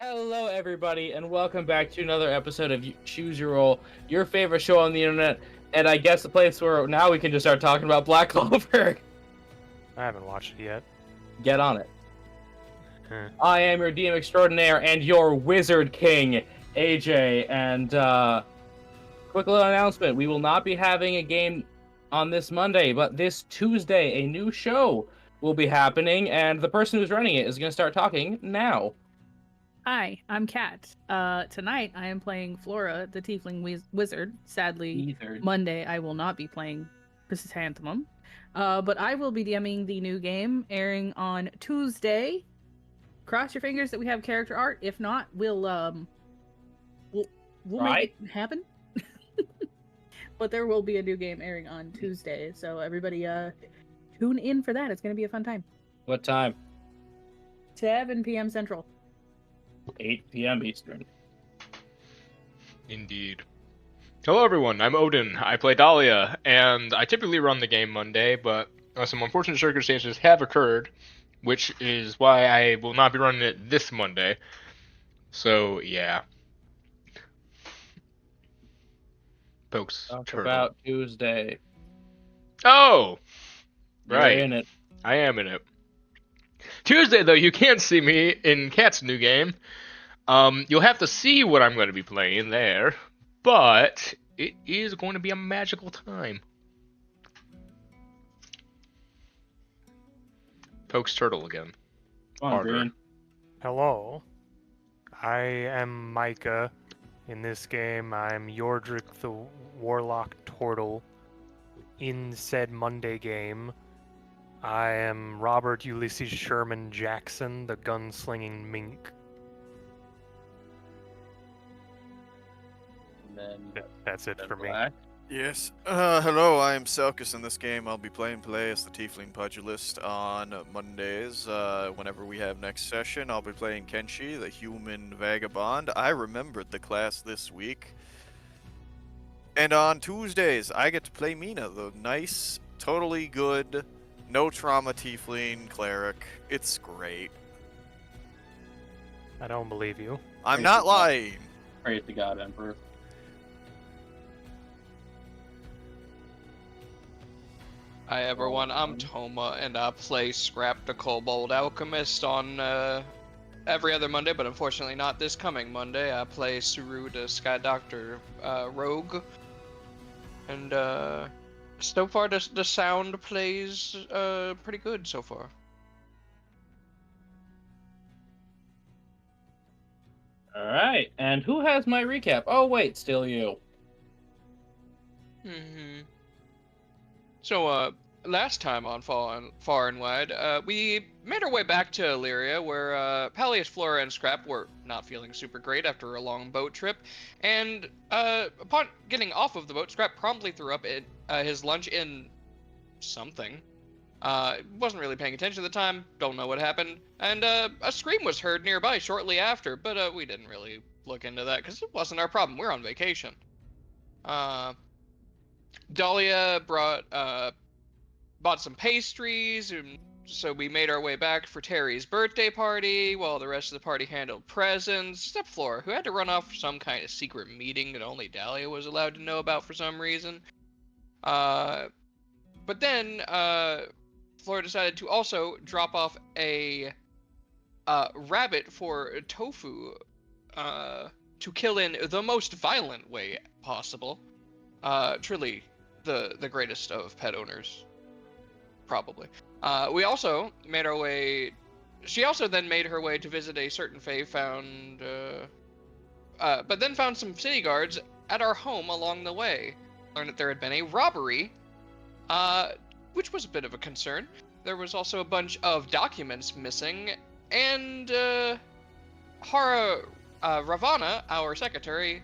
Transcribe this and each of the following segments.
Hello, everybody, and welcome back to another episode of Choose Your Roll, your favorite show on the internet, and I guess the place where now we can just start talking about Black Clover. I haven't watched it yet. Get on it. Huh. I am your DM extraordinaire and your Wizard King, AJ, and quick little announcement, we will not be having a game on this Monday, but this Tuesday, a new show will be happening, and the person who's running it is going to start talking now. Hi, I'm Kat. Tonight I am playing Flora, the Tiefling Wizard. Sadly, Monday I will not be playing Chrysanthemum. But I will be DMing the new game airing on Tuesday. Cross your fingers that we have character art. If not, we'll make it happen. But there will be a new game airing on Tuesday, so everybody tune in for that. It's going to be a fun time. What time? 7 p.m. Central. 8 p.m. Eastern. Indeed. Hello everyone, I'm Odin. I play Dahlia, and I typically run the game Monday, but some unfortunate circumstances have occurred, which is why I will not be running it this Monday. So, yeah. Folks, Talk about Tuesday. Oh! Right. You're in it. I am in it. Tuesday, though, you can't see me in Kat's new game. You'll have to see what I'm going to be playing there, but it is going to be a magical time. Folks, turtle again. Come on, Green. Hello. I am Micah. In this game, I'm Yordrick the Warlock Turtle. In said Monday game, I am Robert Ulysses Sherman Jackson, the gunslinging mink. And then That's it for me. Black. Yes. Hello, I'm Selkus. In this game, I'll be playing as the Tiefling Pugilist on Mondays. Whenever we have next session, I'll be playing Kenshi, the Human Vagabond. I remembered the class this week. And on Tuesdays, I get to play Mina, the nice, totally good, no trauma Tiefling Cleric. It's great. I don't believe you. I'm not lying. Praise to God, Emperor. Hi everyone, I'm Toma, and I play Scrap the Kobold Alchemist on every other Monday, but unfortunately not this coming Monday. I play Suru the Sky Doctor Rogue, and so far the sound plays pretty good so far. Alright, and who has my recap? Oh wait, still you. So, last time on Far and Wide, we made our way back to Illyria, where Pallius, Flora, and Scrap were not feeling super great after a long boat trip, and upon getting off of the boat, Scrap promptly threw up his lunch in something. Wasn't really paying attention at the time, don't know what happened, and a scream was heard nearby shortly after, but we didn't really look into that, because it wasn't our problem, we're on vacation. Dahlia bought some pastries, and so we made our way back for Terry's birthday party, while the rest of the party handled presents, except Flora, who had to run off for some kind of secret meeting that only Dahlia was allowed to know about for some reason. But then, Flora decided to also drop off a rabbit for Tofu to kill in the most violent way possible. Truly the greatest of pet owners, probably. We also made our way. She also then made her way to visit a certain fae found, but then found some city guards at our home along the way. Learned that there had been a robbery, which was a bit of a concern. There was also a bunch of documents missing, and Ravana, our secretary,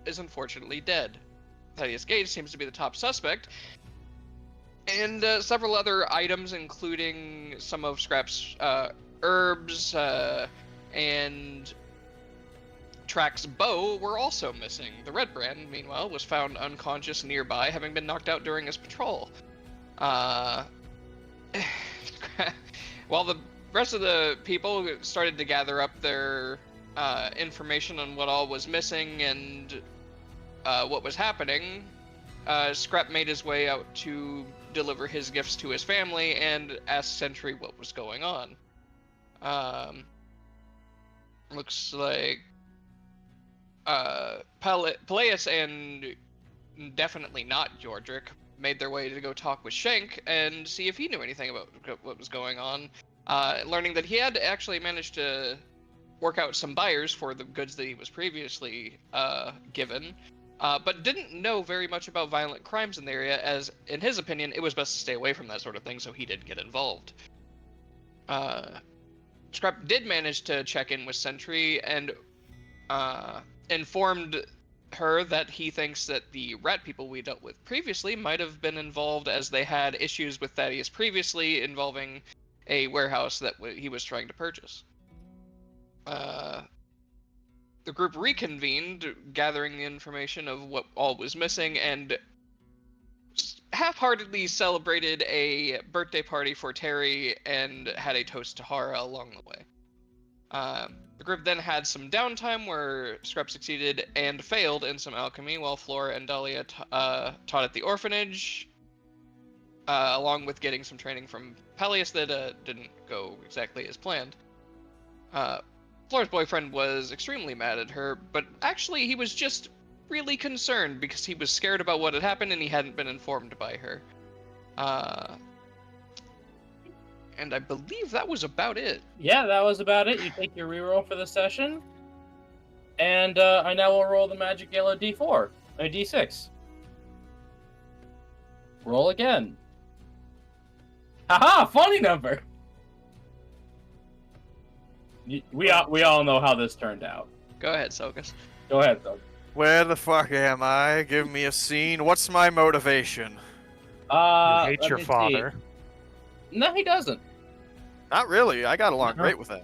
is unfortunately dead. Thaddeus Gage seems to be the top suspect, and several other items, including some of Scrap's herbs and Track's bow, were also missing. The Red Brand, meanwhile, was found unconscious nearby, having been knocked out during his patrol. While the rest of the people started to gather up their information on what all was missing and what was happening, Scrap made his way out to deliver his gifts to his family and ask Sentry what was going on. Looks like Peleus and definitely not Jordric made their way to go talk with Shank and see if he knew anything about what was going on, learning that he had actually managed to work out some buyers for the goods that he was previously given, but didn't know very much about violent crimes in the area, as, in his opinion, it was best to stay away from that sort of thing, so he didn't get involved. Scrap did manage to check in with Sentry and informed her that he thinks that the rat people we dealt with previously might have been involved, as they had issues with Thaddeus previously involving a warehouse that he was trying to purchase. The group reconvened, gathering the information of what all was missing, and half-heartedly celebrated a birthday party for Terry and had a toast to Hara along the way. The group then had some downtime where Scrap succeeded and failed in some alchemy, while Flora and Dahlia taught at the orphanage, along with getting some training from Peleus that didn't go exactly as planned. Flora's boyfriend was extremely mad at her, but actually he was just really concerned because he was scared about what had happened and he hadn't been informed by her. And I believe that was about it. Yeah, that was about it. You take your reroll for the session. And I now will roll the magic yellow D4, or D6. Roll again. Haha, funny number! We all know how this turned out. Go ahead, Sogus. Go ahead, though. Where the fuck am I? Give me a scene. What's my motivation? You hate let your me see. father. No, he doesn't. Not really. I got along great with him.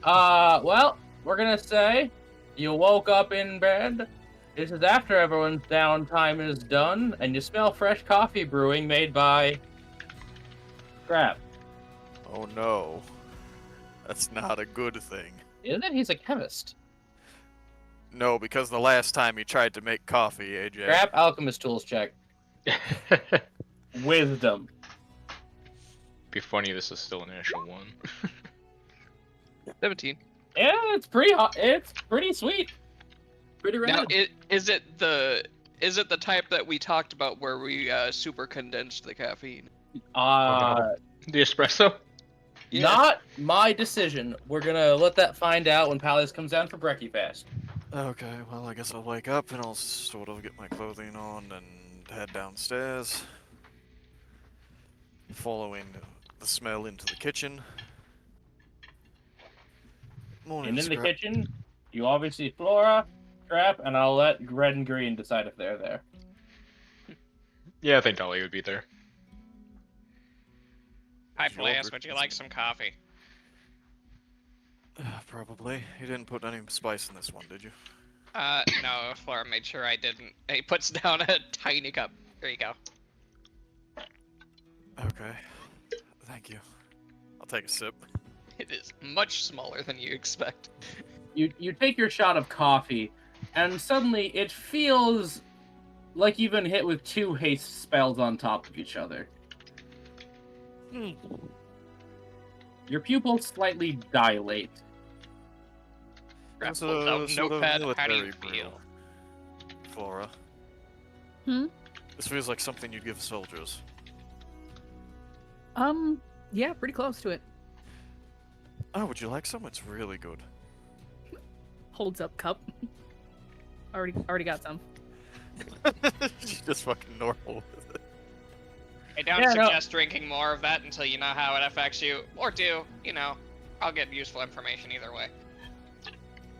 Well, we're gonna say you woke up in bed. This is after everyone's downtime is done, and you smell fresh coffee brewing made by Scrap. Oh no. That's not a good thing. Isn't it? He's a chemist. No, because the last time he tried to make coffee, AJ. Scrap alchemist tools check. Wisdom. Be funny if this is still an initial one. 17. Yeah, it's pretty hot. It's pretty sweet. Pretty Now, rad. is it the type that we talked about where we super condensed the caffeine? The espresso? Yeah. Not my decision. We're gonna let that find out when Palace comes down for brekkie fast. Okay, well, I guess I'll wake up and I'll sort of get my clothing on and head downstairs. Following the smell into the kitchen. Morning, And in the Scrap. kitchen, you obviously Flora, Scrap, and I'll let Red and Green decide if they're there. Yeah, I think Dolly would be there. Hi, Peleus, would you like some coffee? Probably. You didn't put any spice in this one, did you? No, Flora made sure I didn't. He puts down a tiny cup. Here you go. Okay. Thank you. I'll take a sip. It is much smaller than you expect. You take your shot of coffee, and suddenly it feels like you've been hit with 2 haste spells on top of each other. Your pupils slightly dilate. Grab It's pulls out sort of notepad. How do you military feel? brew, Flora. Hmm? This feels like something you'd give soldiers. Yeah, pretty close to it. Oh, would you like some? It's really good. Holds up cup. Already got some. She's just fucking normal with it. I don't Yeah, no. suggest drinking more of that until you know how it affects you. Or do, you know. I'll get useful information either way.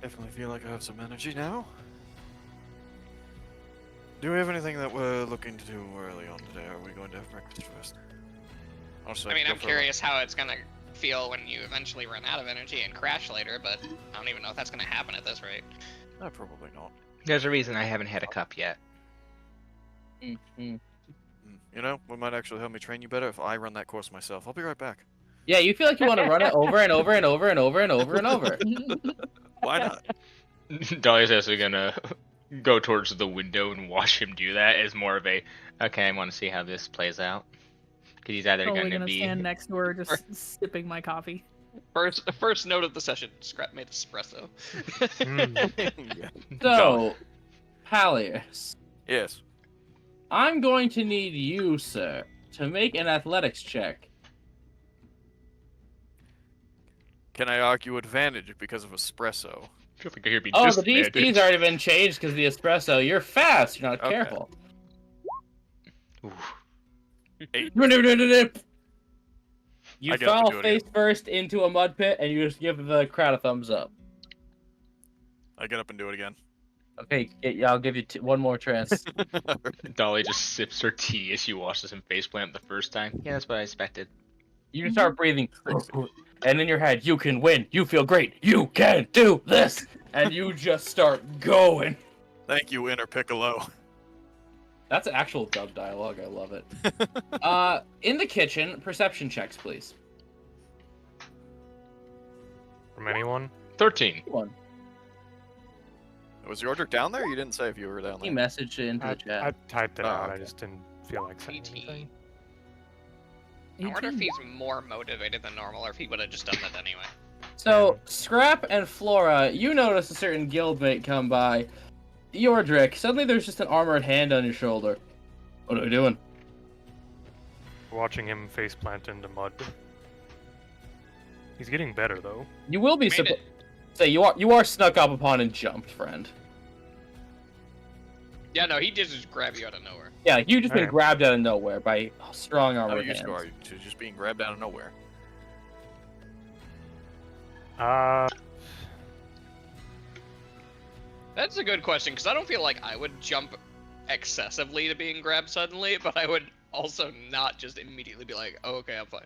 Definitely feel like I have some energy now. Do we have anything that we're looking to do early on today? Or are we going to have breakfast first? Also, I mean, go I'm for a curious how it's gonna feel when you eventually run out of energy and crash later, but I don't even know if that's gonna happen at this rate. run. Probably not. There's a reason I haven't had a cup yet. Mm-hmm. You know, what might actually help me train you better if I run that course myself. I'll be right back. Yeah, you feel like you want to run it over and over and over and over and over and over. Why not? Dahlia's actually gonna go towards the window and watch him do that as more of a, okay, I want to see how this plays out. Because he's either Totally gonna gonna be. stand next to her, just sipping my coffee. First note of the session: Scrap made espresso. So, Palius, Yes. I'm going to need you, sir, to make an athletics check. Can I argue advantage because of espresso? I feel like I hear be Oh, just the DC's already been changed because of the espresso. You're fast. You're not Okay. careful. Oof. 8. You I get up and fall do it face first into a mud pit, and you just give the crowd a thumbs up. I get up and do it again. Okay, I'll give you one more chance. Dahlia just sips her tea as she watches him faceplant the first time. Yeah, that's what I expected. You can start breathing, and in your head, you can win. You feel great. You can do this, and you just start going. Thank you, Inner Piccolo. That's actual dub dialogue. I love it. In the kitchen, perception checks, please. From anyone? 13. One. Was Yordrick down there? You didn't say if you were down He there. messaged it into I the chat. typed it Oh, out. I okay. just didn't feel like saying 18. anything. I wonder if 18. he's more motivated than normal, or if he would have just done that anyway. So, Scrap and Flora, you notice a certain guildmate come by. Yordrick, suddenly there's just an armored hand on your shoulder. What are we doing? Watching him faceplant into mud. He's getting better though. You will be Made it. say you are snuck up upon and jumped, friend. Yeah, no, he did just grab you out of nowhere. Yeah, you've just been Alright. grabbed out of nowhere by strong How armored used hands. are you to just being grabbed out of nowhere? That's a good question, because I don't feel like I would jump excessively to being grabbed suddenly, but I would also not just immediately be like, oh, okay, I'm fine.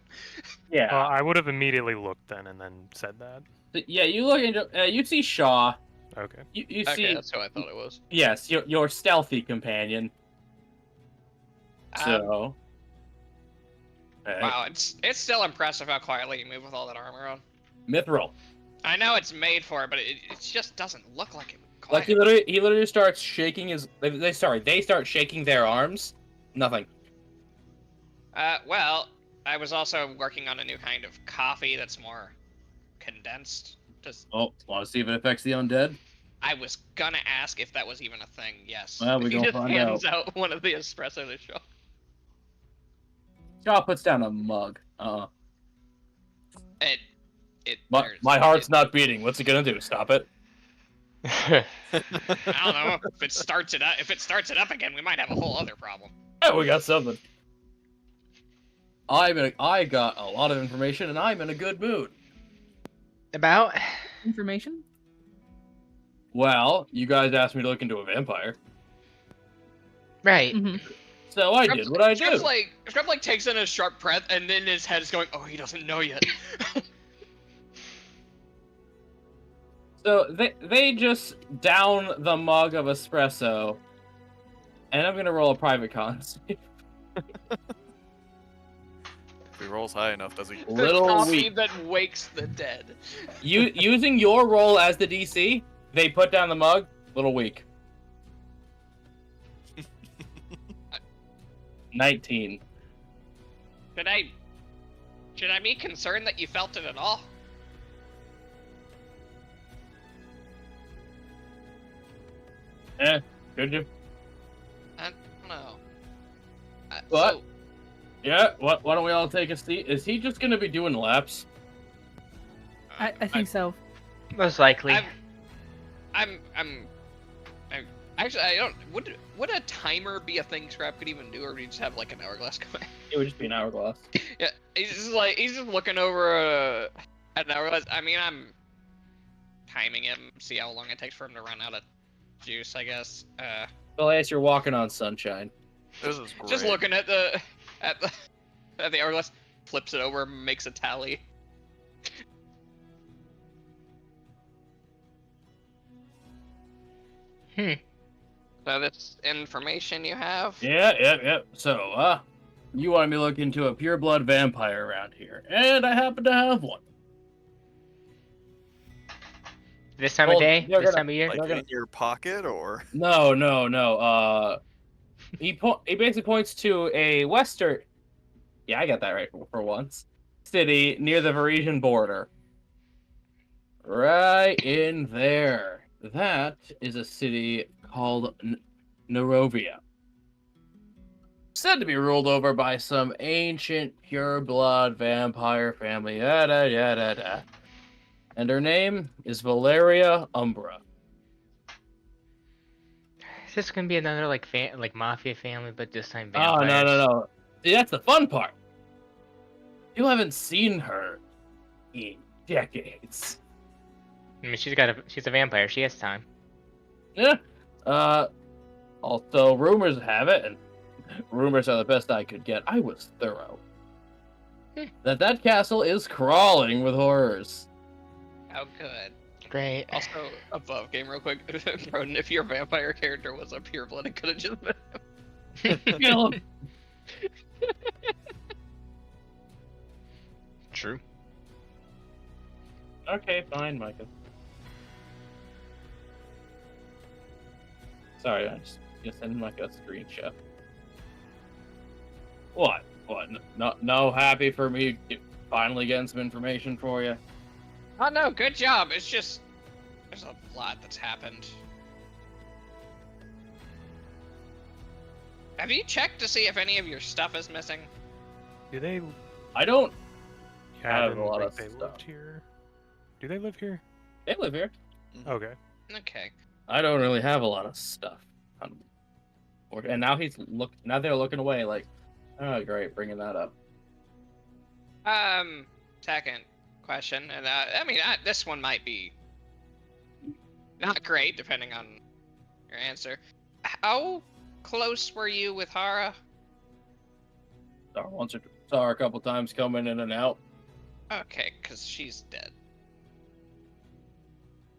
Yeah. I would have immediately looked then and then said that. Yeah, you look into you see Shaw. Okay. You Okay, see that's who I thought it was. yes, your stealthy companion. So Wow, it's still impressive how quietly you move with all that armor on. Mithril. I know it's made for it, but it just doesn't look like it. Like he literally starts shaking his they start shaking their arms. Nothing. Well, I was also working on a new kind of coffee that's more condensed. Just, Oh, want to see if it affects the undead? I was gonna ask if that was even a thing. Yes. Well, we He gonna just find hands out. out one of the espresso to Shaw. Shaw puts down a mug. It. My heart's not beating. What's it gonna do? Stop it? I don't know. If it starts it up again, we might have a whole other problem. Oh, we got something. I got a lot of information, and I'm in a good mood. About? Information? Well, you guys asked me to look into a vampire, Right. Mm-hmm. so I did what I do. Scrub like takes in a sharp breath, and then his head is going, oh, he doesn't know yet. So they just down the mug of espresso, and I'm gonna roll a private con. If he rolls high enough, does he? The Little coffee weak. that wakes the dead. Using your roll as the DC, they put down the mug. Little weak. 19. Should I be concerned that you felt it at all? Could you? I don't know. What? So, Yeah. Why don't we all take a seat? Is he just gonna be doing laps? I think so. Most likely. Actually, I don't. Would a timer be a thing Scrap could even do, or would he just have like an hourglass going? It would just be an hourglass. Yeah, he's just looking over at an hourglass. I mean, I'm timing him, see how long it takes for him to run out of juice, I guess. Well, as you're walking on sunshine. This is great. just looking at the hourglass, flips it over, makes a tally. So this information you have? Yeah. So, you wanted me to look into a pureblood vampire around here, and I happen to have one. This time Well, of day? they're This gonna- time of year? Like gonna- in your pocket, or? No. He basically points to a western. Yeah, I got that right for once. City near the Varisian border. Right in there. That is a city called Narovia. Said to be ruled over by some ancient pure-blood vampire family. Yada yada yada. And her name is Valeria Umbra. Is this gonna be another like mafia family, but this time Oh, vampires? no. See, that's the fun part. You haven't seen her in decades. I mean, she's a vampire. She has time. Yeah. Also, rumors have it, and rumors are the best I could get. I was thorough. That castle is crawling with horrors. Oh, good. Great. Also, above game, real quick, Broden, if your vampire character was a pureblood, it could have just been. Kill him. True. Okay, fine, Micah. Sorry, I just send Micah a screenshot. What? No happy for me finally getting some information for you? Oh no, good job. It's just there's a lot that's happened. Have you checked to see if any of your stuff is missing? Do they? I don't Yeah, I have a didn't lot think of they stuff. lived here. Do they live here? They live here. Okay. Okay. I don't really have a lot of stuff. And now now they're looking away like, oh great, bringing that up. Second question, and I mean, this one might be not great, depending on your answer. How close were you with Hara? Saw her a couple times coming in and out. Okay, because she's dead.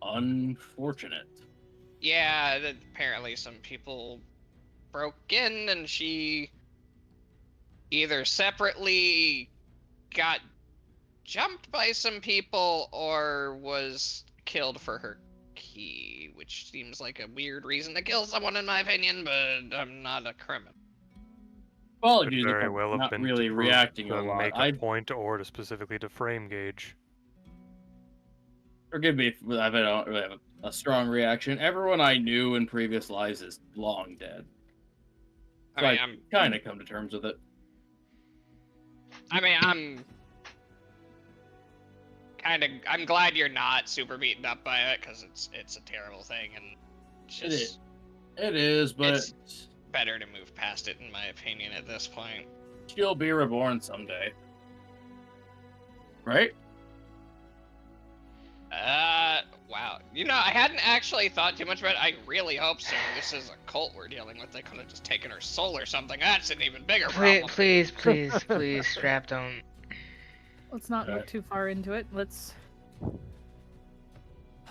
Unfortunate. Yeah, apparently some people broke in, and she either separately got jumped by some people or was killed for her key, which seems like a weird reason to kill someone in my opinion, but I'm not a criminal. Could Apologies if very I'm well have not been really to reacting to a lot. make a point or to specifically to frame gauge. Forgive me if I don't really have a strong reaction. Everyone I knew in previous lives is long dead. So I mean, I'm kind of come to terms with it. I'm glad you're not super beaten up by it, because it's a terrible thing, and it's It just is. It is, but It's- better to move past it, in my opinion, at this point. she'll be reborn someday. Right? Wow. You know, I hadn't actually thought too much about it. I really hope so. This is a cult we're dealing with. They could have just taken her soul or something. That's an even bigger problem. Please, Strap, don't. Let's not look Alright. too far into it. Let's.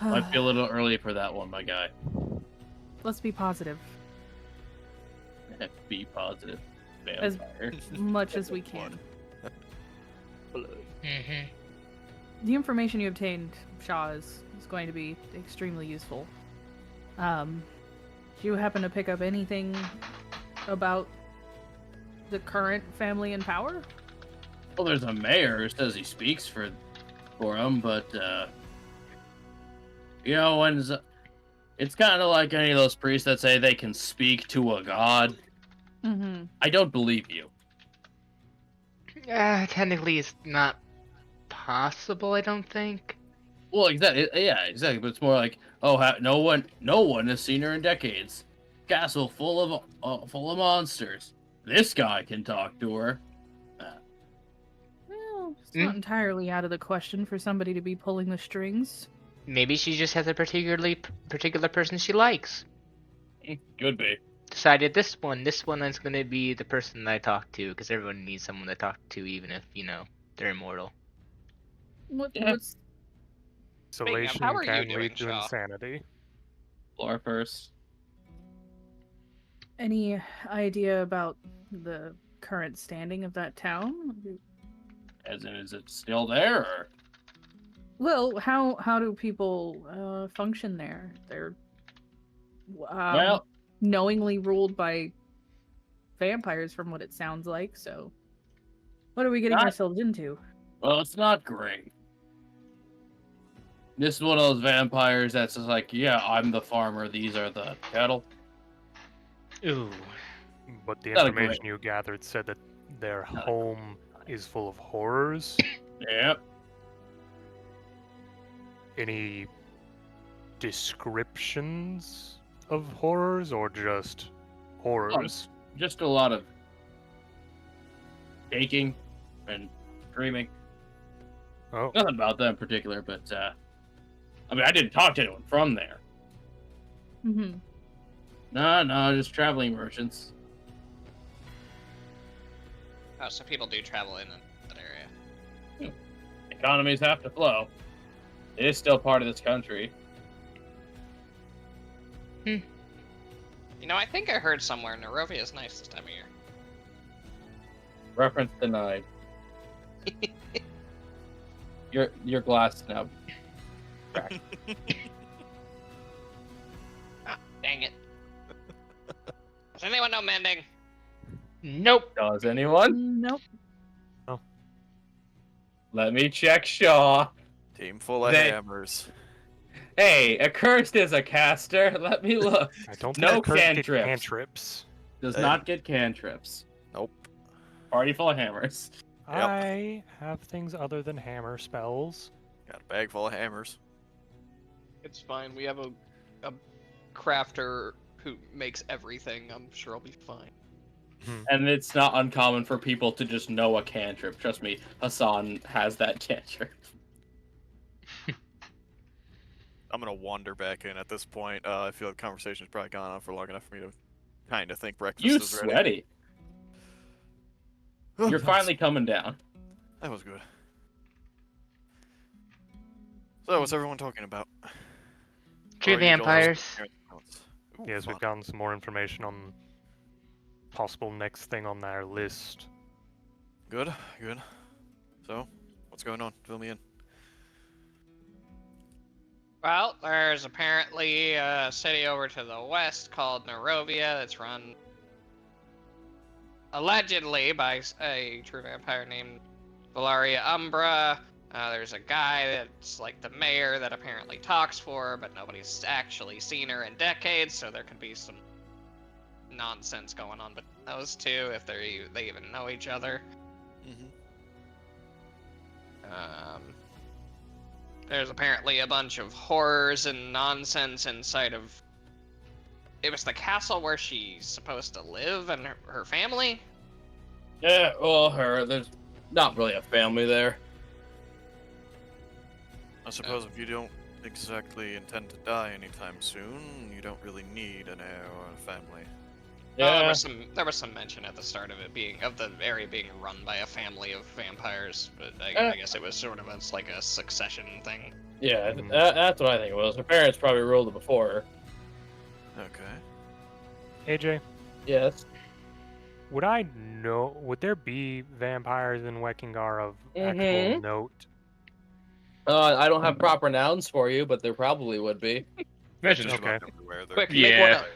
Might be a little early for that one, my guy. Let's be positive Be positive. As- Vampire. much as we can. Mm-hmm. The information you obtained, Shaw, is going to be extremely useful. Do you happen to pick up anything about the current family in power? Well, there's a mayor who says he speaks for him, but it's kind of like any of those priests that say they can speak to a god. Mm-hmm. I don't believe you. Technically, it's not possible. I don't think. Well, exactly. Yeah, exactly. But it's more like, no one has seen her in decades. Castle full of monsters. This guy can talk to her. Well, it's not entirely out of the question for somebody to be pulling the strings. Maybe she just has a particular person she likes. Could be. Decided this one is gonna be the person that I talk to, because everyone needs someone to talk to, even if they're immortal. What's Isolation how are you can doing, lead to Shaw? insanity. Laura first. any idea about the current standing of that town? As in, is it still there? Or? Well, how do people function there? They're Well, knowingly ruled by vampires, from what it sounds like. So, what are we getting Not- ourselves into? well, it's not great. This is one of those vampires that's just like, yeah, I'm the farmer. These are the cattle. Ooh. But the Not a information great- you gathered said that their Not a home is full of horrors. Yep. Any descriptions of horrors, or just horrors? Just a lot of shaking and screaming. Oh, Nothing about that in particular, but I mean, I didn't talk to anyone from there. Mm-hmm. No, just traveling merchants. Oh, so people do travel in that area. Economies have to flow. It is still part of this country. You know, I think I heard somewhere Nerovia is nice this time of year. Reference denied. Your glass now. Cracked. Ah, dang it. Does anyone know mending? Nope. Does anyone? Nope. Let me check Shaw. Team full of They- hammers. Hey, accursed is a caster. Let me look. I don't No think I cursed cantrips. cantrips. Does Hey. not get cantrips. Nope. Party full of hammers. I have things other than hammer spells. Got a bag full of hammers. It's fine. We have a crafter who makes everything. I'm sure I'll be fine. And it's not uncommon for people to just know a cantrip. Trust me, Hassan has that cantrip. I'm gonna wander back in at this point. I feel the conversation's probably gone on for long enough for me to kind of think breakfast You is ready. sweaty. Oh, You're that finally coming down. That was good. So, what's everyone talking about? True Or are you going vampires. somewhere else? Ooh, Yes, we've fun. gotten some more information on possible next thing on their list. Good, good. So, what's going on? Fill me in. Well, there's apparently a city over to the west called Nerovia that's run allegedly by a true vampire named Valaria Umbra. There's a guy that's like the mayor that apparently talks for her, but nobody's actually seen her in decades, so there could be some nonsense going on. But those two, if they even know each other. Mm-hmm. There's apparently a bunch of horrors and nonsense inside of. It was the castle where she's supposed to live and her family. Yeah, well, there's not really a family there. I suppose if you don't exactly intend to die anytime soon, you don't really need an heir or a family. Yeah, There was some mention at the start of it being of the area being run by a family of vampires, but I guess it was sort of like a succession thing. yeah, that's what I think it was. Her parents probably ruled it before her. Okay. AJ, Yes. would there be vampires in Weckingar of actual Mhm. note? I don't have proper nouns for you, but there probably would be. Imagine Just Okay. about everywhere there. Quick, Yeah. make one up.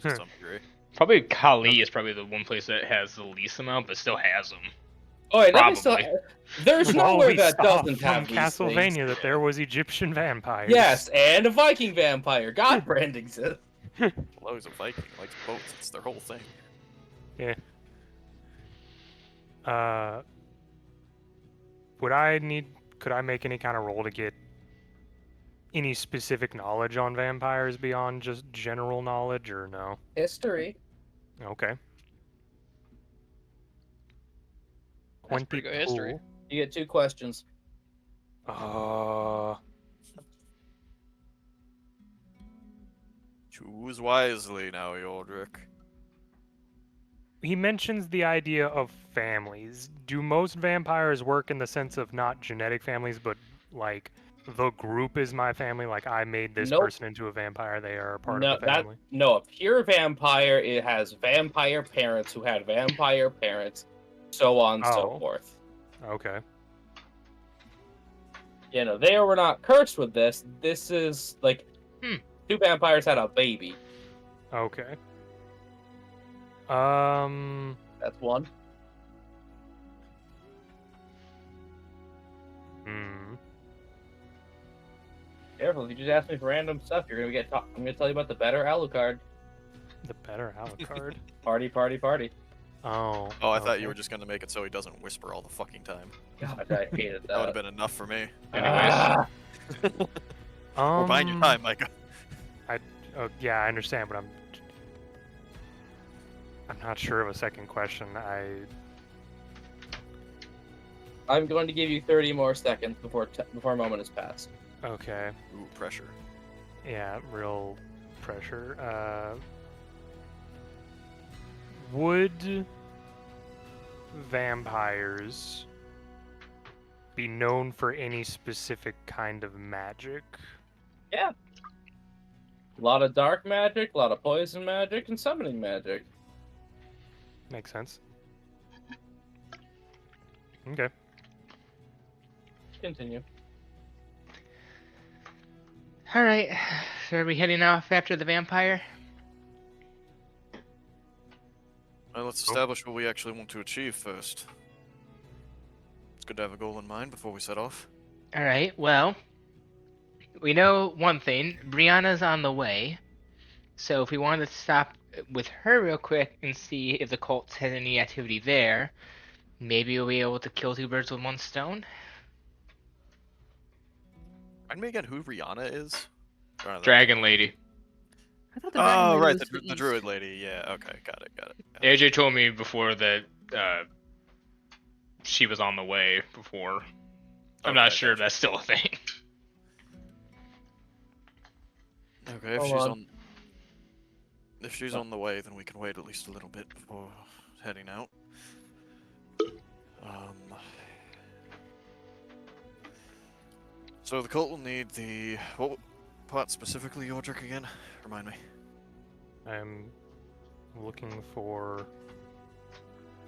To some degree. probably Kali is probably the one place that has the least amount, but still has them. Oh, wait, let me Probably. there's Well, nowhere we that saw doesn't from have these Castlevania things. that there was Egyptian vampires. Yes, and a Viking vampire. Godbrand exists. Well, he's a Viking, likes boats. It's their whole thing. Could I make any kind of roll to get any specific knowledge on vampires beyond just general knowledge, or no? History. Okay. That's pretty good history. You get 2 questions. Choose wisely now, Yordrick. He mentions the idea of families. Do most vampires work in the sense of not genetic families, but like the group is my family? Like I made this Nope. person into a vampire, they are a part No, of the family? a pure vampire. It has vampire parents who had vampire parents, so on and so Oh. forth. Okay. You know, they were not cursed with this. This is like two vampires had a baby. Okay. That's one. Careful, if you just ask me for random stuff, you're gonna get. I'm gonna tell you about the better Alucard. The better Alucard. Party, party, party. Oh. Oh, I thought you were just gonna make it so he doesn't whisper all the fucking time. God, I hated that. That would have been enough for me. Anyways. We're buying your time, Micah. Yeah, I understand, but I'm not sure of a second question. I'm going to give you 30 more seconds before a moment has passed. Okay. Ooh, pressure. Yeah, real pressure. Would vampires be known for any specific kind of magic? Yeah. A lot of dark magic, a lot of poison magic, and summoning magic. Makes sense. Okay. Continue. Alright, so are we heading off after the vampire? Well, let's establish what we actually want to achieve first. It's good to have a goal in mind before we set off. Alright, well, we know one thing. Brianna's on the way. So if we wanted to stop with her real quick and see if the cult has any activity there, maybe we'll be able to kill two birds with one stone. Remind me again who Rihanna is? Dragon Lady. I thought the dragon Oh, lady right, was the east. druid lady. Yeah, okay, got it. AJ told me before that she was on the way before. I'm not sure if that's still a thing. Okay, if she's on the way, then we can wait at least a little bit before heading out. So the cult will need the what pot specifically Yordrick again? Remind me. I'm looking for.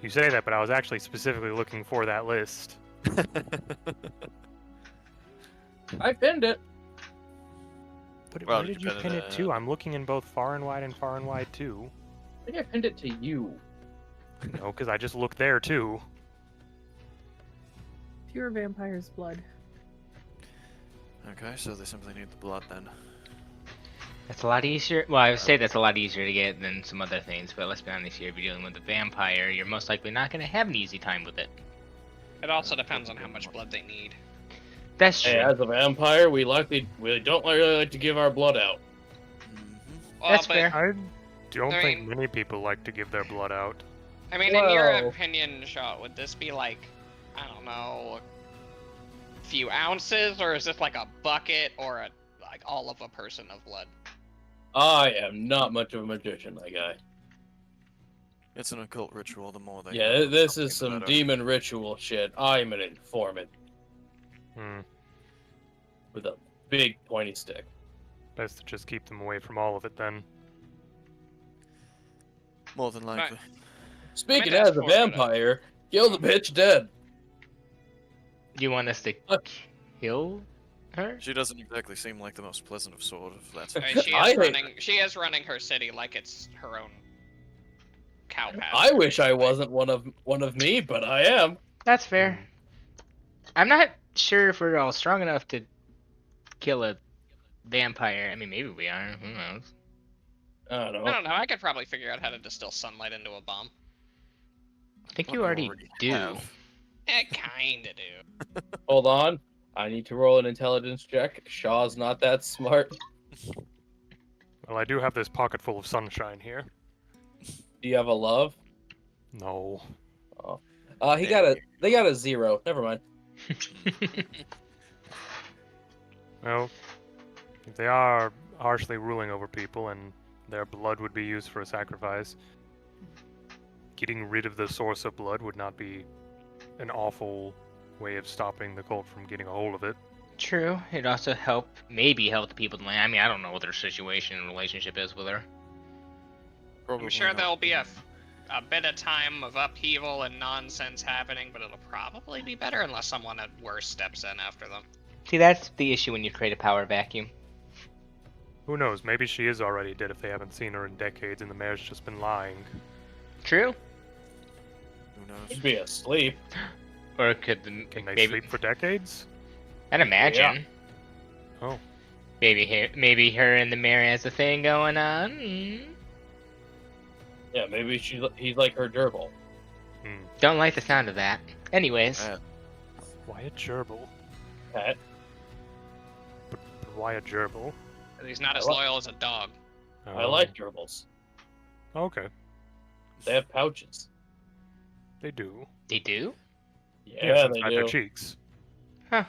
You say that, but I was actually specifically looking for that list. I pinned it. But Well, where did you pin it to? I'm looking in both Far and Wide too. I think I pinned it to you. No, because I just looked there too. Pure vampire's blood. Okay, so they simply need the blood then. That's a lot easier. Well, I would say that's a lot easier to get than some other things, but let's be honest here. If you're dealing with a vampire, you're most likely not going to have an easy time with it. It also depends on how much blood they need. That's true. Hey, as a vampire, we don't really like to give our blood out. Well, That's but, fair. I don't I think mean- many people like to give their blood out. I mean, in your Whoa. opinion, Shaw, would this be like, I don't know, a few ounces, or is this like a bucket or like all of a person of blood? I am not much of a magician, that guy. It's an occult ritual. The more they Yeah, know, this the is some better. demon ritual shit. I'm an informant with a big pointy stick. Best to just keep them away from all of it then. More than likely. Speaking that's as a for it, vampire, kill the bitch dead. Do you want us to kill her? She doesn't exactly seem like the most pleasant of sort of that's. I mean, she is running her city like it's her own cow pasture. I wish I wasn't one of me, but I am. That's fair. I'm not sure if we're all strong enough to kill a vampire. I mean, maybe we are. Who knows? I don't know. I don't know. I could probably figure out how to distill sunlight into a bomb. I think What you do already already do. have? I kinda do. Hold on. I need to roll an intelligence check. Shaw's not that smart. Well, I do have this pocket full of sunshine here. Do you have a love? No. They got a 0. Never mind. Well, if they are harshly ruling over people and their blood would be used for a sacrifice, getting rid of the source of blood would not be an awful way of stopping the cult from getting a hold of it. True. It'd also maybe help the people in the land. I mean, I don't know what their situation and relationship is with her. Probably I'm sure not. there'll be a bit of time of upheaval and nonsense happening, but it'll probably be better unless someone at worst steps in after them. See, that's the issue when you create a power vacuum. Who knows? Maybe she is already dead if they haven't seen her in decades and the mayor's just been lying. True. Who knows? She'd be asleep. Or could Can they maybe sleep for decades? I'd imagine. Oh. Maybe her and the mayor has a thing going on. Yeah, maybe he's like her gerbil. Don't like the sound of that. Anyways. Why a gerbil? Pet. But why a gerbil? He's not as loyal as a dog. I like gerbils. Okay. They have pouches. They do. They do? Yeah, inside they their do. cheeks. Huh.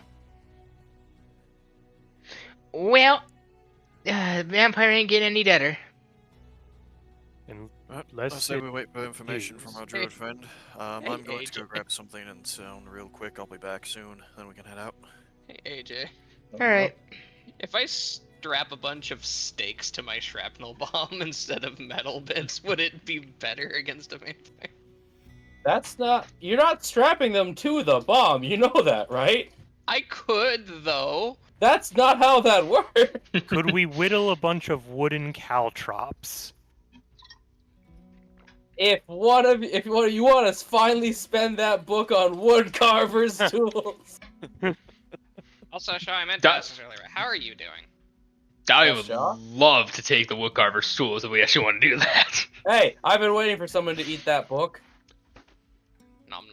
Well, vampire ain't getting any deader. Unless I say we wait for information from our druid friend. I'm going to AJ. go grab something and sound real quick. I'll be back soon. Then we can head out. Hey, AJ. Alright. If I strap a bunch of stakes to my shrapnel bomb instead of metal bits, would it be better against a vampire? That's not. You're not strapping them to the bomb. You know that, right? I could, though. That's not how that works. Could we whittle a bunch of wooden caltrops? If one of you want to finally spend that book on wood carvers tools. Also, Shaw, I meant to ask this earlier. How are you doing? I Yeah, would Shaw? love to take the woodcarver's tools if we actually want to do that. Hey, I've been waiting for someone to eat that book. Nom.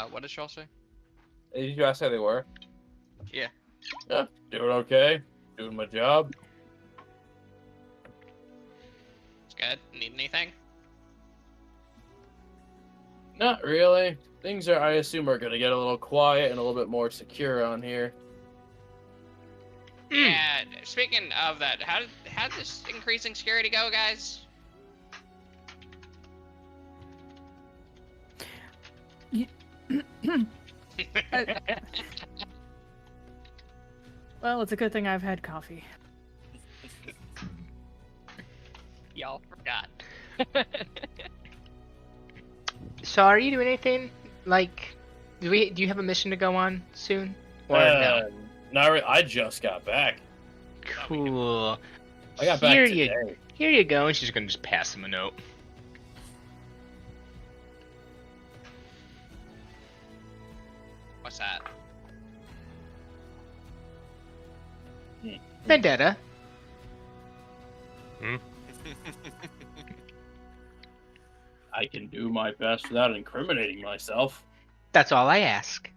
What did Shaw say? Did you ask how they were? Yeah. Yeah, doing okay. Doing my job. It's good. Need anything? Not really. Things are, I assume, are gonna get a little quiet and a little bit more secure on here. Yeah. Speaking of that, how did this increasing security go, guys? Well, it's a good thing I've had coffee. Y'all forgot. So are you doing anything? Like, do you have a mission to go on soon? Or no? Not really. I just got back. Cool. I got back Here today. Here you go. And she's gonna just pass him a note. What's that? Vendetta. I can do my best without incriminating myself. That's all I ask.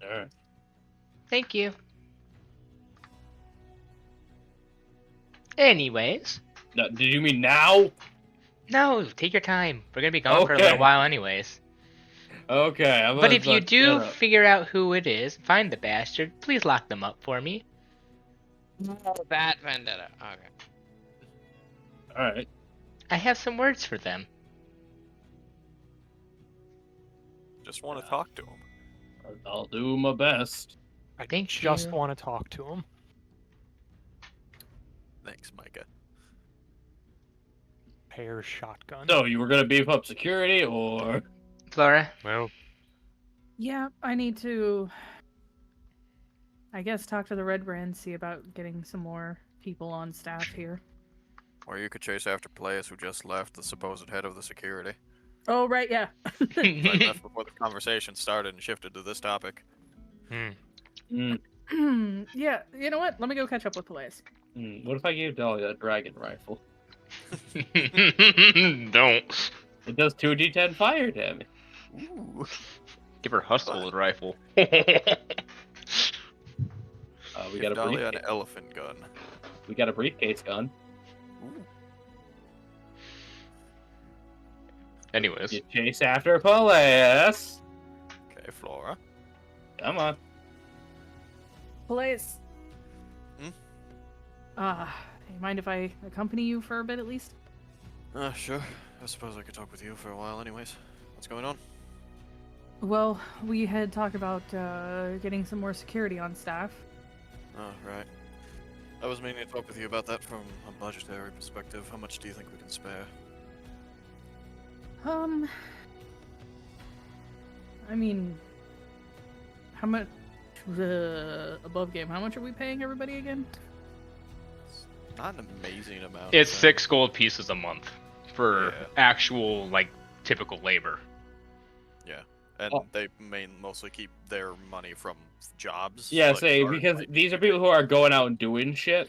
Alright. Thank you. Anyways. No, did you mean now? No, take your time. We're gonna be gone for a Okay. little while anyways. Okay. But if you do figure out who it is, find the bastard, please lock them up for me. That vendetta. Okay. Alright. I have some words for them. Just want to talk to him. I'll do my best. I Thank just you. want to talk to him. Thanks, Micah. Hair shotgun. So, you were gonna beef up security, or... Flora? Well, Yeah, I need to, I guess, talk to the Red Brand, see about getting some more people on staff here. Or you could chase after players who just left, the supposed head of the security. Oh, right, yeah. I left before the conversation started and shifted to this topic. Mm, Yeah, you know what? Let me go catch up with Peleus. what if I gave Dolly that dragon rifle? Don't. It does 2d10 fire damage. Ooh. Give her hustle rifle. We Give got a Dahlia briefcase. an elephant gun. We got a briefcase gun. Ooh. Anyways. You chase after Peleus. Okay, Flora. Come on. Peleus. Hmm? You mind if I accompany you for a bit at least? Sure. I suppose I could talk with you for a while anyways. What's going on? Well, we had talked about getting some more security on staff. Oh, right. I was meaning to talk with you about that from a budgetary perspective. How much do you think we can spare? I mean, how much above game. How much are we paying everybody again? Not an amazing amount. It's I think. 6 gold pieces a month for Yeah. actual, like, typical labor. Yeah, and they mostly keep their money from jobs. Yeah, like, say or, because like, these are people who are going out and doing shit.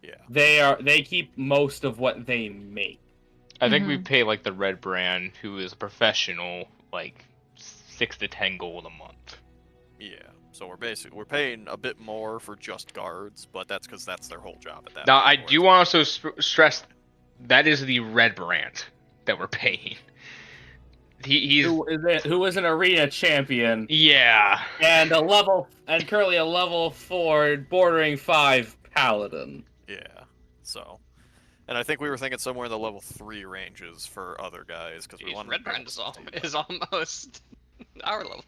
Yeah. They keep most of what they make. I think we Mhm. pay, like, the Red Brand, who is a professional, like, 6 to 10 gold a month. Yeah. So we're paying a bit more for just guards, but that's because that's their whole job at that Now, point. I do want to also stress that is the Red Brand that we're paying. He's Who is an arena champion yeah. and currently a level 4 bordering 5 paladin. Yeah. So, and I think we were thinking somewhere in the level 3 ranges for other guys because we Jeez, wanted Red to be able Brand is, to all, do is that. almost our level.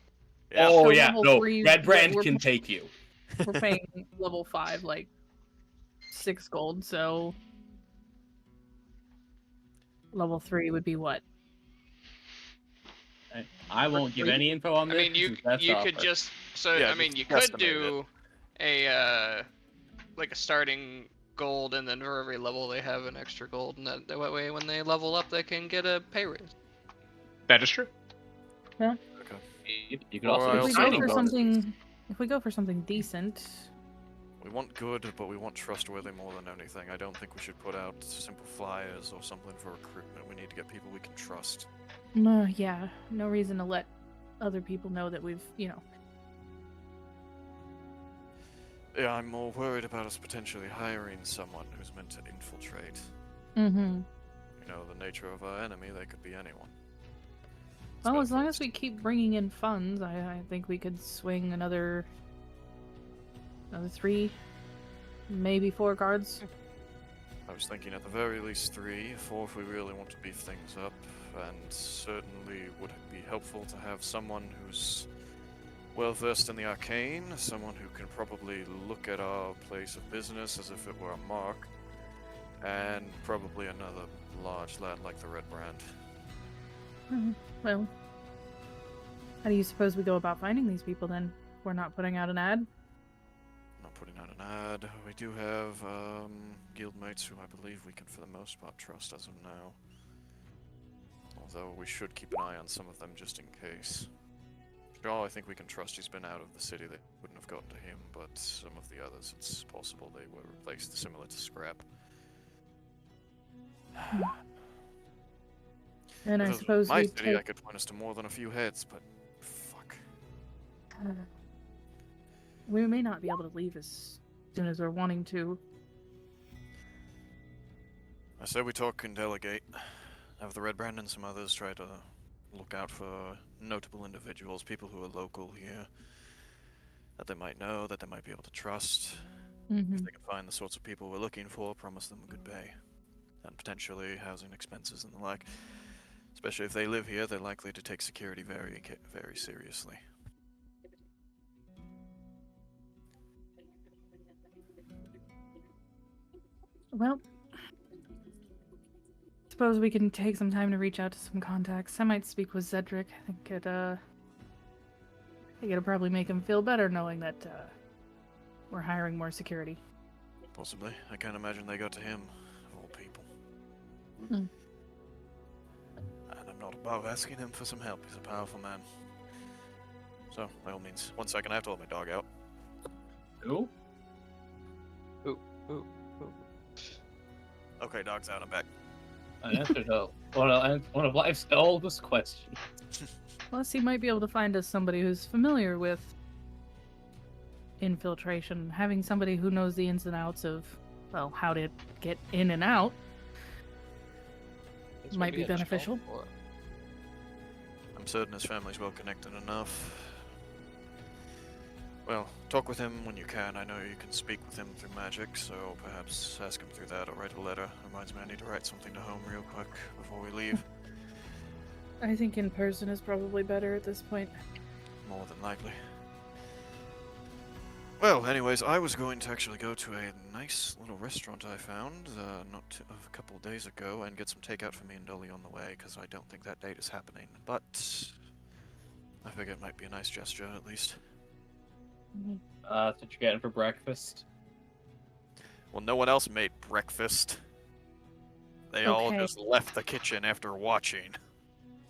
Yeah. Oh So yeah, level no, 3, Red Brand we're- can take you. We're paying level 5 like 6 gold, so level 3 would be what? I won't give any info on I this. mean, you because that's you off could our- just Yeah, I mean just you could estimate do a like a starting gold, and then for every level they have an extra gold, and that way when they level up they can get a pay raise. That is true. You could Or also I do If we also go signing for don't- bonuses. if we go for something decent, We want good, but we want trustworthy more than anything. I don't think we should put out simple flyers or something for recruitment. We need to get people we can trust. yeah, no reason to let other people know that we've, Yeah, I'm more worried about us potentially hiring someone who's meant to infiltrate. Mm-hmm. You know, the nature of our enemy, they could be anyone. Well, as long as we keep bringing in funds, I think we could swing another 3, maybe 4 guards. I was thinking at the very least 3, 4 if we really want to beef things up, and certainly would be helpful to have someone who's well versed in the arcane, someone who can probably look at our place of business as if it were a mark, and probably another large lad like the Red Brand. Well, how do you suppose we go about finding these people then? We're not putting out an ad? Not putting out an ad. We do have guildmates who I believe we can for the most part trust as of now. Although we should keep an eye on some of them just in case. Shaw, I think we can trust. He's been out of the city. They wouldn't have gotten to him, but some of the others, it's possible they were replaced similar to scrap. And I If it was suppose my we city, take... I could point us to more than a few heads, but fuck. We may not be able to leave as soon as we're wanting to. I say we talk and delegate. Have the Red Brand and some others try to look out for notable individuals, people who are local here, that they might know, that they might be able to trust. Mm-hmm. If they can find the sorts of people we're looking for, promise them a good pay. And potentially housing expenses and the like. Especially if they live here, they're likely to take security very, very seriously. Well, suppose we can take some time to reach out to some contacts. I might speak with Cedric. I think it'll probably make him feel better knowing that we're hiring more security. Possibly. I can't imagine they got to him, of all people. Hmm. And I'm not above asking him for some help. He's a powerful man. So, by all means, 1 second, I have to let my dog out. Who? Okay, dog's out, I'm back. An answer to one of life's oldest questions. Plus, he might be able to find us somebody who's familiar with infiltration. Having somebody who knows the ins and outs of, well, how to get in and out This might would be a job beneficial. for- I'm certain his family's well connected enough. Well, talk with him when you can. I know you can speak with him through magic, so perhaps ask him through that or write a letter. Reminds me I need to write something to home real quick before we leave. I think in person is probably better at this point. More than likely. Well, anyways, I was going to actually go to a nice little restaurant I found a couple of days ago and get some takeout for me and Dolly on the way, because I don't think that date is happening. But I figure it might be a nice gesture, at least. That's what you're getting for breakfast. Well, no one else made breakfast. They all Okay. just left the kitchen after watching.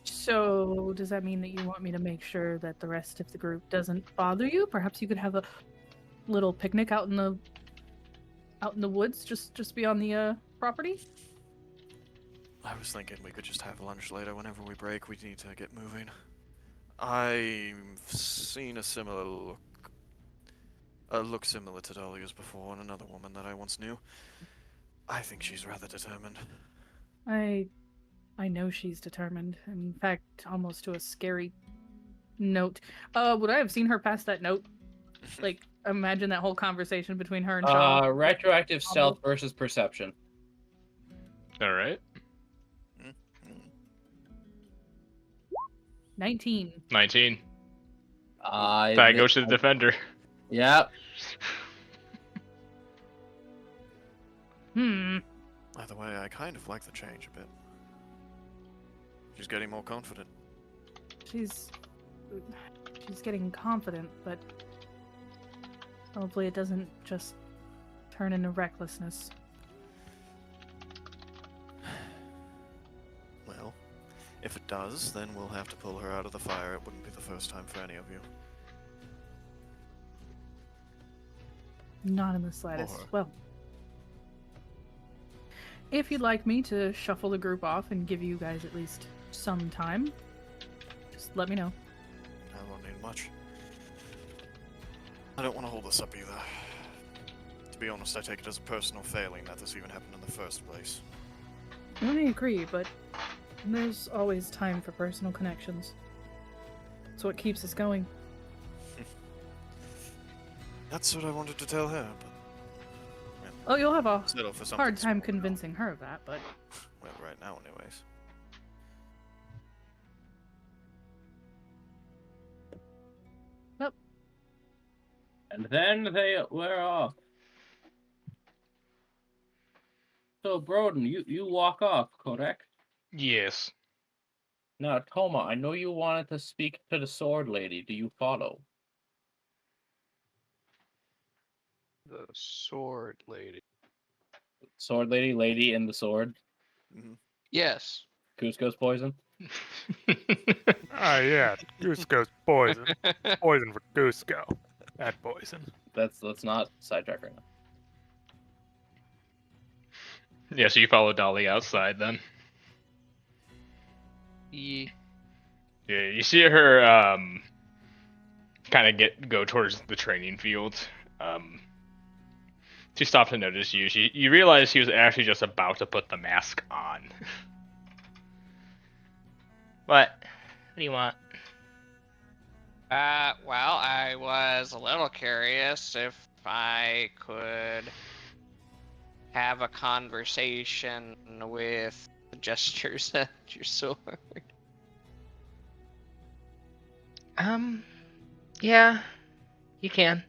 So, does that mean that you want me to make sure that the rest of the group doesn't bother you? Perhaps you could have a little picnic out in the woods, just beyond the property. I was thinking we could just have lunch later whenever we break. We need to get moving. I've seen a look similar to Dahlia's before in another woman that I once knew. I think she's rather determined. I know she's determined. In fact, almost to a scary note. Would I have seen her pass that note? Like, imagine that whole conversation between her and Shaw. Retroactive stealth versus perception. All right. 19. 19. I That goes to the defender. Yep. By the way, I kind of like the change a bit. She's getting more confident. She's getting confident, but hopefully it doesn't just turn into recklessness. Well, if it does, then we'll have to pull her out of the fire. It wouldn't be the first time for any of you. Not in the slightest. Or- Well, if you'd like me to shuffle the group off and give you guys at least some time, just let me know. I won't need much. I don't want to hold this up either. To be honest, I take it as a personal failing that this even happened in the first place. I agree, but there's always time for personal connections. It's what keeps us going. That's what I wanted to tell her, but Oh, you'll have a settle for something hard time small now. convincing her of that, but Well, right now, anyways. And then they were off. So, Broden, you walk off, correct? Yes. Now, Toma, I know you wanted to speak to the sword lady. Do you follow? The sword lady. Sword lady, lady in the sword. Yes. Cusco's poison. Ah, yeah. Cusco's poison. Poison for Cusco. That poison. Let's not sidetrack right now. Yeah, so you follow Dolly outside then. Yeah. Yeah, you see her kind of go towards the training field. She stopped to notice you. You realize she was actually just about to put the mask on. What? What do you want? Well, I was a little curious if I could have a conversation with the gestures at your sword. Yeah, you can.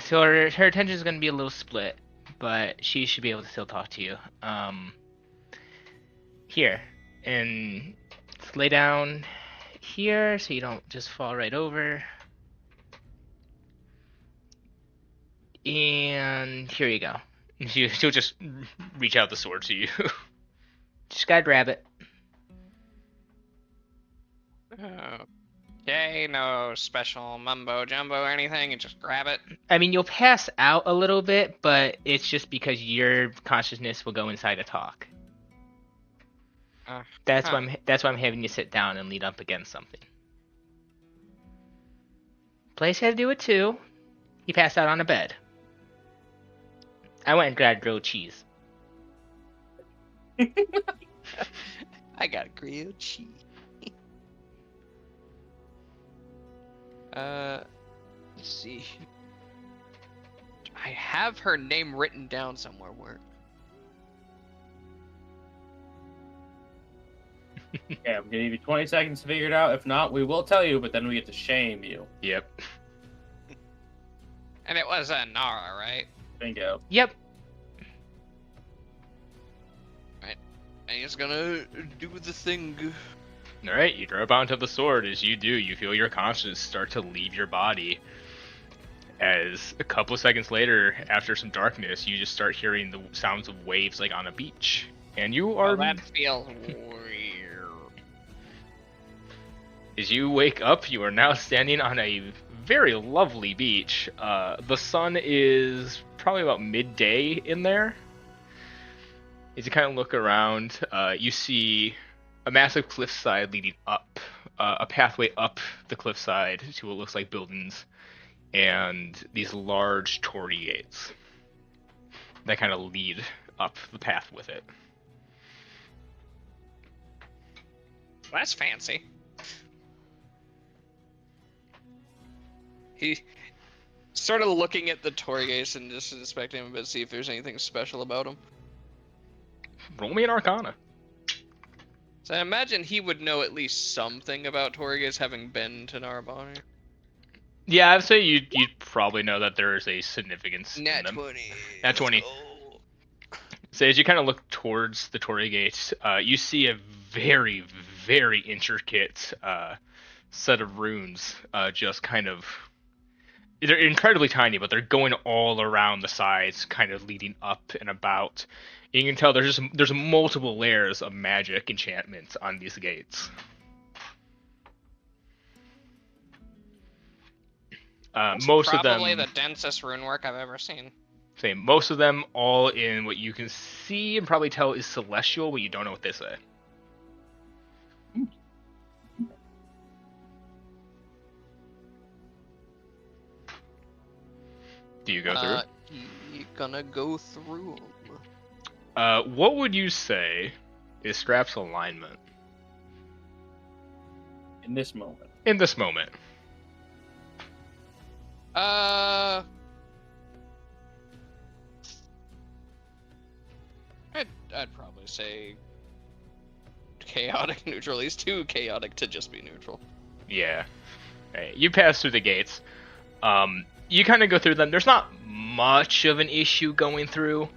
So her attention is gonna be a little split, but she should be able to still talk to you. Here, and just lay down here so you don't just fall right over. And here you go. She'll just reach out the sword to you. Just gotta grab it. Okay, no special mumbo jumbo or anything, you just grab it. I mean, you'll pass out a little bit, but it's just because your consciousness will go inside to talk. That's why I'm having you sit down and lean up against something. Blaze had to do it too. He passed out on a bed. I went and grabbed grilled cheese. I got grilled cheese. Let's see. I have her name written down somewhere. Where? Okay, I'm gonna give you 20 seconds to figure it out. If not, we will tell you, but then we get to shame you. Yep. And it was Nara, right? Bingo. Yep. And he's gonna do the thing. Alright, you drop onto the sword. As you do, you feel your consciousness start to leave your body. As a couple of seconds later, after some darkness, you just start hearing the sounds of waves like on a beach. And you are... Oh, that feels weird. As you wake up, you are now standing on a very lovely beach. The sun is probably about midday in there. As you kind of look around, you see a massive cliffside leading up, a pathway up the cliffside to what looks like buildings, and these large torii gates that kind of lead up the path with it. That's fancy. He sort of looking at the torii gates and just inspecting them a bit, see if there's anything special about them. Roll me an Arcana. So I imagine he would know at least something about torii gates, having been to Narbonne. Yeah, I'd say you'd probably know that there is a significance in Nat them. 20. Nat 20. So as you kind of look towards the torii gates, you see a very, very intricate set of runes, just kind of... They're incredibly tiny, but they're going all around the sides, kind of leading up and about. You can tell there's multiple layers of magic enchantments on these gates. Most of them... Probably the densest rune work I've ever seen. Same. Most of them all in what you can see and probably tell is celestial, but you don't know what they say. Do you go through? You gonna go through 'em. What would you say is Strap's alignment In this moment. in this moment? I'd probably say chaotic neutral. He's too chaotic to just be neutral. Yeah. Right. You pass through the gates. You kind of go through them. There's not much of an issue going through,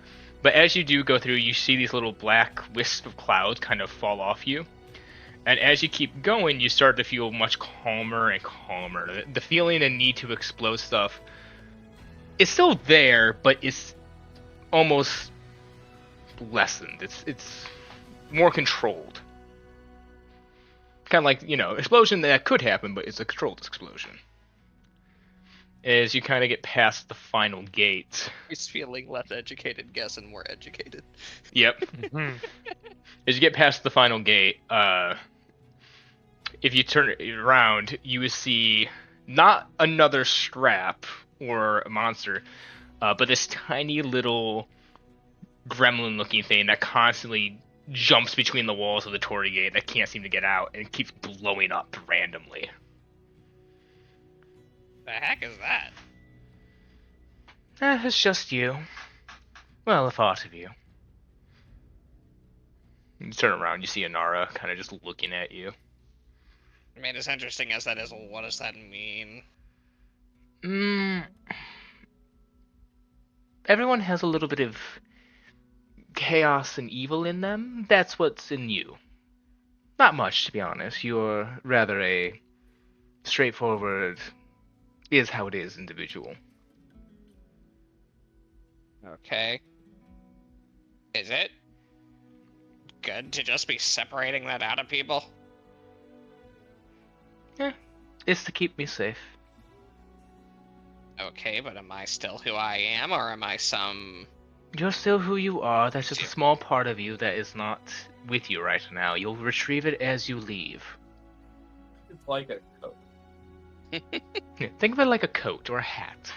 but as you do go through, you see these little black wisps of clouds kind of fall off you. And as you keep going, you start to feel much calmer and calmer. The feeling and need to explode stuff is still there, but it's almost lessened. It's more controlled. Kind of like, explosion that could happen, but it's a controlled explosion. As you kind of get past the final gate. He's feeling less educated, guessing more educated. Yep. As you get past the final gate, if you turn it around, you would see not another Strap or a monster, but this tiny little gremlin-looking thing that constantly jumps between the walls of the torii gate that can't seem to get out and keeps blowing up randomly. The heck is that? It's just you. Well, a thought of you. You turn around, you see Inara kind of just looking at you. I mean, as interesting as that is, what does that mean? Everyone has a little bit of chaos and evil in them. That's what's in you. Not much, to be honest. You're rather a straightforward, is how it is individual. Okay. Is it good to just be separating that out of people? It's to keep me safe. Okay, but am I still who I am, or am I some... You're still who you are. That's just a small part of you that is not with you right now. You'll retrieve it as you leave. It's like a coat. Yeah, think of it like a coat or a hat.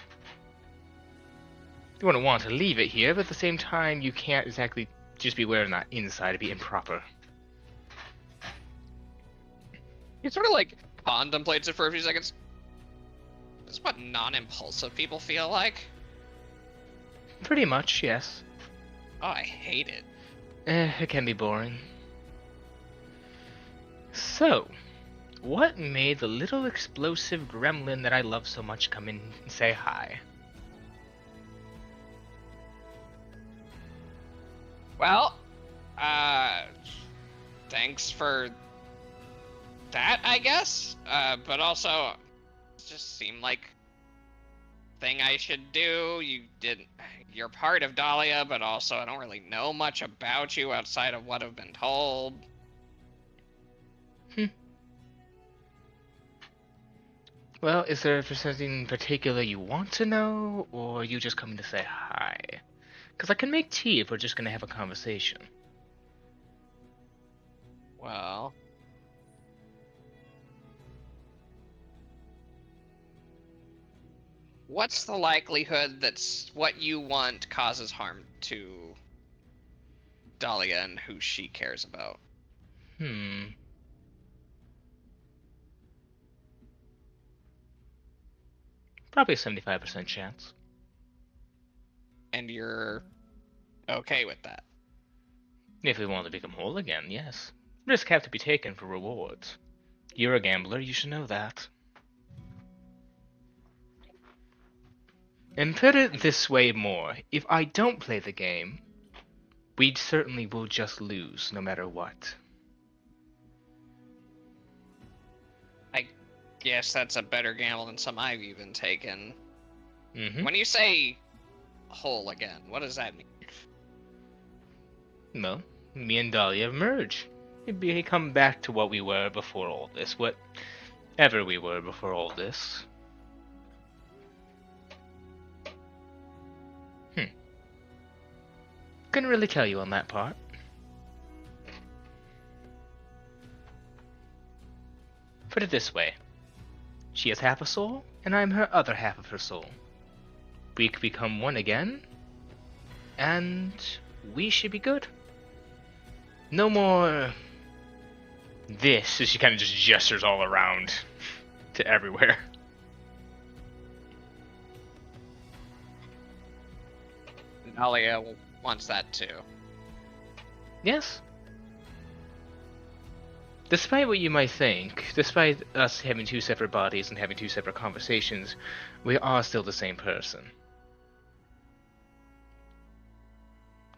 You wouldn't want to leave it here, but at the same time, you can't exactly just be wearing that inside to be improper. He sort of like contemplates it for a few seconds. This is what non-impulsive people feel like. Pretty much, yes. Oh, I hate it. It can be boring. So, what made the little explosive gremlin that I love so much come in and say hi? Well, thanks for that, I guess. But also, it just seemed like thing I should do. You're part of Dahlia, but also I don't really know much about you outside of what I've been told. Well, is there something in particular you want to know, or are you just coming to say hi? Because I can make tea if we're just going to have a conversation. Well, what's the likelihood that what you want causes harm to Dahlia and who she cares about? Probably a 75% chance. And you're okay with that? If we want to become whole again, yes. Risks have to be taken for rewards. You're a gambler, you should know that. And put it this way more, if I don't play the game, we certainly will just lose, no matter what. I guess that's a better gamble than some I've even taken. Mm-hmm. When you say whole again, what does that mean? Well, me and Dahlia merge. We come back to what we were before all this, whatever we were before all this. Couldn't really tell you on that part. Put it this way. She has half a soul, and I'm her other half of her soul. We could become one again, and we should be good. No more this, as she kind of just gestures all around to everywhere. Dahlia wants that too. Yes. Despite what you might think, despite us having two separate bodies and having two separate conversations, we are still the same person.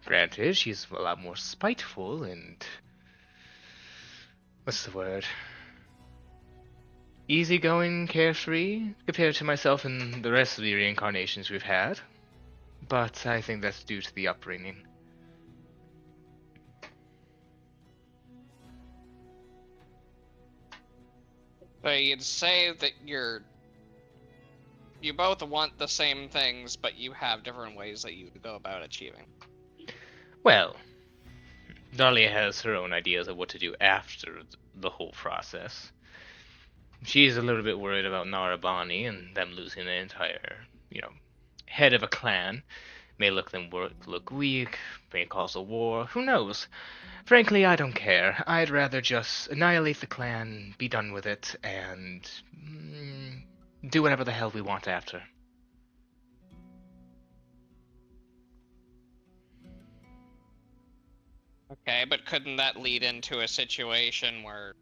Granted, she's a lot more spiteful and... what's the word? Easygoing, carefree, compared to myself and the rest of the reincarnations we've had. But I think that's due to the upbringing. So you'd say that you both want the same things, but you have different ways that you go about achieving. Well, Dahlia has her own ideas of what to do after the whole process. She's a little bit worried about Narabani and them losing the entire, head of a clan. May look weak, may cause a war, who knows? Frankly, I don't care. I'd rather just annihilate the clan, be done with it, and do whatever the hell we want after. Okay, but couldn't that lead into a situation where...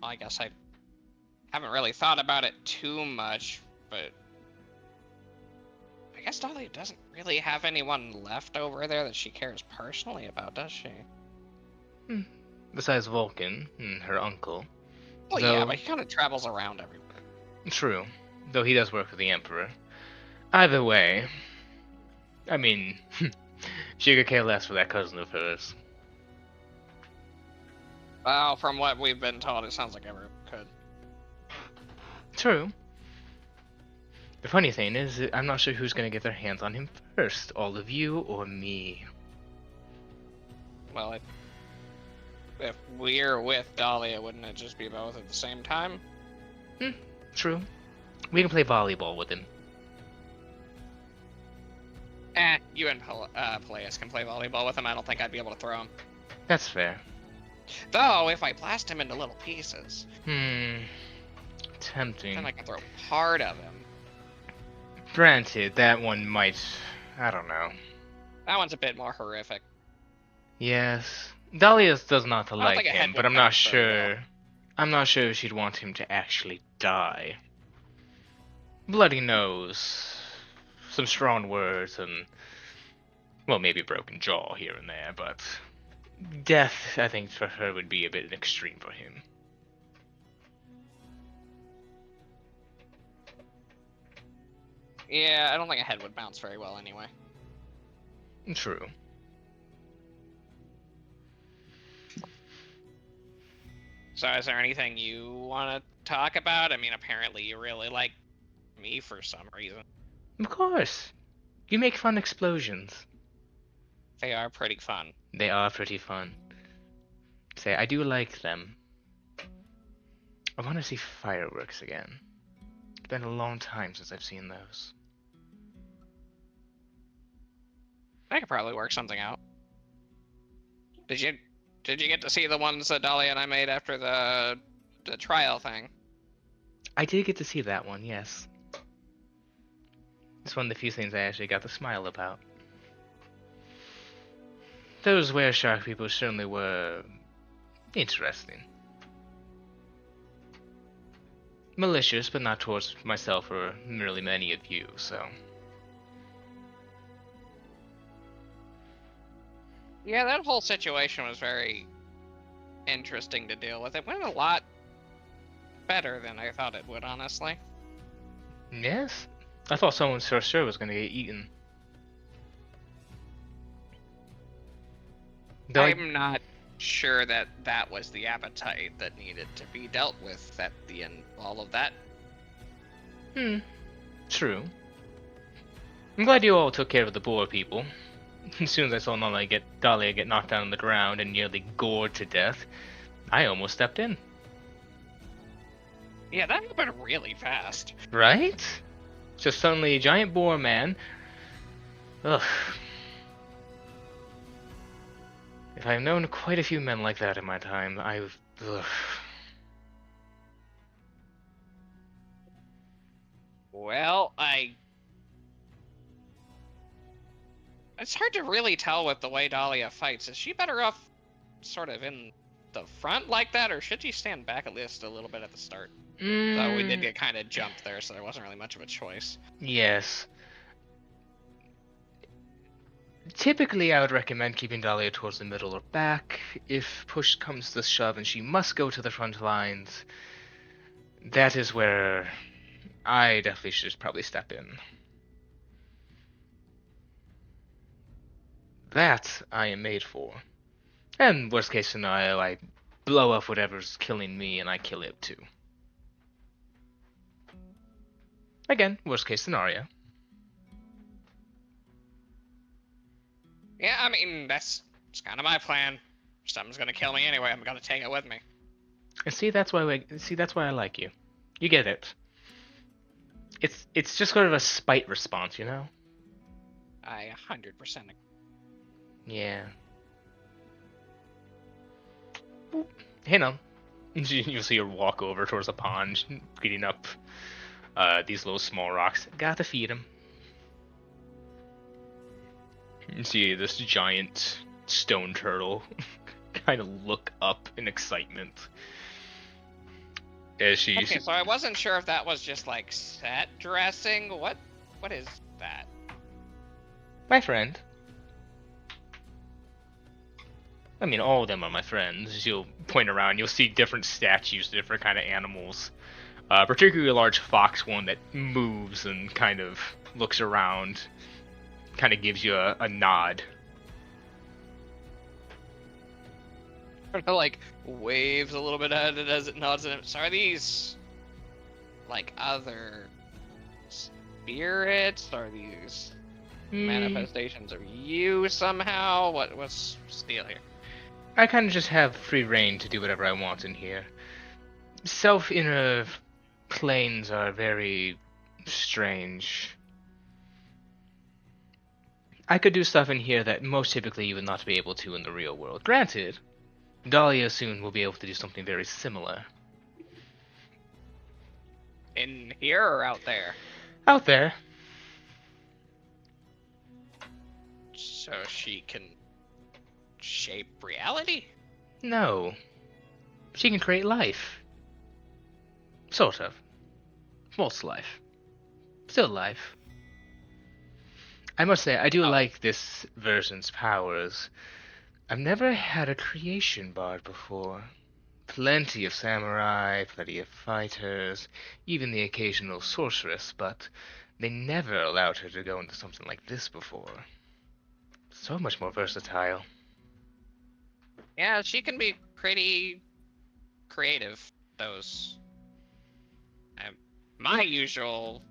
Well, I guess I haven't really thought about it too much, but... I guess Dahlia doesn't really have anyone left over there that she cares personally about, does she? Besides Vulcan and her uncle. Well, yeah, but he kind of travels around everywhere. True, though he does work for the Emperor. Either way, I mean, she could care less for that cousin of hers. Well, from what we've been told, it sounds like everyone could. True. The funny thing is, I'm not sure who's going to get their hands on him first, all of you or me. Well, if we're with Dahlia, wouldn't it just be both at the same time? True. We can play volleyball with him. You and Peleus can play volleyball with him. I don't think I'd be able to throw him. That's fair. Though, if I blast him into little pieces... Tempting. Then I can throw part of him. Granted, that one might... I don't know. That one's a bit more horrific. Yes. Dahlia does not like think a head him, but would I'm not bounce very sure... I'm not sure if she'd want him to actually die. Bloody nose. Some strong words and... well, maybe a broken jaw here and there, but... Death, I think, for her would be a bit extreme for him. Yeah, I don't think a head would bounce very well anyway. True. So is there anything you want to talk about? I mean, apparently you really like me for some reason. Of course. You make fun explosions. They are pretty fun. They are pretty fun. Say, I do like them. I want to see fireworks again. It's been a long time since I've seen those. I could probably work something out. Did you get to see the ones that Dahlia and I made after the trial thing? I did get to see that one, yes. It's one of the few things I actually got to smile about. Those were shark people certainly were interesting. Malicious, but not towards myself or merely many of you, so. Yeah, that whole situation was very interesting to deal with. It went a lot better than I thought it would, honestly. Yes? I thought someone for sure was gonna get eaten. Though I'm not sure that that was the appetite that needed to be dealt with at the end of all of that. True. I'm glad you all took care of the boar people. As soon as I saw Dahlia get knocked down on the ground and nearly gored to death, I almost stepped in. Yeah, that happened really fast. Right? Just suddenly a giant boar man. Ugh. If I've known quite a few men like that in my time, I've... Ugh. Well, it's hard to really tell with the way Dahlia fights. Is she better off sort of in the front like that, or should she stand back at least a little bit at the start? Though we did get kind of jumped there, so there wasn't really much of a choice. Yes. Typically, I would recommend keeping Dahlia towards the middle or back. If push comes to shove and she must go to the front lines, that is where I definitely should probably step in. That I am made for. And worst case scenario, I blow up whatever's killing me and I kill it too. Again, worst case scenario. Yeah, I mean, that's kind of my plan. If something's gonna kill me anyway, I'm gonna take it with me. And see, that's why I like you. You get it. It's just sort of a spite response, you know? I 100% agree. Yeah. You know, you'll see her walk over towards the pond, getting up these little small rocks. Gotta feed him. You see this giant stone turtle kind of look up in excitement as she. Okay, so I wasn't sure if that was just like set dressing. What is that? My friend. I mean, all of them are my friends. You'll point around, you'll see different statues, different kind of animals. Particularly a large fox one that moves and kind of looks around, kind of gives you a nod. Like waves a little bit at it as it nods at him. So are these like other spirits? Are these manifestations of you somehow? What's the deal here? I kind of just have free reign to do whatever I want in here. Self-inner planes are very strange. I could do stuff in here that most typically you would not be able to in the real world. Granted, Dahlia soon will be able to do something very similar. In here or out there? Out there. So she can shape reality? No. She can create life. Sort of. False life. Still life. I must say, I do like this version's powers. I've never had a creation bard before. Plenty of samurai, plenty of fighters, even the occasional sorceress, but they never allowed her to go into something like this before. So much more versatile. Yeah, she can be pretty creative. Those. My usual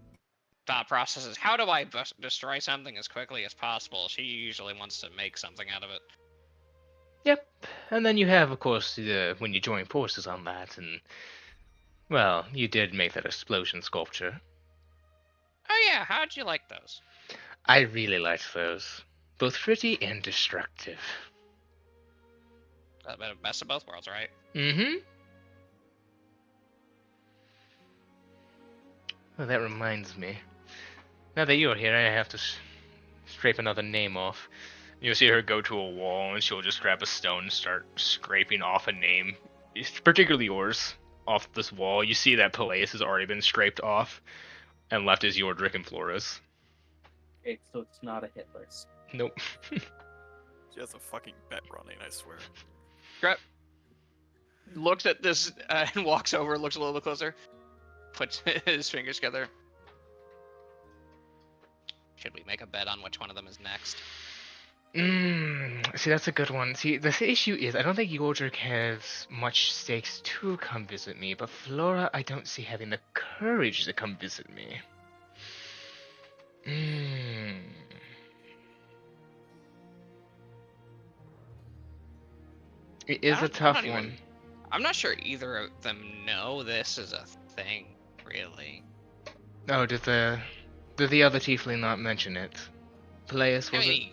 thought process is, how do I destroy something as quickly as possible? She usually wants to make something out of it. Yep, and then you have, of course, when you join forces on that, and, well, you did make that explosion sculpture. Oh yeah, how'd you like those? I really liked those. Both pretty and destructive. A bit of best of both worlds, right? Mm-hmm. Well, that reminds me. Now that you're here, I have to scrape another name off. You'll see her go to a wall, and she'll just grab a stone and start scraping off a name, particularly yours, off this wall. You see that Peleus has already been scraped off, and left is Yordrick and Flora's. Okay, so it's not a hit list. Nope. She has a fucking bet running, I swear. Grep looks at this and walks over, looks a little bit closer, puts his fingers together. Should we make a bet on which one of them is next? See, that's a good one. See, the issue is, I don't think Yordrick has much stakes to come visit me, but Flora, I don't see having the courage to come visit me. It is a tough one. I'm not sure either of them know this is a thing, really. Oh, did the other tiefling not mention it? Peleus, was it?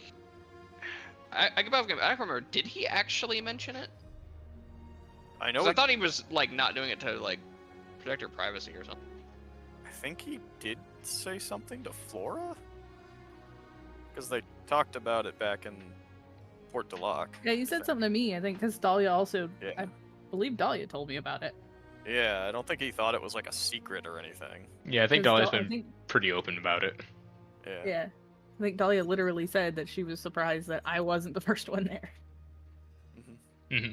I don't remember. Did he actually mention it? I know. 'Cause I thought he was like not doing it to like protect her privacy or something. I think he did say something to Flora, because they talked about it back in Port Delac. Yeah, you said something to me, I think, because Dahlia also, Yeah. I believe Dahlia told me about it. Yeah, I don't think he thought it was like a secret or anything. Yeah, I think 'Cause Dolly's I been think- pretty open about it. Yeah. Yeah. I think Dahlia literally said that she was surprised that I wasn't the first one there. Mm-hmm.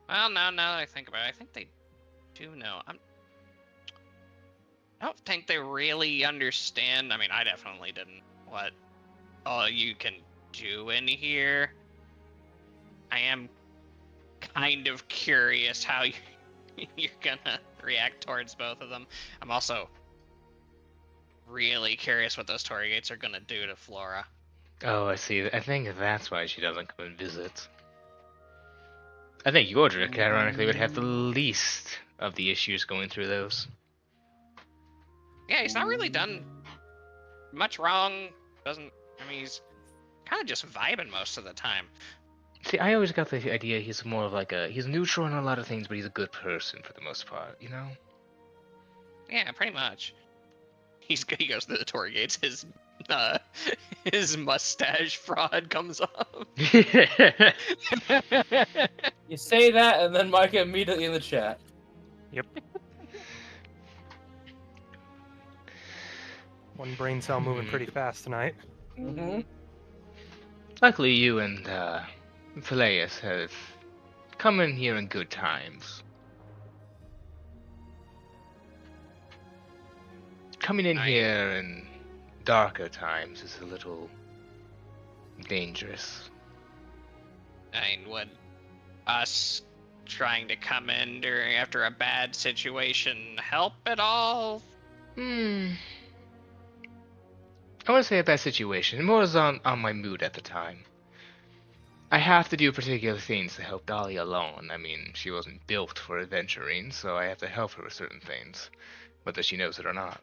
Well, now that I think about it, I think they do know. I don't think they really understand. I mean, I definitely didn't. What all you can do in here. I am kind of curious how you're gonna react towards both of them. I'm also really curious what those Torii Gates are gonna do to Flora. Oh, I see. I think that's why she doesn't come and visit. I think Yordrick, ironically, would have the least of the issues going through those. Yeah, he's not really done much wrong. I mean, he's kind of just vibing most of the time. See, I always got the idea he's more of like he's neutral on a lot of things, but he's a good person for the most part, you know? Yeah, pretty much. He goes to the Torii Gates. His mustache fraud comes off. You say that, and then Micah immediately in the chat. Yep. One brain cell moving pretty fast tonight. Mm-hmm. Luckily, you and Peleus have come in here in good times. Coming in here in darker times is a little dangerous. I mean, would us trying to come in after a bad situation help at all? I wouldn't say a bad situation. It more was on my mood at the time. I have to do particular things to help Dahlia alone. I mean, she wasn't built for adventuring, so I have to help her with certain things, whether she knows it or not.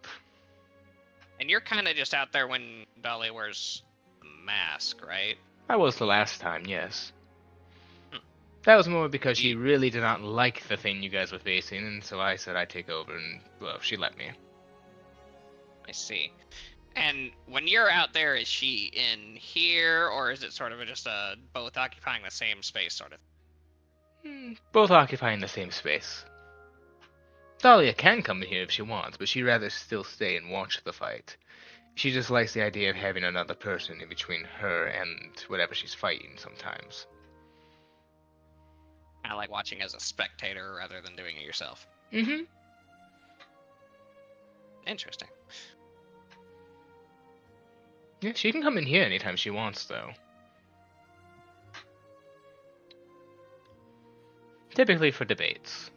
And you're kind of just out there when Dahlia wears the mask, right? I was the last time, yes. That was more because she really did not like the thing you guys were facing, and so I said I'd take over, and, well, she let me. I see. And when you're out there, is she in here, or is it sort of just both occupying the same space, sort of? Both occupying the same space. Dahlia can come in here if she wants, but she'd rather still stay and watch the fight. She just likes the idea of having another person in between her and whatever she's fighting sometimes. kind of like watching as a spectator rather than doing it yourself. Mm-hmm. Interesting. Yeah, she can come in here anytime she wants, though. Typically for debates.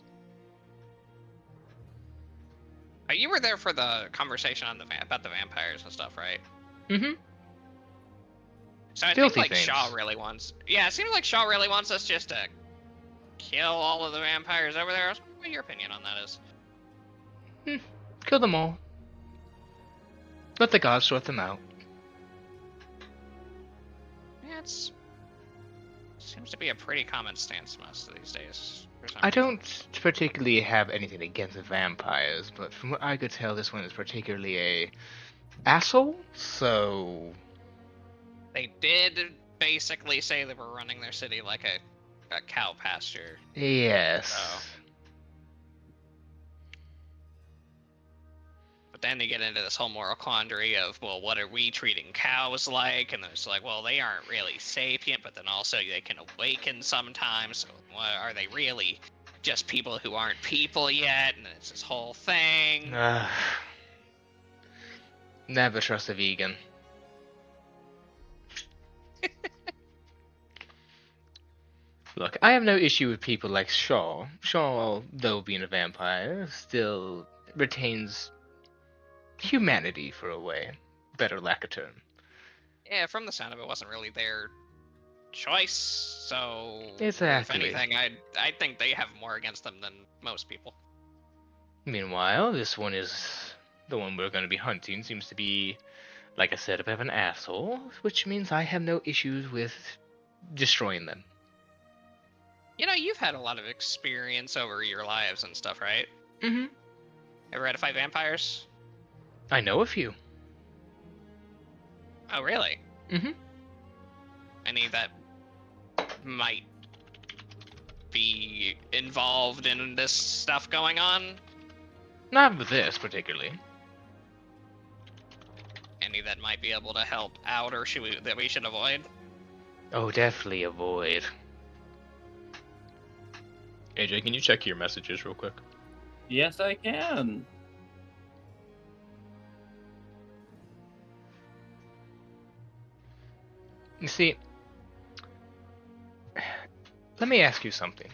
You were there for the conversation on about the vampires and stuff, right? Mm-hmm. So I Filthy think like things. Shaw really wants. Yeah, it seems like Shaw really wants us just to kill all of the vampires over there. I was wondering what your opinion on that is. Kill them all. Let the gods sort them out. Yeah, it seems to be a pretty common stance most of these days. For some I reason. don't particularly have anything against vampires, but from what I could tell, this one is particularly a asshole, so... They did basically say they were running their city like a cow pasture. Yes. So. But then you get into this whole moral quandary of, well, what are we treating cows like? And it's like, well, they aren't really sapient, but then also they can awaken sometimes. So are they really just people who aren't people yet? And it's this whole thing. Never trust a vegan. Look, I have no issue with people like Shaw. Shaw, though being a vampire, still retains humanity for a way. Better lack of term. Yeah, from the sound of it, wasn't really their choice. So Exactly. if anything, I think they have more against them than most people. Meanwhile, this one is the one we're going to be hunting. Seems to be, like I said, a bit of an asshole, which means I have no issues with destroying them. You know, you've had a lot of experience over your lives and stuff, right? Mm-hmm. Ever had to fight vampires? I know a few. Oh, really? Mm-hmm. Any that might be involved in this stuff going on? Not with this, particularly. Any that might be able to help out or that we should avoid? Oh, definitely avoid. AJ, can you check your messages real quick? Yes, I can. You see, let me ask you something.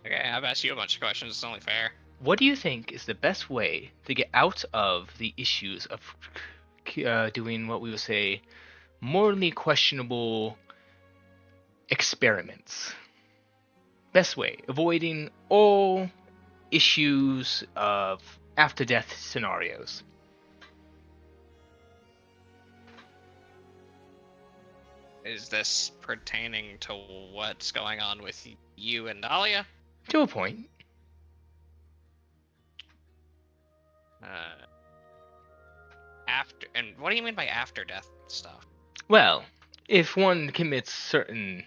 Okay, I've asked you a bunch of questions, it's only fair. What do you think is the best way to get out of the issues of doing what we would say morally questionable experiments? Best way, avoiding all issues of after-death scenarios. Is this pertaining to what's going on with you and Dahlia? To a point. And what do you mean by after death stuff? Well, if one commits certain...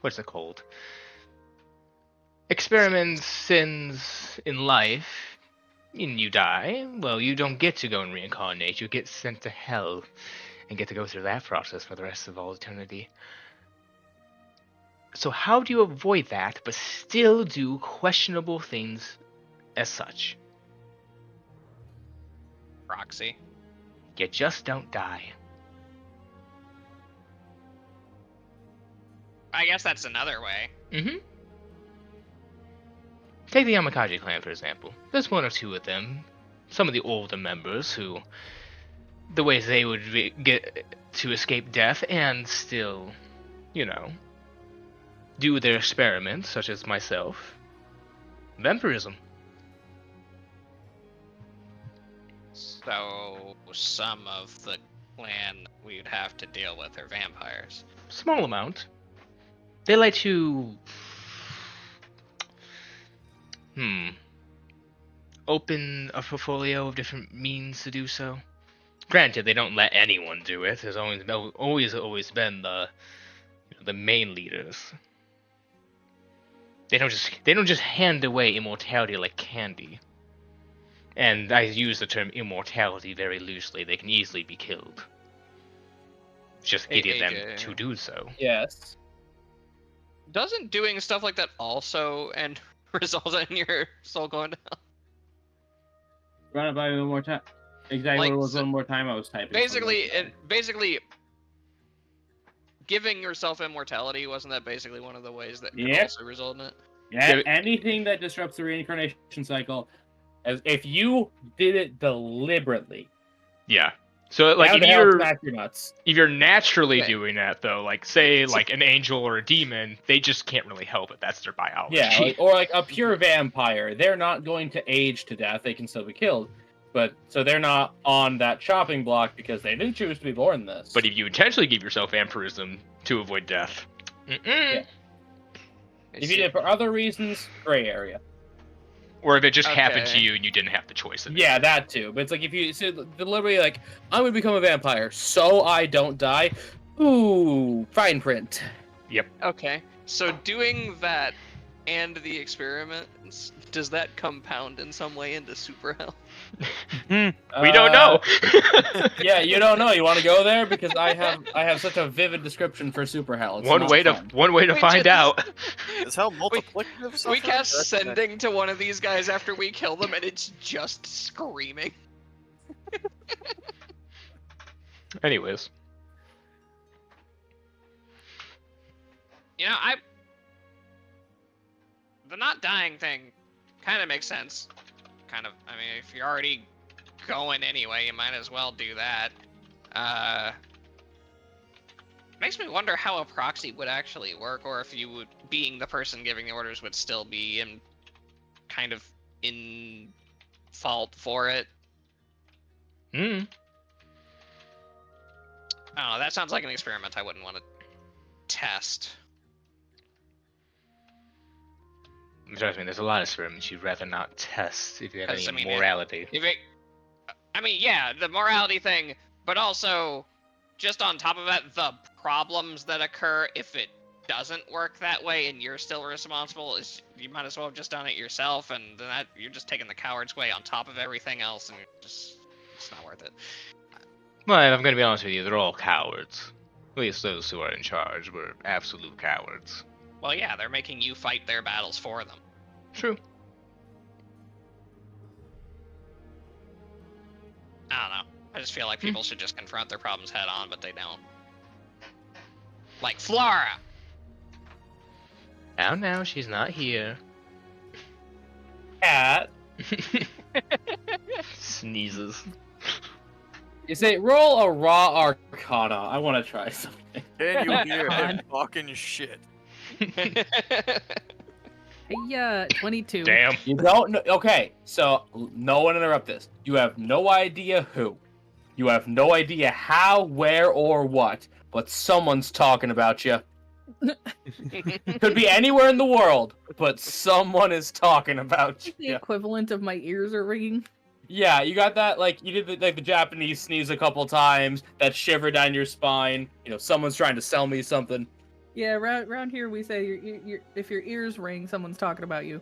what's it called? Experiments, sins in life, and you die, well, you don't get to go and reincarnate. You get sent to hell and get to go through that process for the rest of all eternity. So how do you avoid that, but still do questionable things as such? Proxy. You just don't die. I guess that's another way. Mm-hmm. Take the Yamakaji clan, for example. There's one or two of them. Some of the older members who... the ways they would get to escape death and still, you know, do their experiments, such as myself. Vampirism. So some of the clan we would have to deal with are vampires. Small amount. They like to... open a portfolio of different means to do so. Granted, they don't let anyone do it. There's always been the main leaders. They don't just hand away immortality like candy. And I use the term immortality very loosely. They can easily be killed. just getting them AJ. to do so. Yes. Doesn't doing stuff like that also and result in your soul going down? Run it by me one more time. Exactly Like, what it was so- one more time I was typing. Basically, giving yourself immortality, wasn't that basically one of the ways that could Yep. also result in it? Yeah, Yeah. anything that disrupts the reincarnation cycle, if you did it deliberately, Yeah. So like down if to hell, you're smack your nuts. naturally Yeah. doing that though, like say like an angel or a demon, they just can't really help it. That's their biology. Yeah, or like a pure vampire, they're not going to age to death. They can still be killed, but so they're not on that chopping block because they didn't choose to be born this. But if you intentionally give yourself vampirism to avoid death, Yeah. If you did it for other reasons, gray area. or if it just happened to Okay. you and you didn't have the choice. In it. Yeah, that too. But it's like if you so deliberately like, I'm gonna become a vampire so I don't die. Ooh, fine print. Okay, so doing that and the experiments, does that compound in some way into super hell? We don't know. Yeah, you don't know. You want to go there because I have such a vivid description for super hell. It's one not way fun. to We find just- out. Is hell multiplicative? We suffering? cast That's- sending to one of these guys after we kill them, and it's just screaming. Anyways, You know, the not dying thing kind of makes sense. Kind of. I mean, if you're already going anyway, you might as well do that. Makes me wonder how a proxy would actually work, or if you would, being the person giving the orders, would still be kind of in fault for it. Hmm. I don't know. That sounds like an experiment I wouldn't want to test. Trust me, there's a lot of experiments you'd rather not test if you have any 'Cause, I mean, morality. Yeah, the morality thing, but also, just on top of that, the problems that occur if it doesn't work that way and you're still responsible is you might as well have just done it yourself, and that you're just taking the coward's way on top of everything else, and it's not worth it. Well, if I'm gonna be honest with you, they're all cowards. At least those who are in charge were absolute cowards. Well, yeah, they're making you fight their battles for them. True. I don't know. I just feel like people should just confront their problems head on, but they don't. Like Flora! Now, she's not here. Cat. Sneezes. You say roll a raw arcana. I want to try something. Can you hear him God. talking shit? Yeah, 22. Damn. You don't know. Okay, so no one interrupt this. You have no idea who. You have no idea how, where, or what. But someone's talking about you. Could be anywhere in the world, but someone is talking about The you. equivalent of my ears are ringing. Yeah, you got that. Like you did the Japanese sneeze a couple times. That shiver down your spine. You know, someone's trying to sell me something. Yeah, around here we say if your ears ring, someone's talking about you.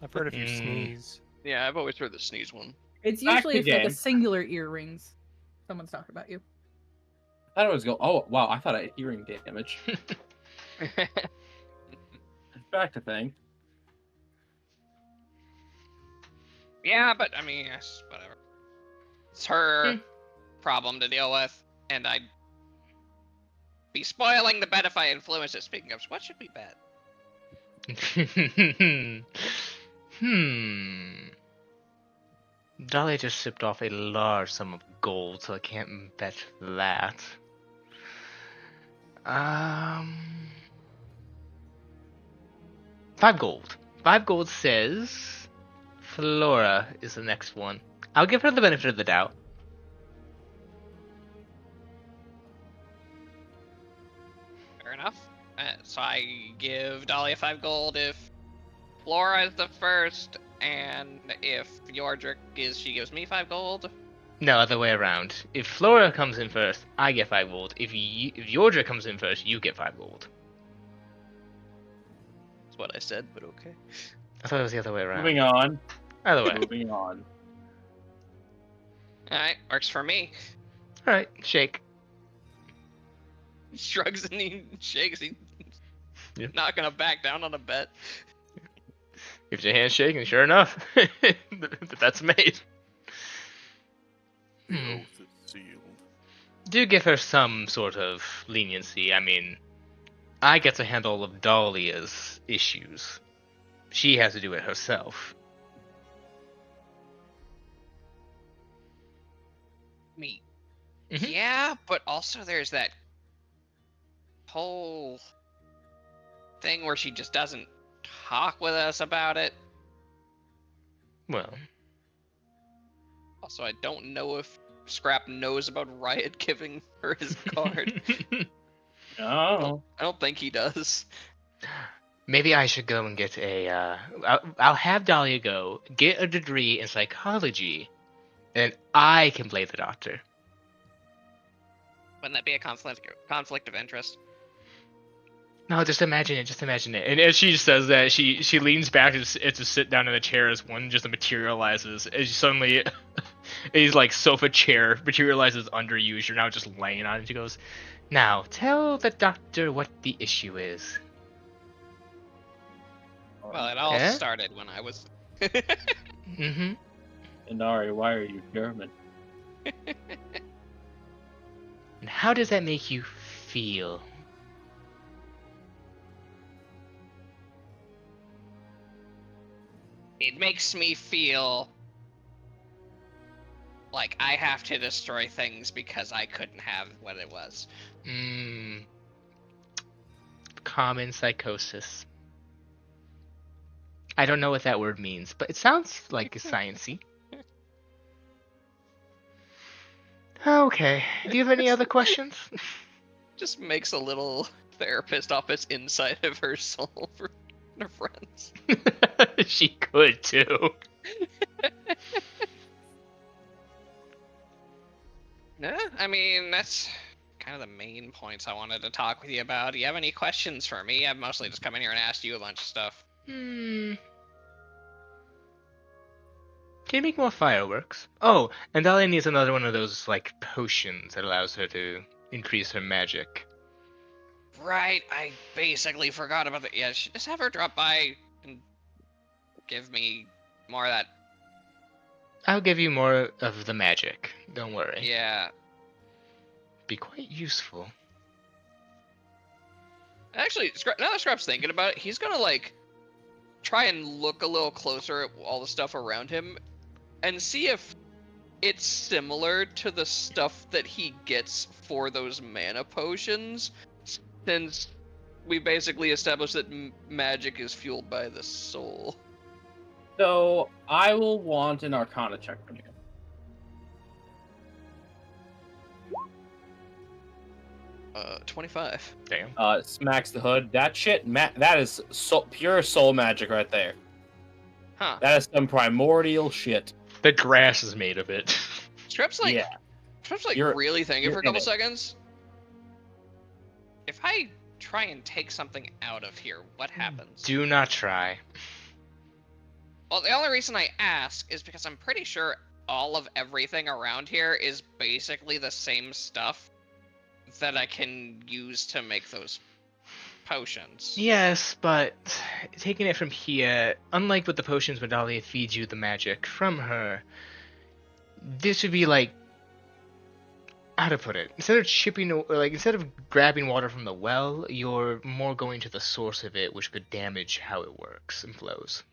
I've heard if you Mm. sneeze. Yeah, I've always heard the sneeze one. It's Back usually if like again. a singular ear rings, someone's talking about you. I thought it was go. Oh wow, I thought I had hearing damage. Back to thing. Yeah, but I mean, yes, whatever. It's her problem to deal with, and I'd be spoiling the bet if I influence it. Speaking of, what should we bet? Dahlia just sipped off a large sum of gold, so I can't bet that. 5 gold. 5 gold says Flora is the next one. I'll give her the benefit of the doubt. Fair enough. So I give Dahlia 5 gold if Flora is the first, and if Yordrick is, she gives me 5 gold. No, other way around. If Flora comes in first, I get 5 gold. If Yordra comes in first, you get 5 gold. That's what I said, but okay. I thought it was the other way around. Moving on. Either way. Moving on. Alright, works for me. Alright, shake. shrugs and he shakes. He's Yep. not gonna back down on a bet. Gives you a handshake, and sure enough, the bet's made. The Hmm. oath is sealed. Do give her some sort of leniency. I mean, I get to handle all of Dahlia's issues. She has to do it herself. Me. Mhm. Yeah, but also there's that whole thing where she just doesn't talk with us about it. Well, Also, I don't know if Scrap knows about Riot giving her his card. Oh. I don't think he does. maybe I should go and get a. I'll have Dahlia go get a degree in psychology, and I can play the doctor. Wouldn't that be a conflict of interest? No, just imagine it. Just imagine it. And as she says that, she leans back to sit down in a chair as one just materializes. As suddenly, he's like sofa chair materializes under you as you're now just laying on it. She goes, "Now tell the doctor what the issue is." Well, it all Eh? started when I was. Mm-hmm. Inari, why are you German? And how does that make you feel? It makes me feel like I have to destroy things because I couldn't have what it was. Common psychosis. I don't know what that word means, but it sounds like a sciencey. Okay. Do you have any other questions? Just makes a little therapist office inside of her soul for her friends. She could too. Yeah, I mean, that's kind of the main points I wanted to talk with you about. Do you have any questions for me? I've mostly just come in here and asked you a bunch of stuff. Can you make more fireworks? Oh, and Dahlia needs another one of those, like, potions that allows her to increase her magic. Right, I basically forgot about that. Yeah, just have her drop by and give me more of that. I'll give you more of the magic. Don't worry. Yeah. Be quite useful. Actually, now that Scrap's thinking about it, he's gonna, like, try and look a little closer at all the stuff around him and see if it's similar to the stuff that he gets for those mana potions, since we basically established that magic is fueled by the soul. So I will want an Arcana check from you. 25. Damn. Smacks the hood. That shit, that is pure soul magic right there. Huh. That is some primordial shit. The grass is made of it. Strep's like, Yeah. really thinking for a you're in couple it. seconds. If I try and take something out of here, what happens? Do not try. Well, the only reason I ask is because I'm pretty sure all of everything around here is basically the same stuff that I can use to make those potions. Yes, but taking it from here, unlike with the potions when Dahlia feeds you the magic from her, this would be like, how to put it? Instead of grabbing water from the well, you're more going to the source of it, which could damage how it works and flows.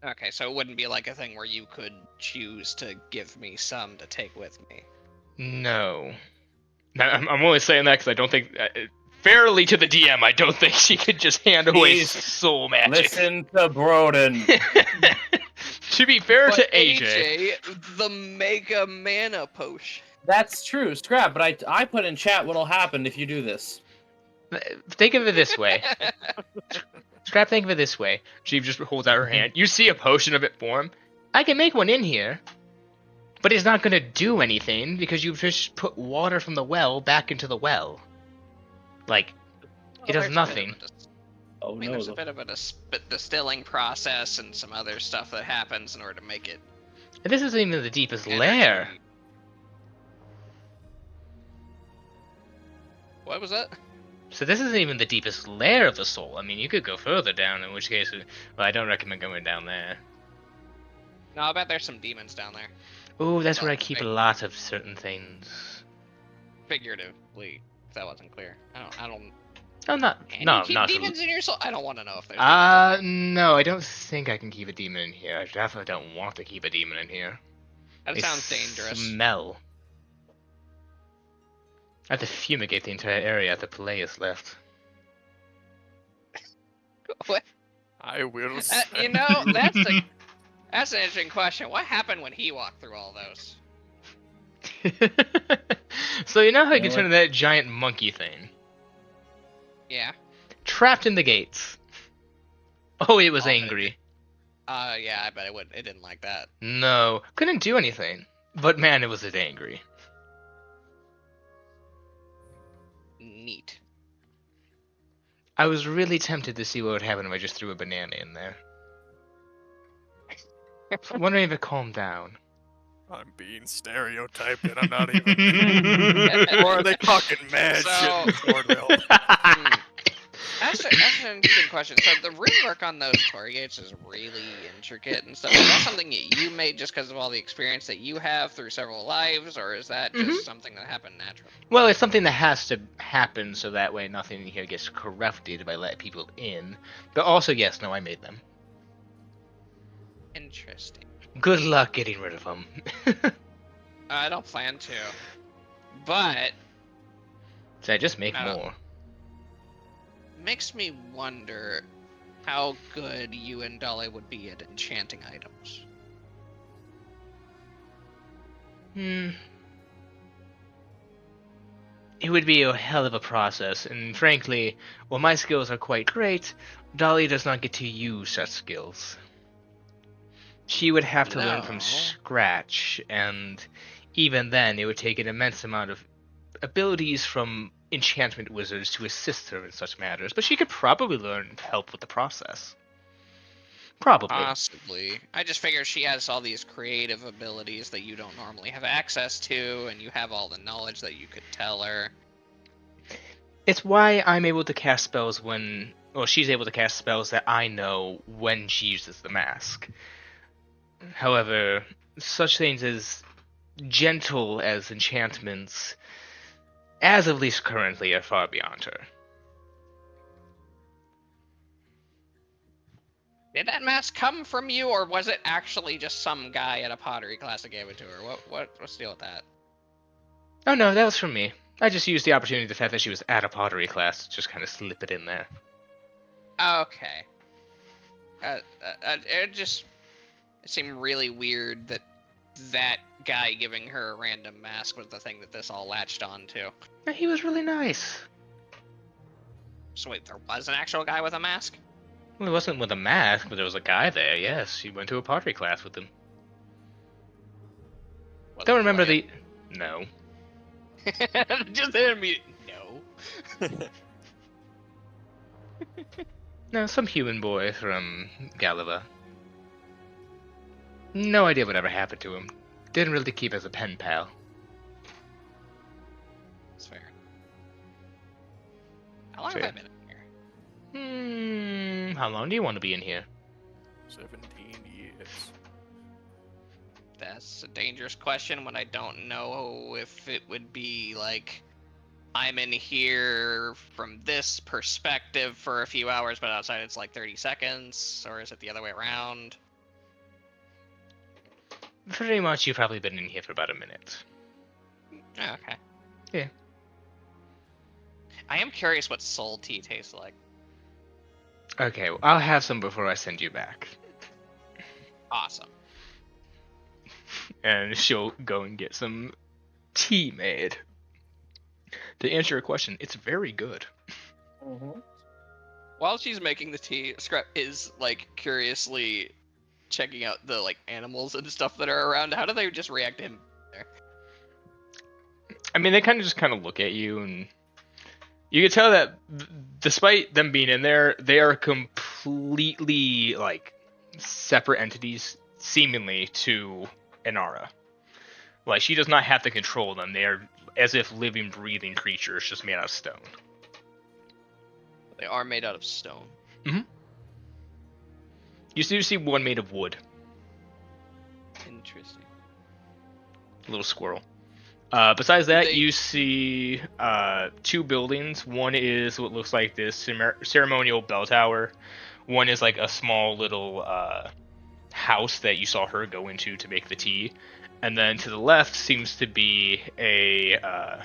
Okay, so it wouldn't be like a thing where you could choose to give me some to take with me. No. I'm only saying that because I don't think, fairly to the DM, I don't think she could just hand away Please, soul magic. Listen to Broden. To be fair But to AJ, the Mega Mana Potion. That's true, Scrap, but I put in chat what'll happen if you do this. think of it this way. Scrap, think of it this way. She just holds out her hand. You see a potion of it form. I can make one in here, but it's not going to do anything because you've just put water from the well back into the well. Like, it does nothing. Oh I mean, no. there's a bit of a distilling process and some other stuff that happens in order to make it. And this isn't even the deepest energy. layer. What was that? So this isn't even the deepest layer of the soul. I mean, you could go further down, in which case, well, I don't recommend going down there. No, I bet there's some demons down there. Ooh, that's Well, where I keep a lot of certain things. Figuratively, if that wasn't clear. I don't. Oh, Can no, you keep not demons in your soul? I don't want to know if there's. Demons in there. no, I don't think I can keep a demon in here. I definitely don't want to keep a demon in here. That They sounds dangerous. Smell. I have to fumigate the entire area after Play is left. What? I will. You know, that's an interesting question. What happened when he walked through all those? So you know how you Yeah, can turn into that giant monkey thing? Yeah. Trapped in the gates. Oh, it was Oh, angry. Yeah, I bet it would. It didn't like that. No, couldn't do anything. But man, it was it angry. Neat. I was really tempted to see what would happen if I just threw a banana in there. I'm wondering if it calmed down. I'm being stereotyped and I'm not even. Or are they talking mad shit So- in Thornville? That's an interesting question. So the rune work on those torii gates is really intricate and stuff. Is that something that you made just because of all the experience that you have through several lives, or is that just something that happened naturally? Well, it's something that has to happen so that way nothing here gets corrupted by letting people in. But also, yes, no, I made them. Interesting. Good luck getting rid of them. I don't plan to, but So I just make I don't- more. makes me wonder how good you and Dolly would be at enchanting items. It would be a hell of a process, and frankly, while my skills are quite great, Dolly does not get to use such skills. She would have to learn from No. scratch, and even then, it would take an immense amount of abilities from enchantment wizards to assist her in such matters, but she could probably learn help with the process. Probably. Possibly. I just figure she has all these creative abilities that you don't normally have access to, and you have all the knowledge that you could tell her. It's why I'm able to cast spells when... Well, she's able to cast spells that I know when she uses the mask. However, such things as gentle as enchantments, as of least currently, are far beyond her. Did that mask come from you, or was it actually just some guy at a pottery class that gave it to her? What's the deal with that? Oh no, that was from me. I just used the opportunity, the fact that she was at a pottery class, to just kind of slip it in there. Okay. It seemed really weird that that guy giving her a random mask was the thing that this all latched onto. Yeah, he was really nice. So wait, there was an actual guy with a mask? Well, it wasn't with a mask, but there was a guy there, yes. She went to a pottery class with him. Was Don't it remember Florian? the... No. Just didn't mean no. No, some human boy from Gallivant. No idea what ever happened to him. Didn't really keep as a pen pal. That's fair. How long Fair. have I been in here? How long do you want to be in here? 17 years. That's a dangerous question when I don't know if it would be like I'm in here from this perspective for a few hours, but outside it's like 30 seconds, or is it the other way around? Pretty much, you've probably been in here for about a minute. Oh, okay. Yeah. I am curious what soul tea tastes like. Okay, well, I'll have some before I send you back. Awesome. And she'll go and get some tea made. To answer your question, it's very good. While she's making the tea, Scrap is like curiously checking out the like animals and stuff that are around. How do they just react to him there? I mean, they kind of look at you, and you can tell that despite them being in there, they are completely like separate entities, seemingly, to Inara. Like, she does not have to control them. They are as if living, breathing creatures just made out of stone. They are made out of stone. You do see one made of wood. Interesting. Little squirrel. Besides that, you see 2 buildings. One is what looks like this ceremonial bell tower. One is like a small little house that you saw her go into to make the tea. And then to the left seems to be a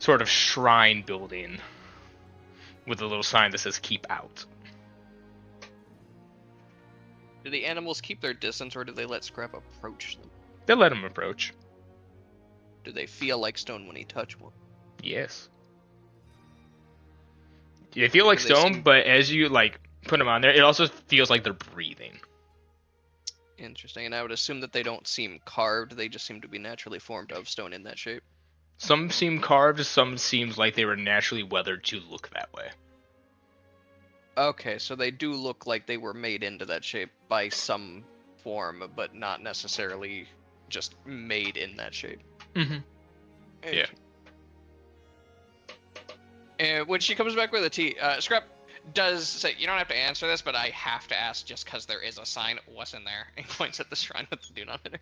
sort of shrine building with a little sign that says "Keep Out." Do the animals keep their distance, or do they let Scrap approach them? They let him approach. Do they feel like stone when you touch one? Yes. They feel like Do they stone, seem- but as you like put them on there, it also feels like they're breathing. Interesting, and I would assume that they don't seem carved, they just seem to be naturally formed of stone in that shape. Some seem carved, some seems like they were naturally weathered to look that way. Okay, so they do look like they were made into that shape by some form, but not necessarily just made in that shape. Mm-hmm. Yeah. And when she comes back with a tea, Scrap does say, you don't have to answer this, but I have to ask just because there is a sign. What's in there? And points at the shrine with the do not enter.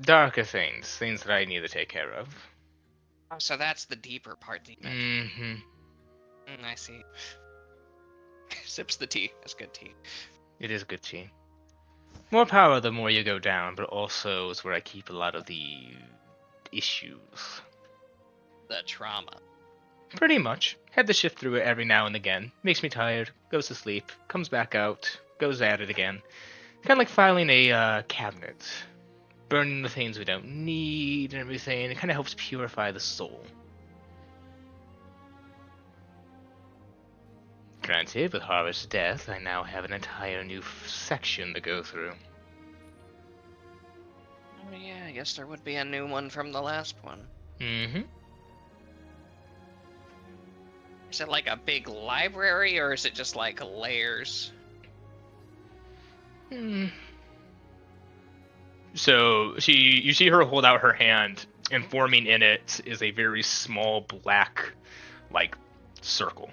Darker things. Things that I need to take care of. Oh, so that's the deeper part that you mentioned. I see. Sips the tea. That's good tea. It is good tea. More power the more you go down, but also is where I keep a lot of the issues. The trauma. Pretty much. Had to shift through it every now and again. Makes me tired, goes to sleep, comes back out, goes at it again. Kind of like filing a cabinet. Burning the things we don't need and everything. It kind of helps purify the soul. Granted, with Harvest's death, I now have an entire new section to go through. Oh yeah, I guess there would be a new one from the last one. Mm-hmm. Is it like a big library, or is it just like layers? So you see her hold out her hand, and forming in it is a very small black, like, circle.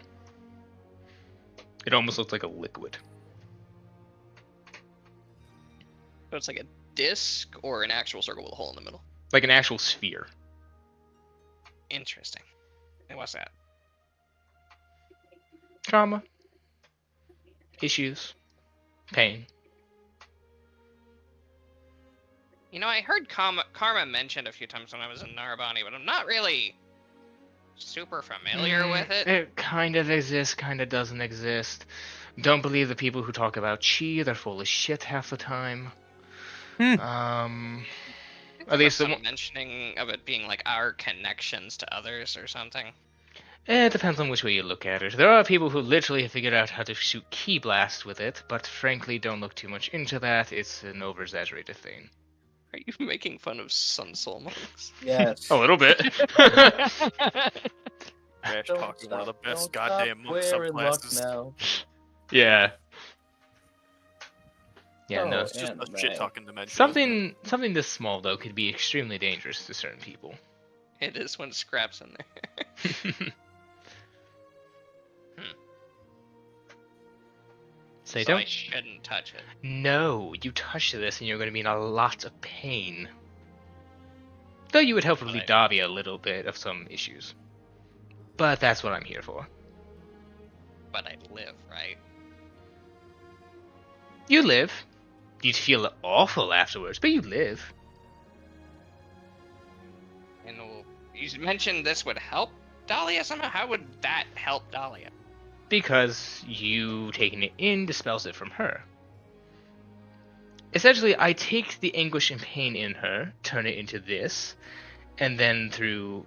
It almost looks like a liquid. So it's like a disc or an actual circle with a hole in the middle? Like an actual sphere. Interesting. And what's that? Trauma. Issues. Pain. You know, I heard Karma mentioned a few times when I was in Narabani, but I'm not really super familiar with it. It kind of exists, kind of doesn't exist. Don't believe the people who talk about chi, they're full of shit half the time. At least some mentioning of it being like our connections to others or something. It depends on which way you look at it. There are people who literally have figured out how to shoot ki blast with it, but frankly don't look too much into that. It's an over-exaggerated thing. Are you making fun of Sun Soul monks? Yes. A little bit. Rash talking one of the best goddamn monk subclasses. Yeah. Yeah, no. It's just a shit talking dimension. Something this small though could be extremely dangerous to certain people. It is when Scrap's in there. So I shouldn't touch it. No, you touch this and you're going to be in a lot of pain. Though you would help relieve Davia a little bit of some issues. But that's what I'm here for. But I'd live, right? You live. You'd feel awful afterwards, but you live. And you mentioned this would help Dahlia somehow? How would that help Dahlia? Because you taking it in dispels it from her. Essentially, I take the anguish and pain in her, turn it into this, and then through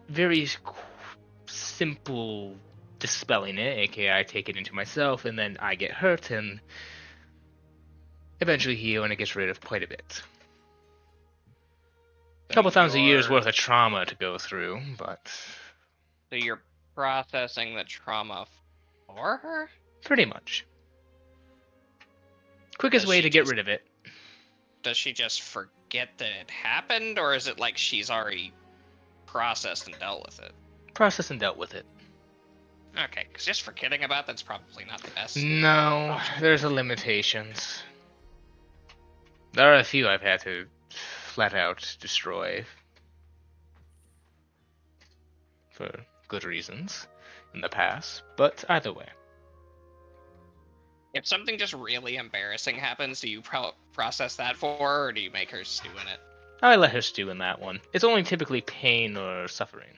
very simple dispelling it, aka I take it into myself, and then I get hurt and eventually heal, and it gets rid of quite a bit. A couple thousand years worth of trauma to go through, but... So you're processing the trauma for her? Pretty much. Quickest way to get rid of it. Does she just forget that it happened, or is it like she's already processed and dealt with it? Processed and dealt with it. Okay, because just forgetting about that's probably not the best. No, there's limitations. There are a few I've had to flat out destroy. For good reasons in the past, but either way. If something just really embarrassing happens, do you process that for her, or do you make her stew in it? I let her stew in that one. It's only typically pain or suffering.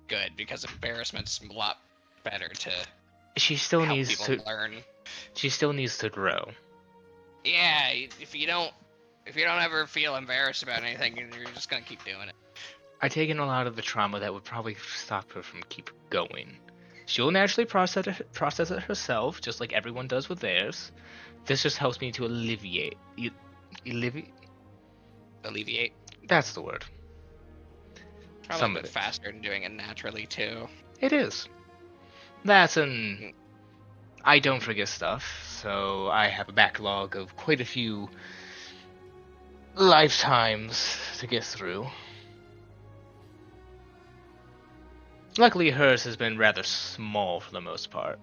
Good, because embarrassment's a lot better to She still help needs people to. learn. She still needs to grow. Yeah, if you don't ever feel embarrassed about anything, you're just gonna keep doing it. I take in a lot of the trauma that would probably stop her from keep going. She'll naturally process it herself, just like everyone does with theirs. This just helps me to alleviate. Alleviate. That's the word. Probably Some a of bit it. faster than doing it naturally too. It is. That's an. I don't forget stuff, so I have a backlog of quite a few lifetimes to get through. Luckily, hers has been rather small for the most part.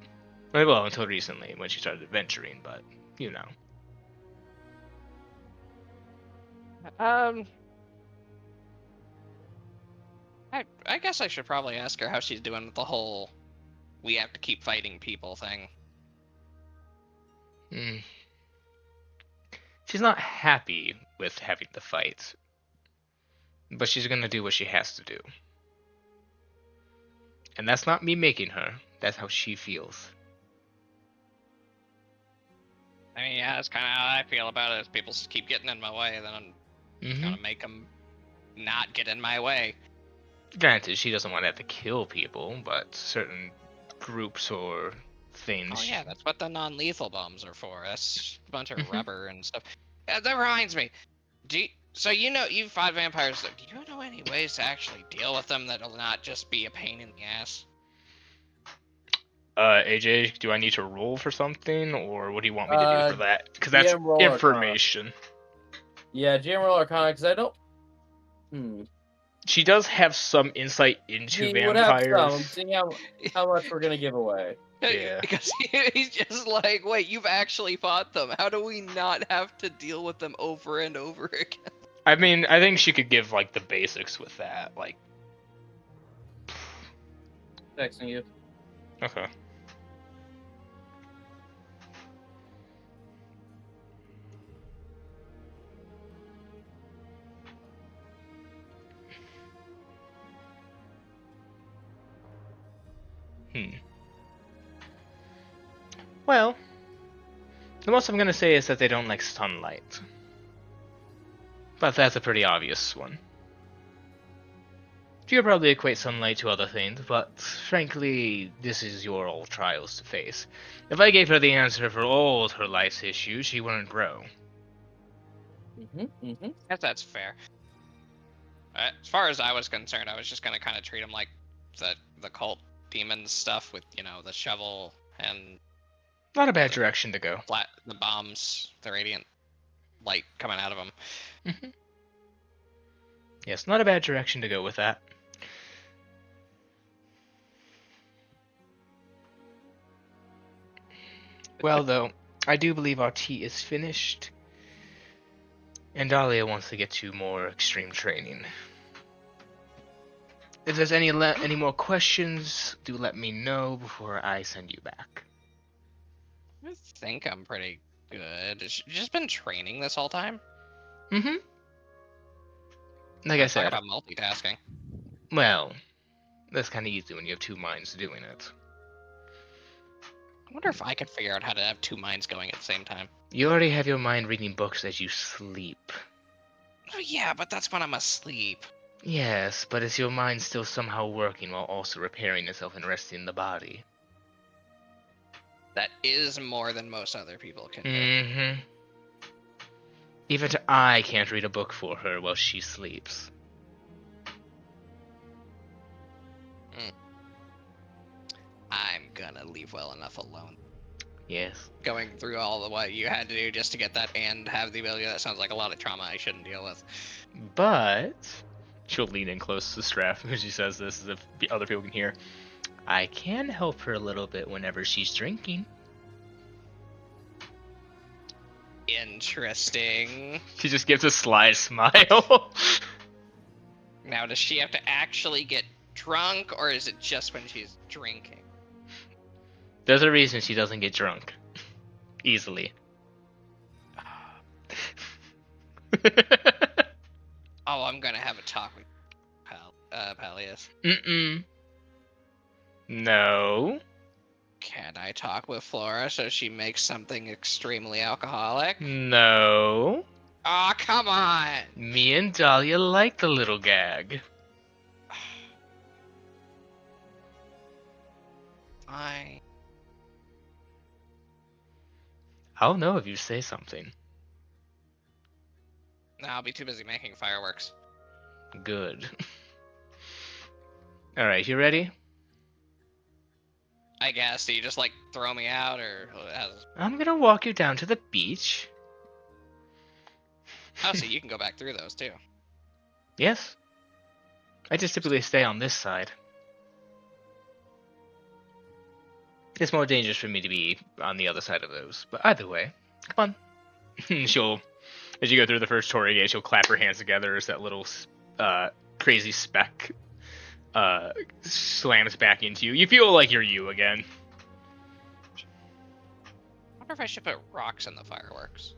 Well, until recently, when she started adventuring, but, you know. I guess I should probably ask her how she's doing with the whole we have to keep fighting people thing. She's not happy with having to fight, but she's gonna do what she has to do. And that's not me making her, that's how she feels. I mean, yeah, that's kind of how I feel about it. If people keep getting in my way, then I'm gonna make them not get in my way. Granted, she doesn't want to have to kill people, but certain groups or things. Oh yeah, that's what the non-lethal bombs are for. That's a bunch of rubber and stuff. That reminds me. So you fought vampires. Do you know any ways to actually deal with them that'll not just be a pain in the ass? AJ, do I need to roll for something, or what do you want me to do for that? Because that's GM roll information. Yeah, GM roll Arcana, because I don't. She does have some insight into He vampires. would have some. Seeing how much we're gonna give away. Yeah. Because he's just like, wait, you've actually fought them. How do we not have to deal with them over and over again? I mean, I think she could give like the basics with that. Like, Texting you. okay. Well, the most I'm gonna say is that they don't like sunlight. But that's a pretty obvious one. You'll probably equate sunlight to other things, but frankly, this is your old trials to face. If I gave her the answer for all her life's issues, she wouldn't grow. If that's fair. As far as I was concerned, I was just gonna kind of treat them like the cult demon stuff with the shovel and Not a bad direction to go. the bombs, the radiant light coming out of them. Yes, not a bad direction to go with that. Well, though, I do believe our tea is finished, and Dahlia wants to get to more extreme training. If there's any more questions, do let me know before I send you back. I think I'm pretty good. Has she just been training this whole time? Like I said, Talk about multitasking. well, that's kind of easy when you have two minds doing it. I wonder if I could figure out how to have two minds going at the same time. You already have your mind reading books as you sleep. Oh yeah, but that's when I'm asleep. Yes, but is your mind still somehow working while also repairing itself and resting the body? That is more than most other people can do. Even I can't read a book for her while she sleeps. I'm gonna leave well enough alone. Yes. Going through all the what you had to do just to get that and have the ability, that sounds like a lot of trauma I shouldn't deal with. But She'll lean in close to Straff when she says this, as if the other people can hear. I can help her a little bit whenever she's drinking. Interesting. She just gives a sly smile. Now, does she have to actually get drunk, or is it just when she's drinking? There's a reason she doesn't get drunk. Easily. Oh, I'm gonna have a talk with Peleus. No. Can I talk with Flora so she makes something extremely alcoholic? No. Aw, oh, come on! Me and Dahlia like the little gag. Fine. I'll know if you say something. No, I'll be too busy making fireworks. Good. Alright, you ready? I guess. Do you just, like, throw me out, or... I'm gonna walk you down to the beach. Oh, so you can go back through those, too. Yes. I just typically stay on this side. It's more dangerous for me to be on the other side of those. But either way, come on. She'll, as you go through the first Torii gate, she'll clap her hands together as that little crazy speck slams back into you. You feel like you're you again. I wonder if I should put rocks in the fireworks.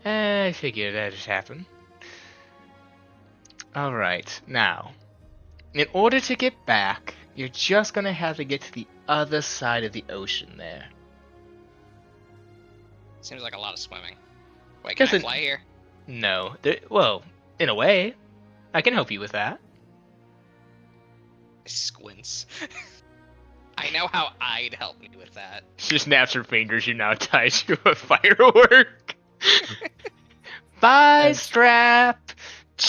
I figured that'd happen. Alright, now, in order to get back, you're just gonna have to get to the other side of the ocean there. Seems like a lot of swimming. Wait, can I fly here? No. Well, in a way. I can help you with that. Squints. I know how I'd help me with that. She snaps her fingers, you're now tied to a firework. Bye, Strap!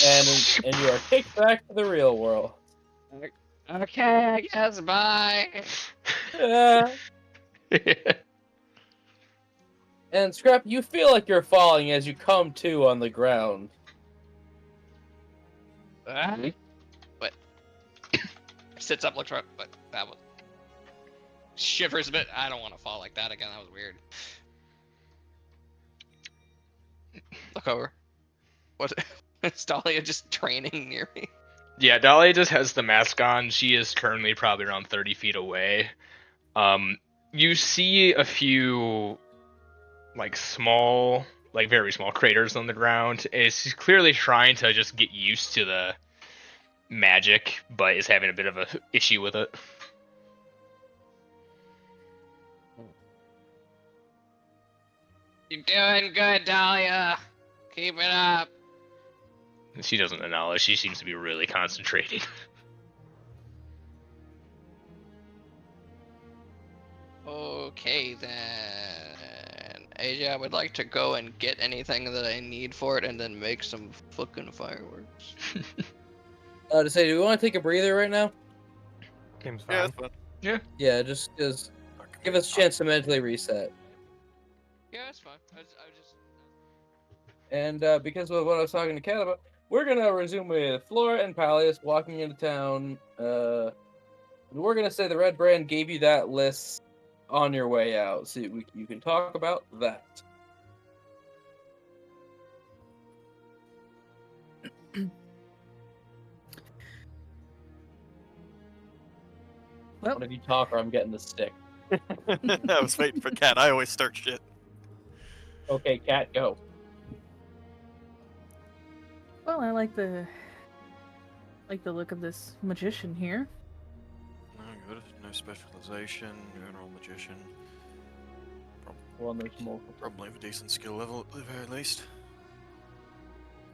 And you are kicked back to the real world. Okay, I guess, bye. And Scrap, you feel like you're falling as you come to on the ground. But sits up, looks right, but that was shivers a bit. I don't want to fall like that again. That was weird. Look over. What? Is Dahlia just training near me? Yeah, Dahlia just has the mask on. She is currently probably around 30 feet away. You see a few, like, small, like, very small craters on the ground. She's clearly trying to just get used to the magic, but is having a bit of a issue with it. You're doing good, Dahlia. Keep it up. She doesn't acknowledge. She seems to be really concentrating. Okay, then. AJ, I would like to go and get anything that I need for it and then make some fucking fireworks. To say, do we want to take a breather right now? Seems fine. Yeah, that's fun. Yeah. Yeah, just give us a chance to mentally reset. Yeah, that's fine. I just... And because of what I was talking to Kat about, we're gonna resume with Flora and Peleus walking into town. We're gonna say the Red Brand gave you that list on your way out, so you can talk about that. Well, One of you talk, or I'm getting the stick. I was waiting for Cat. I always start shit. Okay, Kat, go. well, I like the look of this magician here. No good. No specialization. General magician. One there's multiple. Probably have a decent skill level at the very least.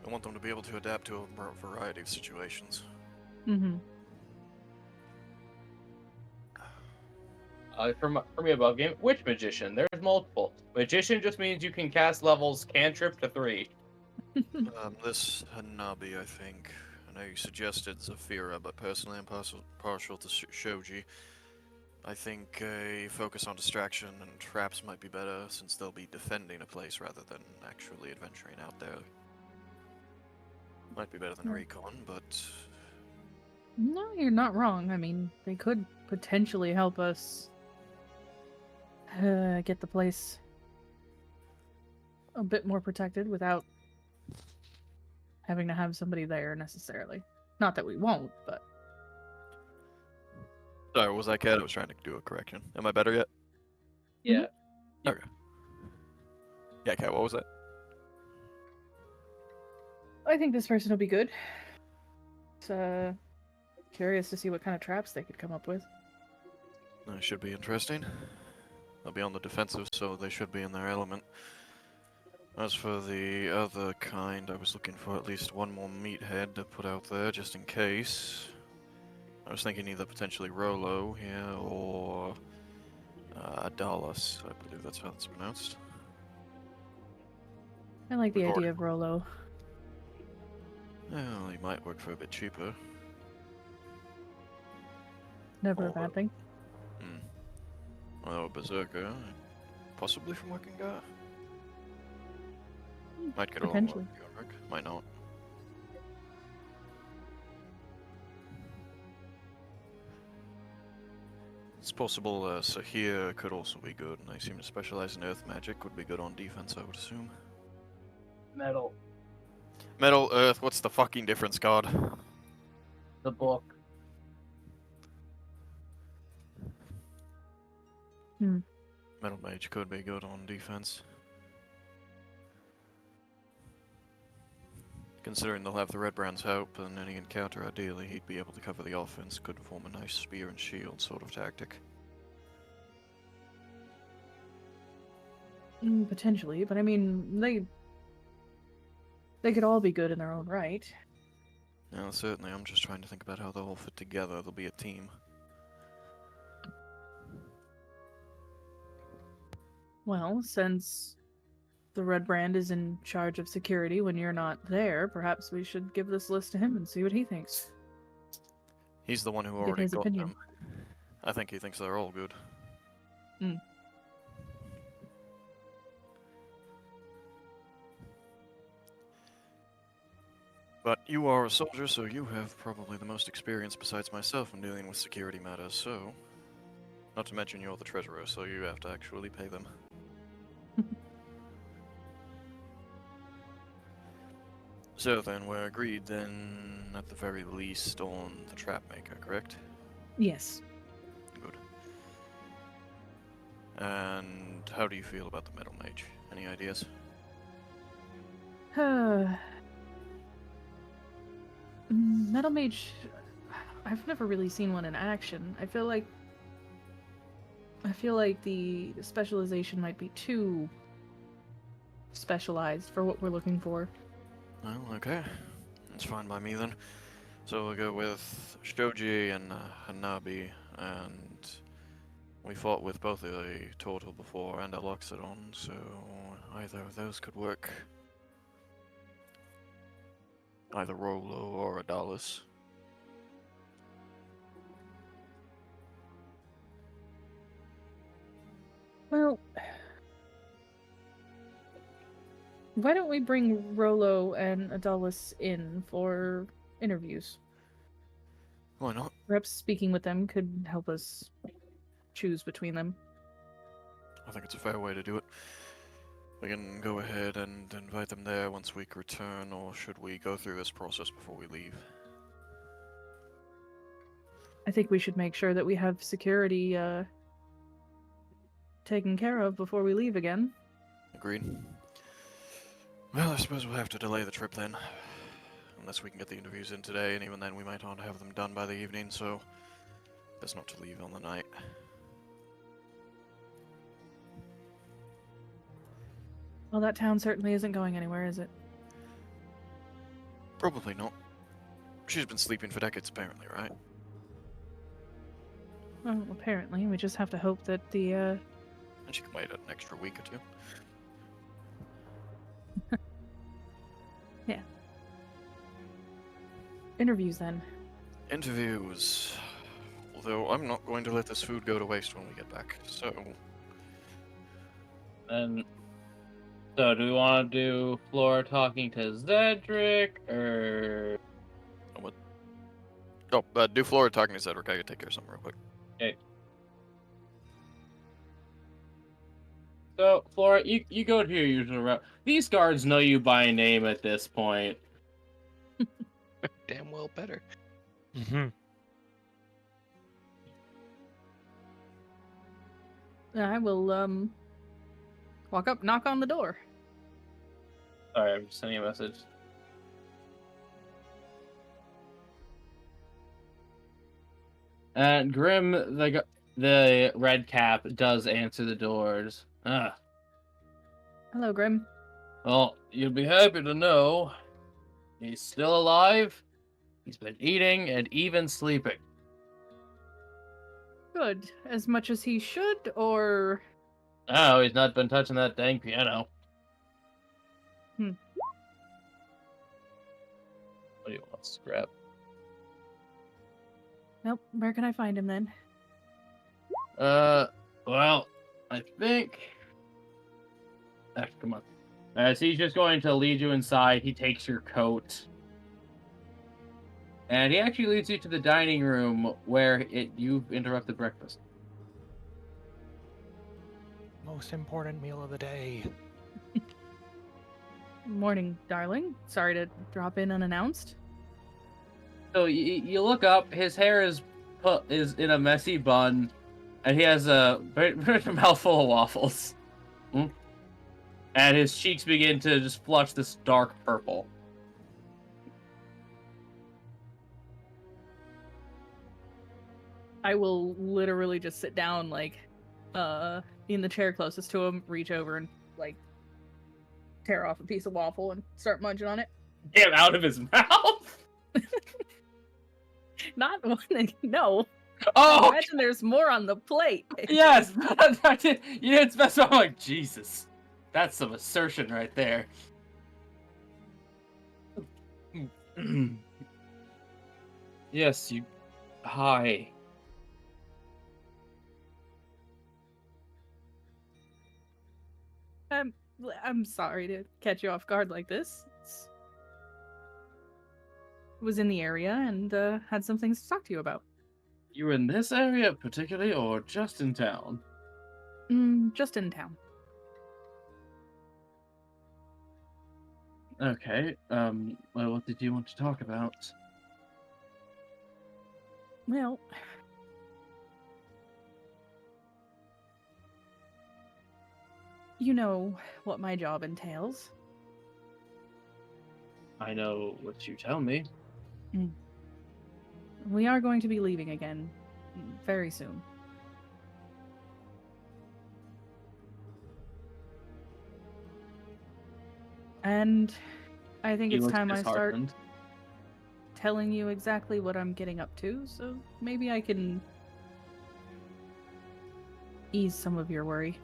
I want them to be able to adapt to a variety of situations. Mm-hmm. For me above game, which magician? There's multiple. Magician just means you can cast levels cantrip to 3. This Hanabi, I think. I know you suggested Zafira, but personally I'm partial to Shoji. I think a focus on distraction and traps might be better, since they'll be defending a place rather than actually adventuring out there. Might be better than Yeah. recon, but No, you're not wrong. I mean, they could potentially help us get the place a bit more protected without having to have somebody there necessarily. Not that we won't, but sorry, what was that, Cat? I was trying to do a correction. Am I better yet? Yeah. Okay. Yeah, Cat, what was that? I think this person will be good. It's curious to see what kind of traps they could come up with. That should be interesting. They'll be on the defensive, so they should be in their element. As for the other kind, I was looking for at least one more meathead to put out there, just in case. I was thinking either potentially Rolo here, or Adalis, I believe that's how it's pronounced. I like the We've idea of Rolo. Well, he might work for a bit cheaper. Never a Or- bad thing. Well, Berserker, possibly from Working Guy. Might get all Potentially. work, might not. It's possible Sahir could also be good, and they seem to specialize in earth magic, would be good on defense, I would assume. Metal. Metal, earth, what's the fucking difference, God? The book. Metal Mage could be good on defense. Considering they'll have the Red Brand's help, and any encounter, ideally, he'd be able to cover the offense, could form a nice spear and shield sort of tactic. Potentially, but I mean, they could all be good in their own right. Yeah, certainly, I'm just trying to think about how they'll all fit together, they'll be a team. Well, since the Red Brand is in charge of security when you're not there, perhaps we should give this list to him and see what he thinks. He's the one who Get already his got opinion. them. I think he thinks they're all good. But you are a soldier, so you have probably the most experience besides myself in dealing with security matters, so... Not to mention you're the treasurer, so you have to actually pay them. So then, we're agreed then, at the very least, on the trap maker, correct? Yes. Good. And how do you feel about the metal mage? Any ideas? Metal Mage, I've never really seen one in action. I feel like the specialization might be too specialized for what we're looking for. Well, okay. That's fine by me then. So we'll go with Shoji and Hanabi, and we fought with both a Turtle before and a Loxodon, so either of those could work. Either Rolo or Adalis. Well, why don't we bring Rolo and Adalis in for interviews? Why not? Perhaps speaking with them could help us choose between them. I think it's a fair way to do it. We can go ahead and invite them there once we return, or should we go through this process before we leave? I think we should make sure that we have security taken care of before we leave again. Agreed. Well, I suppose we'll have to delay the trip then. Unless we can get the interviews in today, and even then we might not have them done by the evening, so best not to leave on the night. Well, that town certainly isn't going anywhere, is it? Probably not. She's been sleeping for decades, apparently, right? Well, apparently. We just have to hope that the, And she can wait an extra week or two. interviews then. Interviews. Although I'm not going to let this food go to waste when we get back, so... And So, do we want to do Flora talking to Zedric, or... What? Oh, do Flora talking to Cedric. I could take care of something real quick. Okay. So, Flora, you go to your usual route. These guards know you by name at this point. Damn well better. Mm-hmm. I will walk up, knock on the door. Sorry, I'm just sending a message. And Grim, the red cap, does answer the doors. Hello, Grim. Well, you'll be happy to know he's still alive. He's been eating and even sleeping. Good. As much as he should, or... Oh, he's not been touching that dang piano. What do you want, scrap? Nope. Where can I find him then? Well, I think... come on. So he's just going to lead you inside. He takes your coat. And he actually leads you to the dining room where you've interrupted breakfast. Most important meal of the day. Morning, darling. Sorry to drop in unannounced. So you look up. His hair is in a messy bun, and he has a very mouthful of waffles. And his cheeks begin to just flush this dark purple. I will literally just sit down, like, in the chair closest to him, reach over and, like, tear off a piece of waffle and start munching on it. Get out of his mouth! Not one, no. Oh! Imagine there's more on the plate. Yes! You didn't specify. I'm like, Jesus. That's some assertion right there. Yes, you... Hi. I'm sorry to catch you off guard like this. Was in the area and had some things to talk to you about. You were in this area particularly, or just in town? Just in town. Okay, well, what did you want to talk about? Well, you know what my job entails. I know what you tell me. We are going to be leaving again very soon. And I think it's time I start telling you exactly what I'm getting up to, so maybe I can ease some of your worry.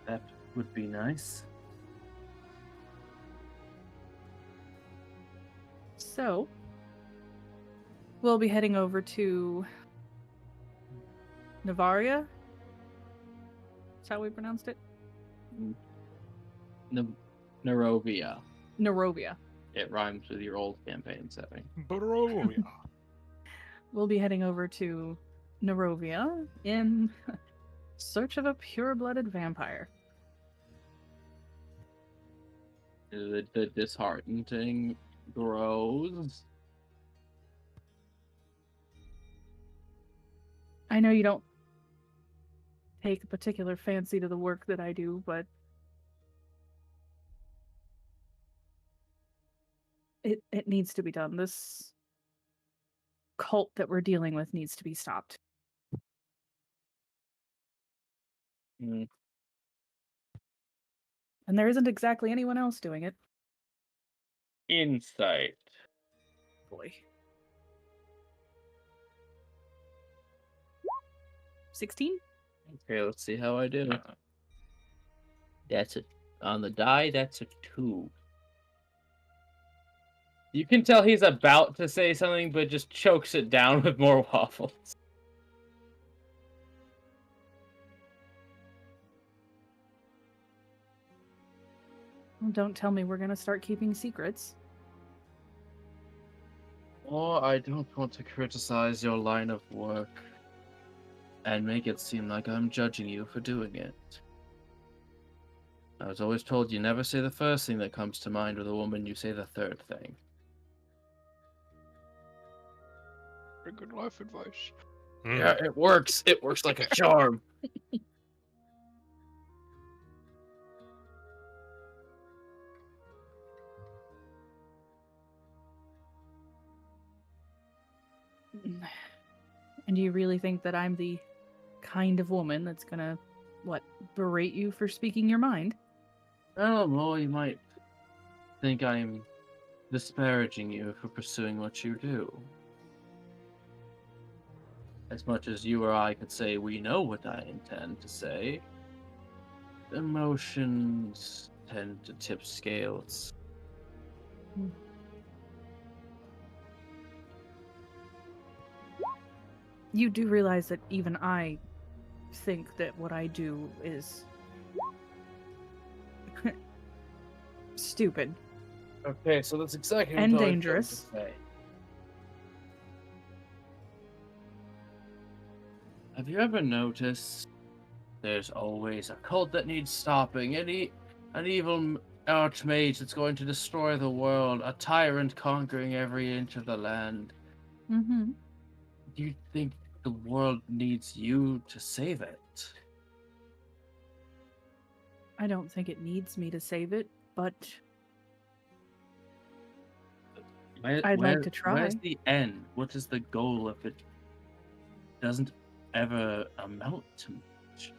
That would be nice. So, we'll be heading over to Navaria. That's how we pronounced it? Narovia. Narovia. It rhymes with your old campaign setting. Barovia. We'll be heading over to Narovia in search of a pure-blooded vampire. The disheartening grows. I know you don't take a particular fancy to the work that I do, but it needs to be done. This cult that we're dealing with needs to be stopped. And there isn't exactly anyone else doing it. Insight. Boy. 16? Okay, let's see how I do. That's on the die, that's a 2. You can tell he's about to say something, but just chokes it down with more waffles. Well, don't tell me we're gonna start keeping secrets. Or I don't want to criticize your line of work and make it seem like I'm judging you for doing it. I was always told you never say the first thing that comes to mind with a woman, you say the third thing. Very good life advice. Yeah, it works. It works like a charm. And do you really think that I'm the kind of woman that's gonna, berate you for speaking your mind? Oh, well, you might think I'm disparaging you for pursuing what you do. As much as you or I could say we know what I intend to say, emotions tend to tip scales. You do realize that even I think that what I do is stupid. Okay, so that's exactly And what I was dangerous. going to say. Have you ever noticed there's always a cult that needs stopping, an evil archmage that's going to destroy the world, a tyrant conquering every inch of the land? Mm-hmm. Do you think the world needs you to save it? I don't think it needs me to save it, but I'd like to try. Where's the end? What is the goal if it doesn't ever amount to much?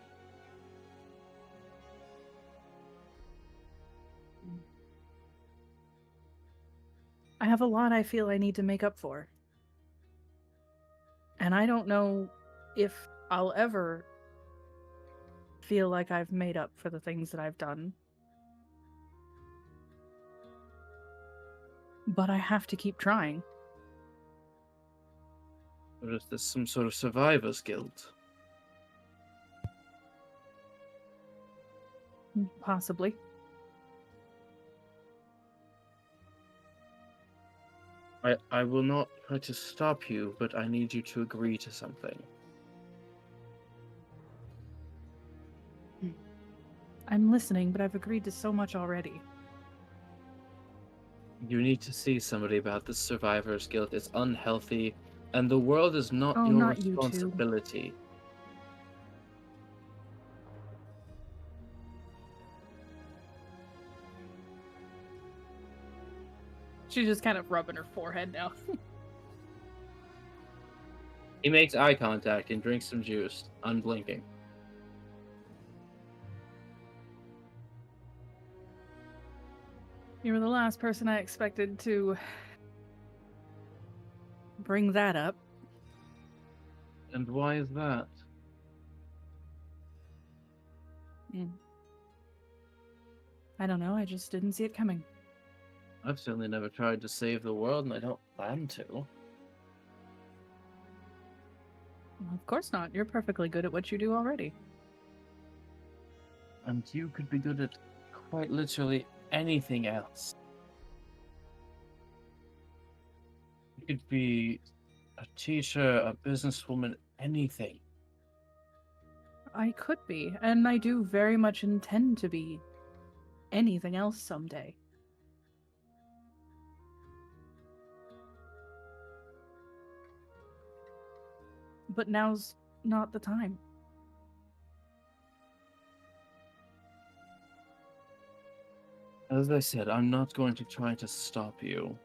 I have a lot I feel I need to make up for. And I don't know if I'll ever feel like I've made up for the things that I've done. But I have to keep trying. Or is this some sort of survivor's guilt? Possibly. I will not try to stop you, but I need you to agree to something. I'm listening, but I've agreed to so much already. You need to see somebody about this survivor's guilt. It's unhealthy, and the world is not Oh, your not you two. responsibility. She's just kind of rubbing her forehead now. He makes eye contact and drinks some juice, unblinking. You were the last person I expected to bring that up. And why is that? I don't know, I just didn't see it coming. I've certainly never tried to save the world, and I don't plan to. Well, of course not. You're perfectly good at what you do already. And you could be good at quite literally anything else. You could be a teacher, a businesswoman, anything. I could be, and I do very much intend to be anything else someday. But now's not the time. As I said, I'm not going to try to stop you.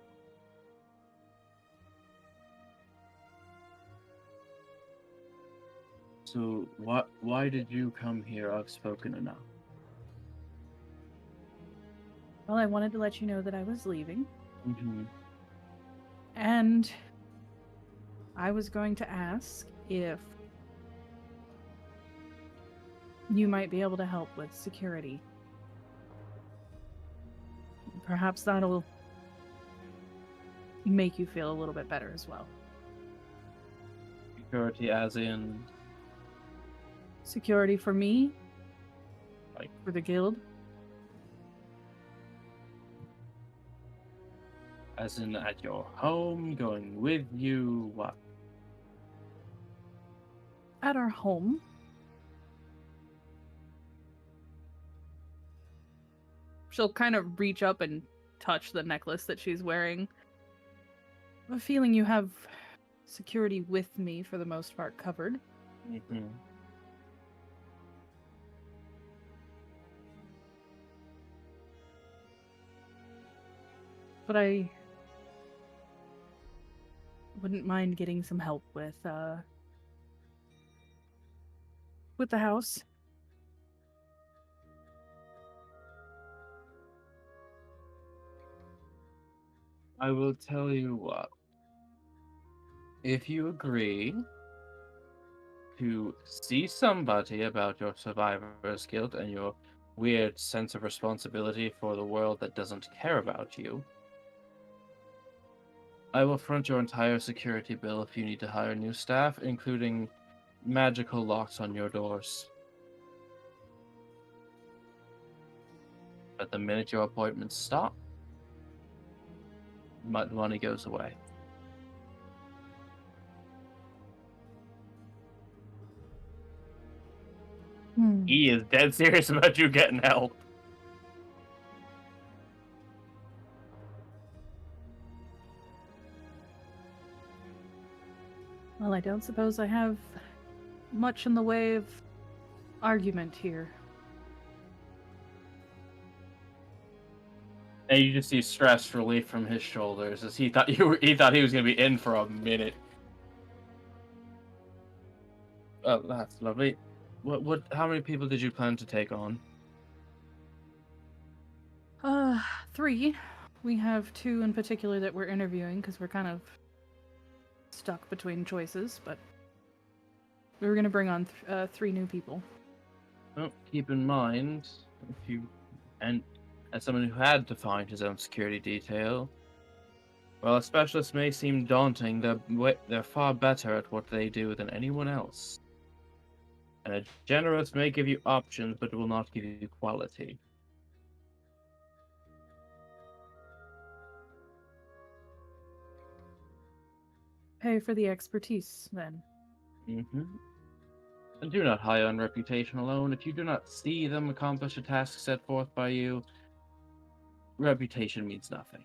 So, why did you come here? I've spoken enough. Well, I wanted to let you know that I was leaving. Mm-hmm. And I was going to ask if you might be able to help with security. Perhaps that'll make you feel a little bit better as well. Security as in... Security for me? Like... For the guild? As in at your home, going with you, what? At our home. She'll kind of reach up and touch the necklace that she's wearing. I have a feeling you have security with me for the most part covered. Mm-hmm. But I wouldn't mind getting some help with the house. I will tell you what. If you agree to see somebody about your survivor's guilt and your weird sense of responsibility for the world that doesn't care about you, I will front your entire security bill if you need to hire new staff, including magical locks on your doors. But the minute your appointments stop, money goes away. He is dead serious about you getting help. Well, I don't suppose I have much in the way of argument here. And you just see stress relief from his shoulders as he thought he was gonna be in for a minute. Oh, that's lovely. How many people did you plan to take on? 3. We have 2 in particular that we're interviewing because we're kind of stuck between choices, but we were going to bring on 3 new people. Well, keep in mind, as someone who had to find his own security detail, while a specialist may seem daunting, they're far better at what they do than anyone else. And a generalist may give you options, but it will not give you quality. Pay for the expertise, then. Mm-hmm. And do not hire on reputation alone. If you do not see them accomplish a task set forth by you, reputation means nothing.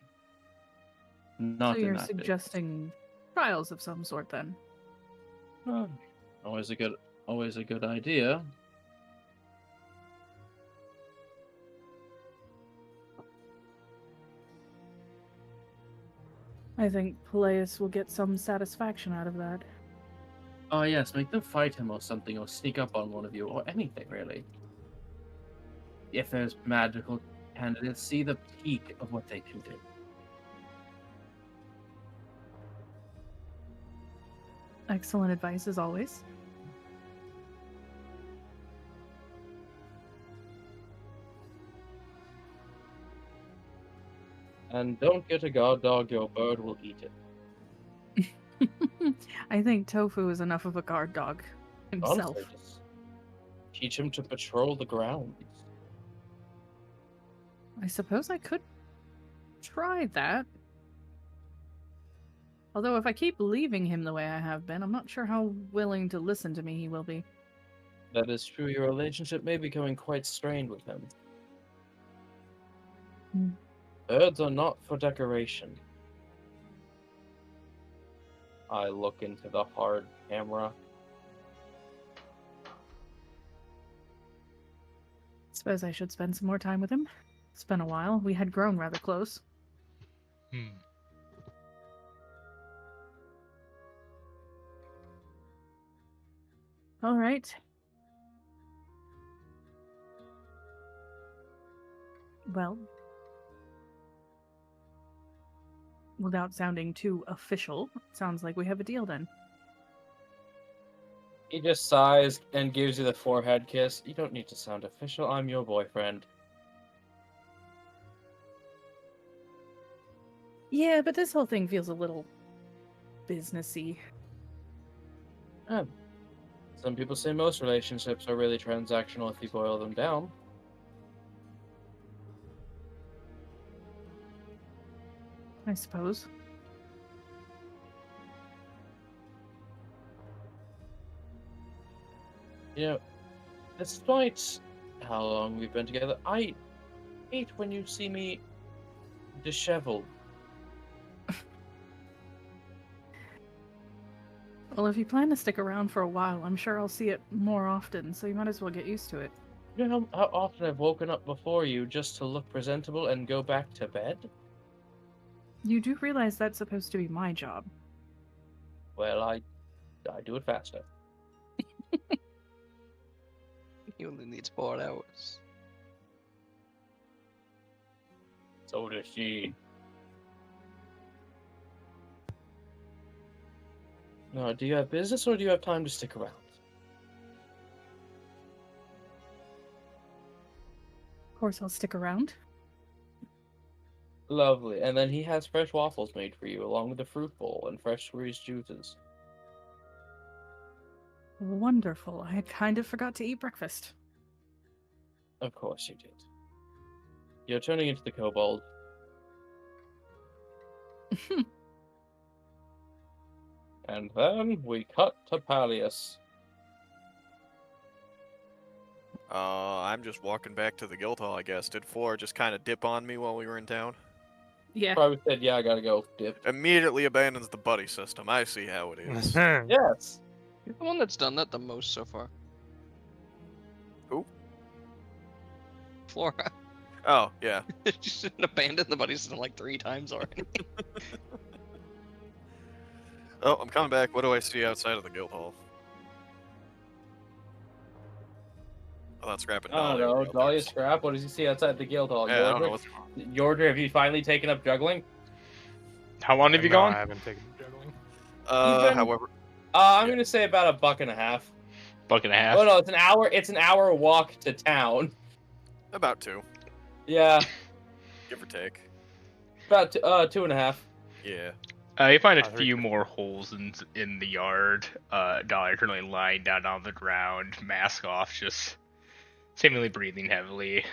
Not so you're in that suggesting trials of some sort, then? Oh, always a good idea. I think Peleus will get some satisfaction out of that. Oh yes, make them fight him or something, or sneak up on one of you, or anything really. If there's magical candidates, see the peak of what they can do. Excellent advice, as always. And don't get a guard dog, your bird will eat it. I think Tofu is enough of a guard dog himself. Honestly, just teach him to patrol the grounds. I suppose I could try that. Although if I keep leaving him the way I have been, I'm not sure how willing to listen to me he will be. That is true, your relationship may be becoming quite strained with him. Birds are not for decoration. I look into the hard camera. Suppose I should spend some more time with him. It's been a while. We had grown rather close. All right. Well, without sounding too official, sounds like we have a deal then. He just sighs and gives you the forehead kiss. You don't need to sound official. I'm your boyfriend. Yeah, but this whole thing feels a little businessy. Some people say most relationships are really transactional if you boil them down. I suppose. You know, despite how long we've been together, I hate when you see me disheveled. Well, if you plan to stick around for a while, I'm sure I'll see it more often, so you might as well get used to it. You know how often I've woken up before you just to look presentable and go back to bed? You do realize that's supposed to be my job. Well, I do it faster. He only needs 4 hours. So does she. No, do you have business or do you have time to stick around? Of course, I'll stick around. Lovely. And then he has fresh waffles made for you, along with a fruit bowl and fresh squeezed juices. Wonderful. I kind of forgot to eat breakfast. Of course you did. You're turning into the kobold. And then we cut to Pallius. I'm just walking back to the guild hall, I guess. Did Flora just kind of dip on me while we were in town? Yeah. Probably said, yeah, I gotta go, dip. Immediately abandons the buddy system. I see how it is. Yes. You're the one that's done that the most so far. Who? Flora. Oh, yeah. Just abandoned the buddy system like 3 times already. Oh, I'm coming back. What do I see outside of the guild hall? Oh, that's scrapping. I don't know. Dahlia Scrap, what does he see outside the guild hall? Yeah, I don't know what's... Yordre, have you finally taken up juggling? How long have you No, gone? I haven't taken juggling. been- However... I'm gonna say about $1.50. Buck and a half. Oh no, it's an hour. It's an hour walk to town. About 2, Yeah, give or take. about 2.5. Yeah. You find a I heard few you. more holes in the yard. Dollar currently lying down on the ground, mask off, just seemingly breathing heavily.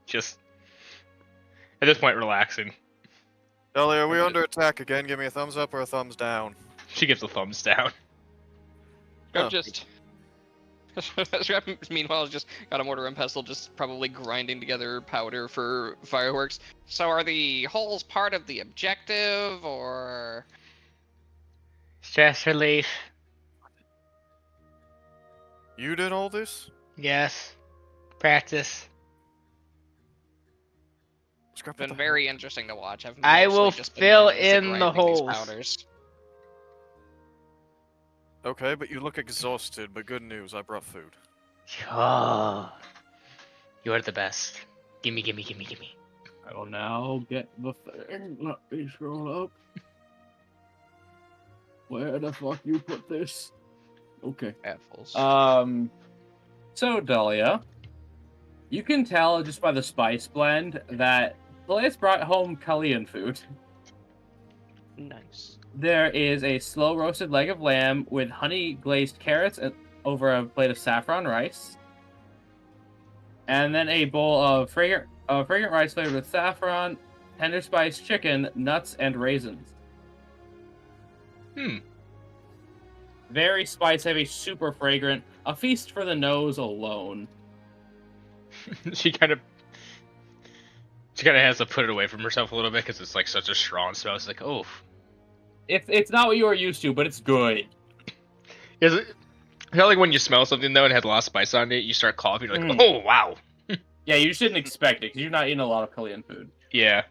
Just at this point, relaxing. Dolly, are we under attack again? Give me a thumbs up or a thumbs down. She gives a thumbs down. Scrap Oh. just. Scrap, meanwhile, has just got a mortar and pestle, just probably grinding together powder for fireworks. So, are the holes part of the objective, or Stress relief. You did all this? Yes. Practice. Scrap been what the very interesting to watch? I've I mostly will just been fill busy in the grinding these holes. powders. hell? Okay, but you look exhausted, but good news, I brought food. Oh, you are the best. Gimme, gimme, gimme, gimme. I will now get the thing. Let me scroll up. Where the fuck you put this? Okay. Apples. So Dahlia, you can tell just by the spice blend that Blaze brought home Kalian food. Nice. There is a slow roasted leg of lamb with honey glazed carrots over a plate of saffron rice. And then a bowl of fragrant rice flavored with saffron, tender spiced chicken, nuts, and raisins. Very spice heavy, super fragrant. A feast for the nose alone. She kind of has to put it away from herself a little bit because it's like such a strong smell. It's like, oh. It's not what you are used to, but it's good. Is it? I feel like when you smell something though and it has a lot of spice on it, you start coughing. You're like, oh wow. Yeah, you shouldn't expect it because you're not eating a lot of Kalian food. Yeah.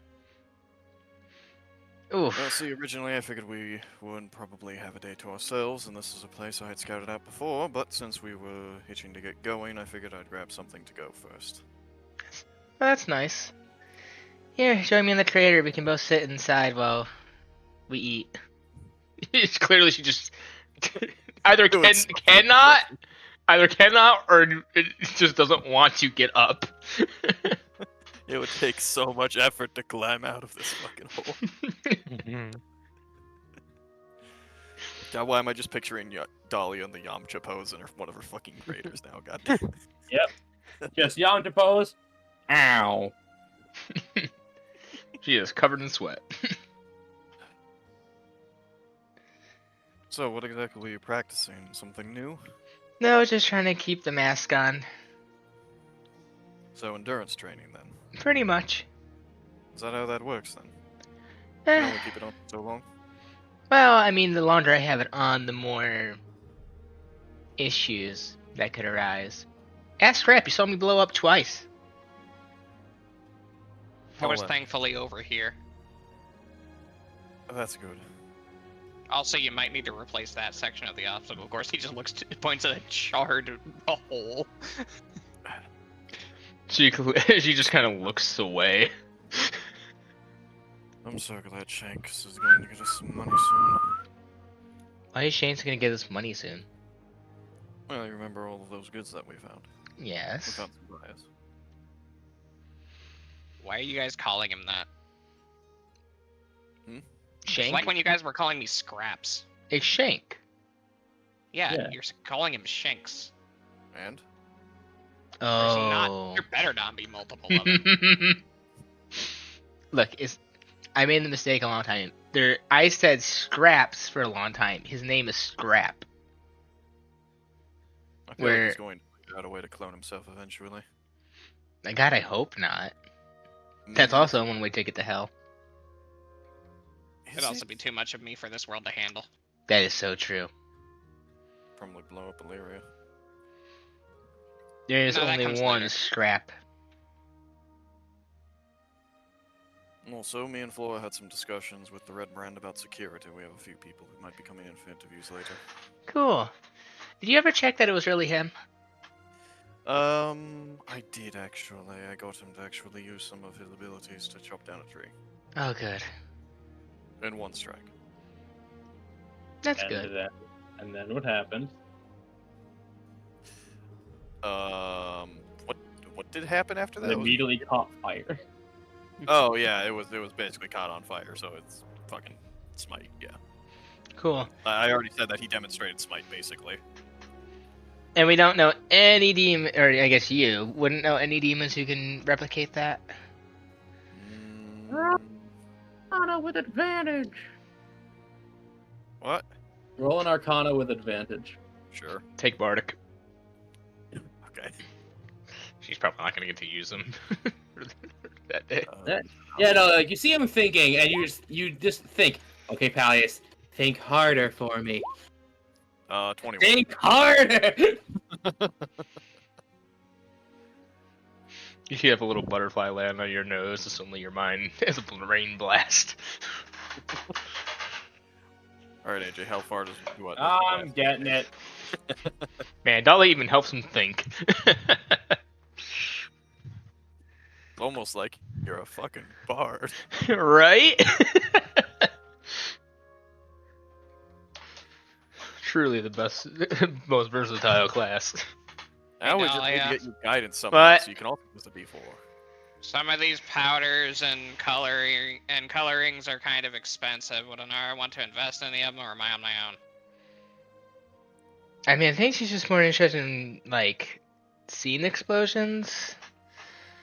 Oof. Well, see, originally I figured we would probably have a day to ourselves, and this is a place I had scouted out before, but since we were itching to get going, I figured I'd grab something to go first. Well, that's nice. Here, join me in the crater. We can both sit inside while we eat. It's clearly she just either cannot or it just doesn't want to get up. It would take so much effort to climb out of this fucking hole. God, why am I just picturing Dahlia in the Yamcha pose in one of her fucking craters now? God damn. Just Yamcha pose. Ow. She is covered in sweat. So, what exactly were you practicing? Something new? No, just trying to keep the mask on. So, endurance training then. Pretty much. Is that how that works then? You can Eh, only keep it on so long? well, I mean, the longer I have it on, the more issues that could arise. Ask Scrap, you saw me blow up twice. I was well. thankfully over here. That's good. Also, you might need to replace that section of the obstacle course. He just points at a charred hole. She just kind of looks away. I'm so glad Shanks is going to get us some money soon. Why is Shane's gonna get us money soon? Well, you remember all of those goods that we found? We Yes. found some bias. Why are you guys calling him that? It's Shank? like when you guys were calling me Scraps. It's Shank. Yeah, you're calling him Shanks. And? There's not. Oh. There better not be multiple of them. Look, I made the mistake a long time. I said Scraps for a long time. His name is Scrap. I feel like he's going to figure out a way to clone himself eventually. God, I hope not. That's also one way ticket to hell. It'd also be too much of me for this world to handle. That is so true. Probably blow up Illyria. There is No, that only comes one later. Scrap. Also, me and Flora had some discussions with the Red Brand about security. We have a few people who might be coming in for interviews later. Cool. Did you ever check that it was really him? I did actually. I got him to actually use some of his abilities to chop down a tree. Oh, good. In one strike. That's good. And then what happened? What did happen after that? It immediately caught fire. Oh yeah, it was basically caught on fire, so it's fucking smite, yeah. Cool. I already said that he demonstrated smite, basically. And we don't know any demon, or I guess you wouldn't know any demons who can replicate that. Arcana with advantage. What? Roll an Arcana with advantage. Sure. Take Bardic. Okay. She's probably not gonna get to use them that day. Yeah, no, like you see him thinking, and you just think, okay, Pallius, think harder for me. 21. Think harder. You have a little butterfly land on your nose, and suddenly your mind is a brain blast. Alright, AJ, how far does what? I'm getting it. Man, Dolly even helps him think. Almost like you're a fucking bard. Right? Truly the best, most versatile class. Now we know, just need yeah. to get you guidance somehow, But- so you can also use the B4. Some of these powders and colorings are kind of expensive. Would I want to invest in any of them, or am I on my own? I mean, I think she's just more interested in, like, scene explosions.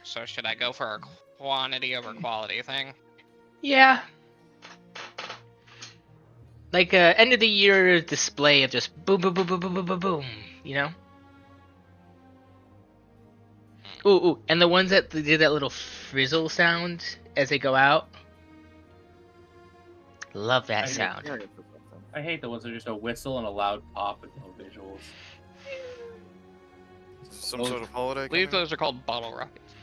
So should I go for a quantity over quality thing? Yeah. Like a end of the year display of just boom, boom, boom, boom, boom, boom, boom, boom. You know? Ooh, and the ones that did that little frizzle sound as they go out. Love that sound. I hate the ones that are just a whistle and a loud pop with no visuals. Some sort of holiday. I believe coming those are called bottle rockets.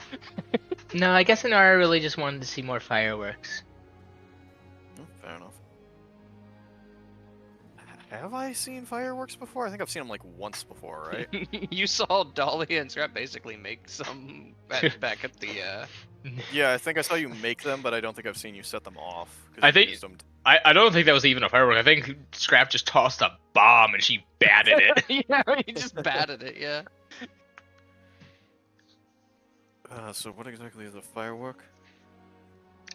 No, I guess Inara really just wanted to see more fireworks. up? Fair enough. Have I seen fireworks before? I think I've seen them like once before, right? You saw Dolly and Scrap basically make some back at the. Yeah, I think I saw you make them, but I don't think I've seen you set them off. 'cause I you think- used them I don't think that was even a firework. I think Scrap just tossed a bomb and she batted it. Yeah, he just batted it. Yeah. so what exactly is a firework?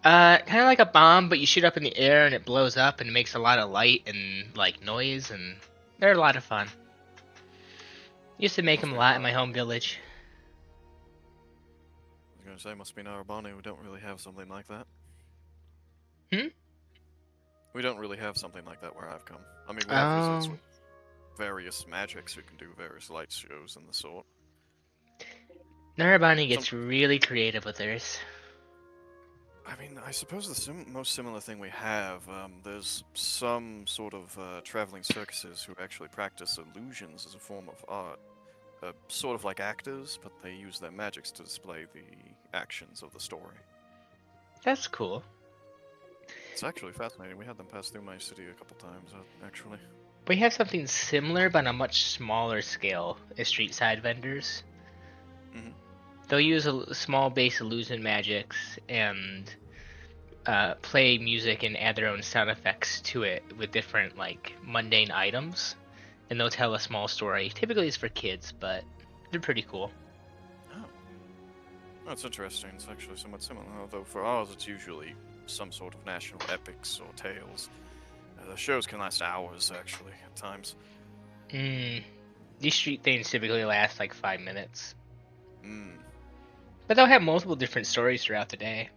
Kind of like a bomb, but you shoot up in the air and it blows up and it makes a lot of light and like noise, and they're a lot of fun. Used to make them a lot in my home village. I was gonna say, must be Narabani who don't really have something like that. We don't really have something like that where I've come. I mean, we have wizards Oh. with various magics who can do various light shows and the sort. Narabani gets really creative with theirs. I mean, I suppose the most similar thing we have, there's some sort of traveling circuses who actually practice illusions as a form of art. Sort of like actors, but they use their magics to display the actions of the story. That's cool. It's actually fascinating. We had them pass through my city a couple times, actually. We have something similar, but on a much smaller scale as street side vendors. Mhm. They'll use a small base illusion magics and play music and add their own sound effects to it with different like mundane items, and they'll tell a small story. Typically, it's for kids, but they're pretty cool. Oh, that's interesting. It's actually somewhat similar, although for ours it's usually some sort of national epics or tales. The shows can last hours, actually, at times. These street things typically last like 5 minutes. Mm. But they'll have multiple different stories throughout the day.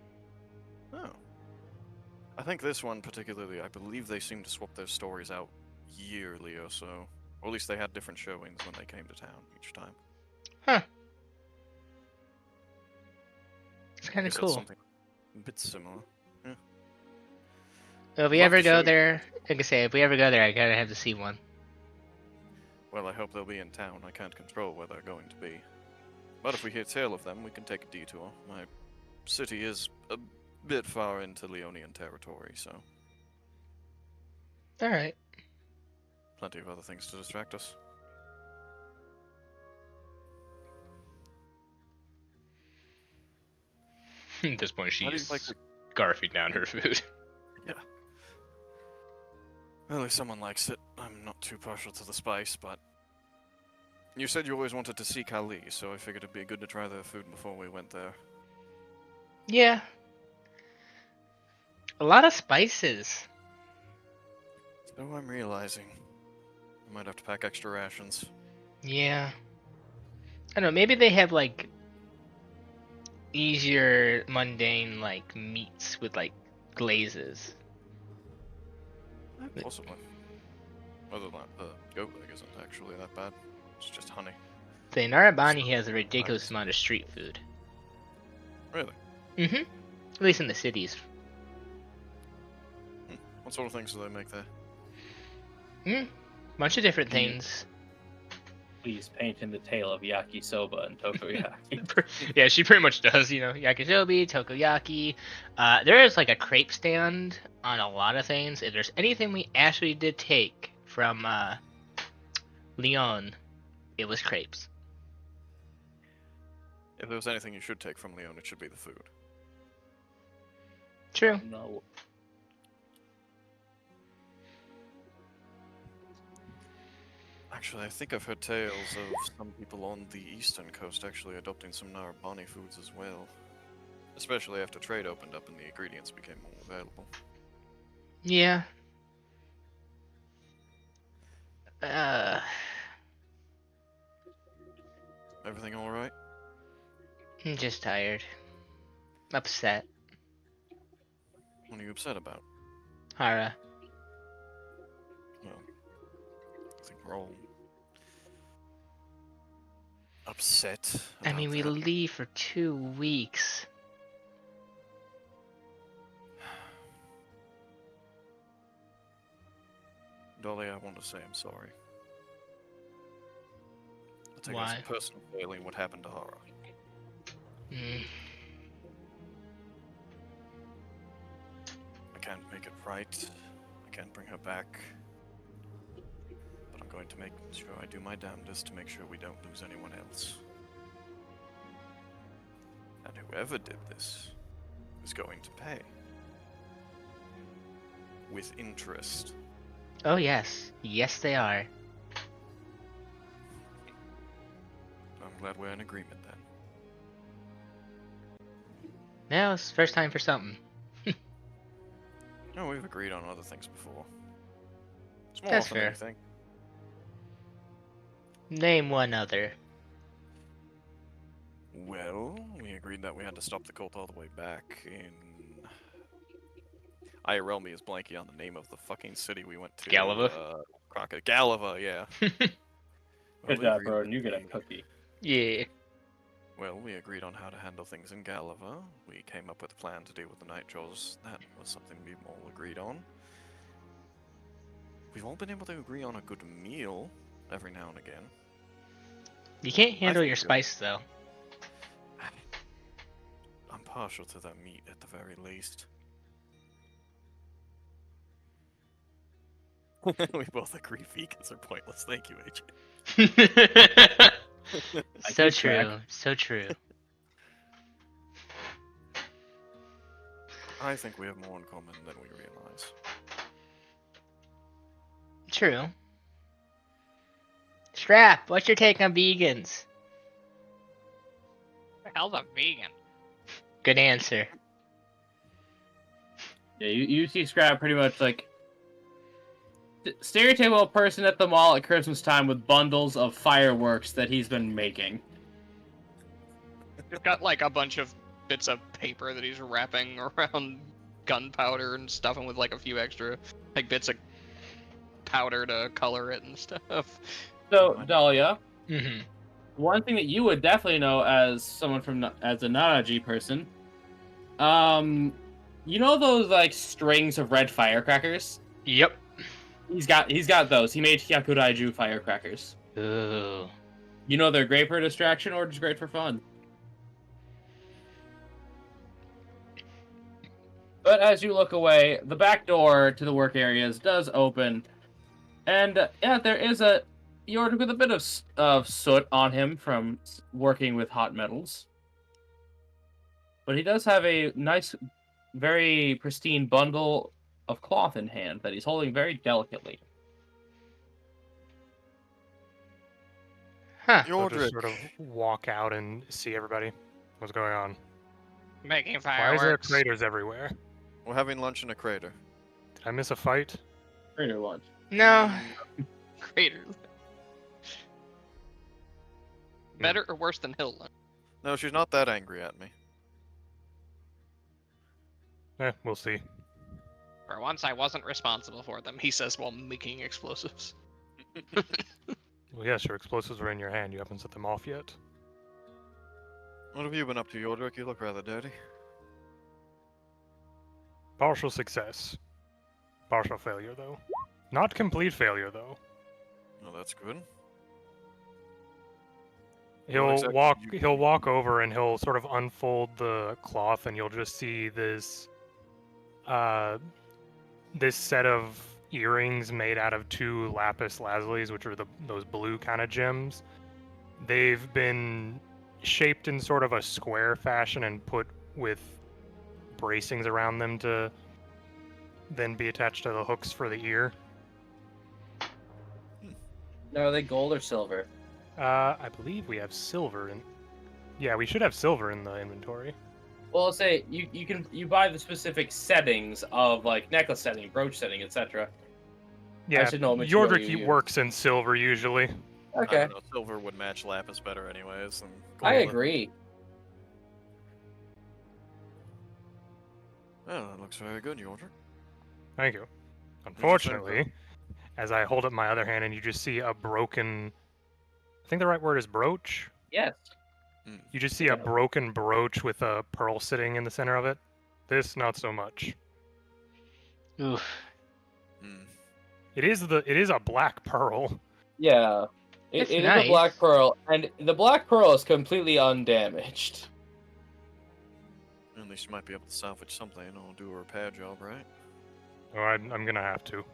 Oh. I think this one particularly, I believe they seem to swap their stories out yearly or so. Or at least they had different showings when they came to town each time. Huh. It's I kind of guess that's cool. something a bit similar. Yeah. Well, if we Love ever to go show- there, like I say, if we ever go there, I gotta have to see one. Well, I hope they'll be in town. I can't control where they're going to be. But if we hear tale of them, we can take a detour. My city is a bit far into Leonian territory, so Alright. plenty of other things to distract us. At this point, How do you she's like the- scarfing down her food. Well, if someone likes it, I'm not too partial to the spice, but you said you always wanted to see Kali, so I figured it'd be good to try their food before we went there. Yeah. A lot of spices. So I'm realizing I might have to pack extra rations. Yeah. I don't know, maybe they have like easier mundane like meats with like glazes. Possibly. Other than that, the goat leg isn't actually that bad. It's just honey. The Narabani has a ridiculous amount of street food. Really? Mm-hmm. At least in the cities. What sort of things do they make there? Bunch of different things. Please paint in the tale of yakisoba and tokoyaki. Yeah, she pretty much does, you know, yakisobe, tokoyaki. There is like a crepe stand on a lot of things. If there's anything we actually did take from Lyon, it was crepes. If there was anything you should take from Leon, it should be the food. True. No. Actually, I think I've heard tales of some people on the eastern coast actually adopting some Narabani foods as well. Especially after trade opened up and the ingredients became more available. Yeah. Everything alright? I'm just tired. Upset. What are you upset about? Hara. Well, I think we're all upset. I mean, we about that. leave for 2 weeks. Dolly, I want to say I'm sorry. I think Why? it's a personal failing what happened to Hara. Mm. I can't make it right. I can't bring her back. But I'm going to make sure I do my damnedest to make sure we don't lose anyone else. And whoever did this is going to pay. With interest. Oh, yes. Yes, they are. I'm glad we're in agreement then. Now it's first time for something. No, we've agreed on other things before. It's more That's often fair. than you think. Name one other. Well, we agreed that we had to stop the cult all the way back in... IRL me is blanky on the name of the fucking city we went to. Galliva? Galliva, yeah. Good we job, agreed bro. with And you get a the- cookie. Yeah. Well, we agreed on how to handle things in Galliva. We came up with a plan to deal with the Night Trolls. That was something we all agreed on. We've all been able to agree on a good meal every now and again. You can't handle think your so. spice though. I'm partial to that meat at the very least. We both agree vegans are pointless. Thank you, AJ. So keep true. track. So true. I think we have more in common than we realize. True. Strap, what's your take on vegans? The hell's a vegan? Good answer. Yeah, you see Scrap pretty much like stereotypical person at the mall at Christmas time with bundles of fireworks that he's been making. He's got like a bunch of bits of paper that he's wrapping around gunpowder and stuffing with like a few extra like bits of powder to color it and stuff. So, Dahlia, Mm-hmm. one thing that you would definitely know as someone as a non-G person, you know those like strings of red firecrackers? Yep. He's got those. He made Hyakuraiju firecrackers. Ooh. You know they're great for distraction or just great for fun. But as you look away, the back door to the work areas does open, and yeah, there is a Yord with a bit of soot on him from working with hot metals. But he does have a nice, very pristine bundle of cloth in hand that he's holding very delicately. Huh. I'll just Yordrick, sort of walk out and see everybody. What's going on? Making Why is fireworks. there craters everywhere? we're having lunch in a crater. Did I miss a fight? Crater lunch. No. Crater. Better or worse than Hill Lunch? No, she's not that angry at me. We'll see. For once, I wasn't responsible for them. He says while making explosives. Well, yes, your explosives are in your hand. You haven't set them off yet. What have you been up to, Yordrick? You look rather dirty. Partial success. Partial failure, though. Not complete failure, though. Oh, that's good. He'll exactly walk. did you He'll walk over and he'll sort of unfold the cloth, and you'll just see this, this set of earrings made out of 2 lapis lazulis, which are those blue kind of gems. They've been shaped in sort of a square fashion and put with bracings around them to then be attached to the hooks for the ear. No, are they gold or silver? I believe we have silver in. Yeah, we should have silver in the inventory. Well, let's say you buy the specific settings of like necklace setting, brooch setting, etc. Yeah, should know what material Yordrick you use. works in silver usually. I Okay, don't know, silver would match lapis better anyways. Than I gold. agree. Oh, that looks very good, Yordrick. Thank you. Unfortunately, as I hold up my other hand and you just see a broken. I think the right word is brooch. Yes. You just see a broken brooch with a pearl sitting in the center of it. This, not so much. Oof. Hmm. It is a black pearl. Yeah. It's It is nice. a black pearl, and the black pearl is completely undamaged. At least you might be able to salvage something or do a repair job, right? Oh, I'm gonna have to.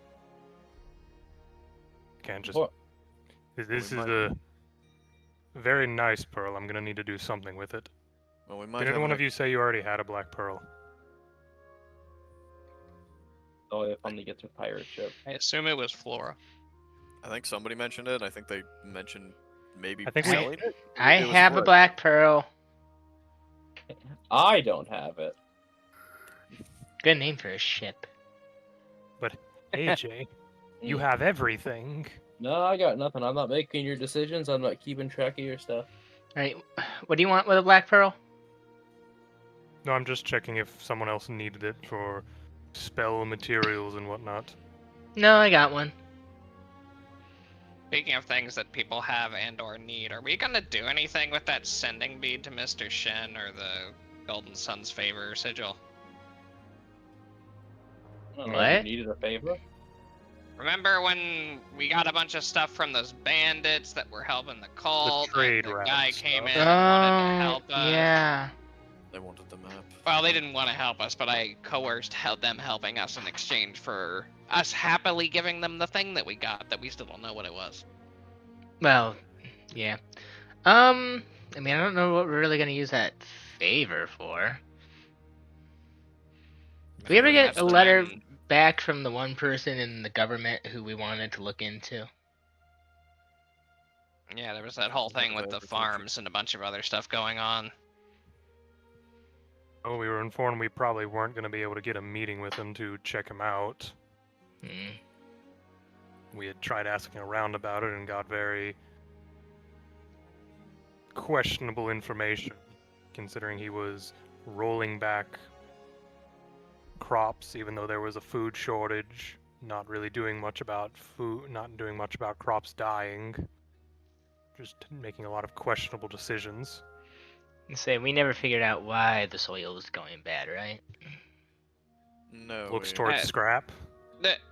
Can't just. Well, This we is might- a very nice pearl. I'm gonna need to do something with it. Well, we might Did have any one an of you say you already had a black pearl? Oh, if only gets a pirate ship. I assume it was Flora. I think somebody mentioned it. I think they mentioned maybe I think we- selling it. I It was have a worth- black pearl. I don't have it. Good name for a ship. AJ, you have everything. No, I got nothing. I'm not making your decisions. I'm not keeping track of your stuff. Alright, what do you want with a black pearl? No, I'm just checking if someone else needed it for spell materials and whatnot. No, I got one. Speaking of things that people have and/or need, are we gonna do anything with that sending bead to Mr. Shen or the Golden Sun's favor sigil? I don't know, What? you needed a favor? Remember when we got a bunch of stuff from those bandits that were helping the cult? trade and the route guy stuff. came in and wanted to help us. Yeah. They wanted the map. Well, they didn't want to help us, but I coerced them helping us in exchange for us happily giving them the thing that we got that we still don't know what it was. Well, yeah. I mean, I don't know what we're really gonna use that favor for. Did we ever get That's a letter fine. back from the one person in the government who we wanted to look into? Yeah, there was that whole thing with the farms and a bunch of other stuff going on. Oh, we were informed we probably weren't going to be able to get a meeting with him to check him out. Hmm. We had tried asking around about it and got very questionable information, considering he was rolling back crops even though there was a food shortage, not really doing much about crops dying, just making a lot of questionable decisions. Say we never figured out why the soil was going bad, right? No. Looks we- towards scrap.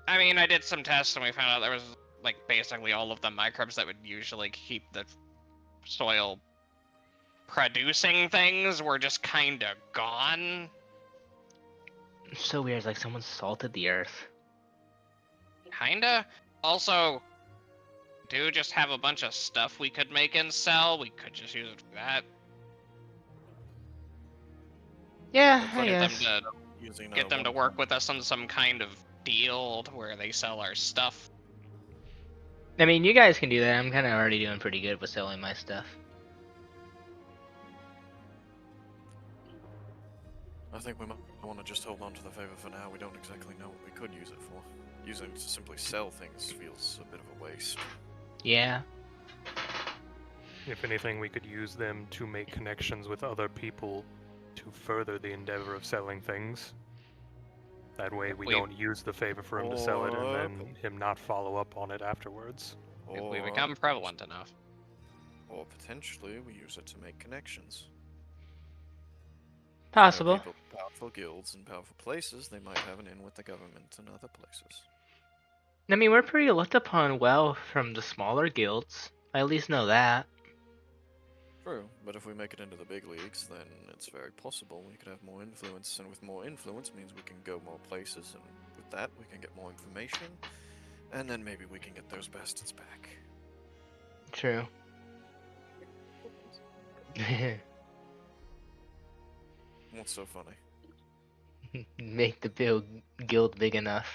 I mean, I did some tests and we found out there was like basically all of the microbes that would usually keep the soil producing things were just kind of gone. So weird, it's like someone salted the earth. Kinda. Also, do just have a bunch of stuff we could make and sell. We could just use it for that. Yeah, I Get them guess. to using, get them to work with us on some kind of deal to where they sell our stuff. I mean, you guys can do that. I'm kind of already doing pretty good with selling my stuff. I think we might want to just hold on to the favor for now. We don't exactly know what we could use it for. Using it to simply sell things feels a bit of a waste. Yeah. If anything, we could use them to make connections with other people to further the endeavor of selling things. That way we don't use the favor for him to sell it and then him not follow up on it afterwards. If we become prevalent enough. Or potentially we use it to make connections. Possible. People with powerful guilds and powerful places, they might have an in with the government and other places. I mean, we're pretty looked upon well from the smaller guilds. I at least know that. True, but if we make it into the big leagues, then it's very possible we could have more influence, and with more influence means we can go more places, and with that we can get more information, and then maybe we can get those bastards back. True. What's so funny? Make the guild big enough.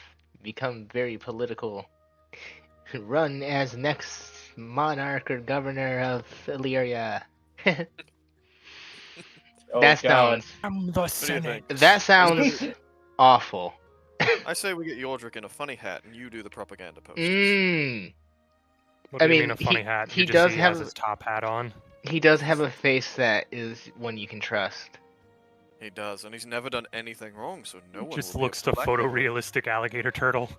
Become very political. Run as next monarch or governor of Illyria. Oh, that God. sounds. I'm the What do you think? That sounds awful. I say we get Yordrick in a funny hat, and you do the propaganda posters. Mmm. What do I you mean, mean a funny hat? he You just does see he has have- his top hat on. He does have a face that is one you can trust. He does, and he's never done anything wrong, so no one Just will be looks able to to blackmail him. photorealistic alligator turtle.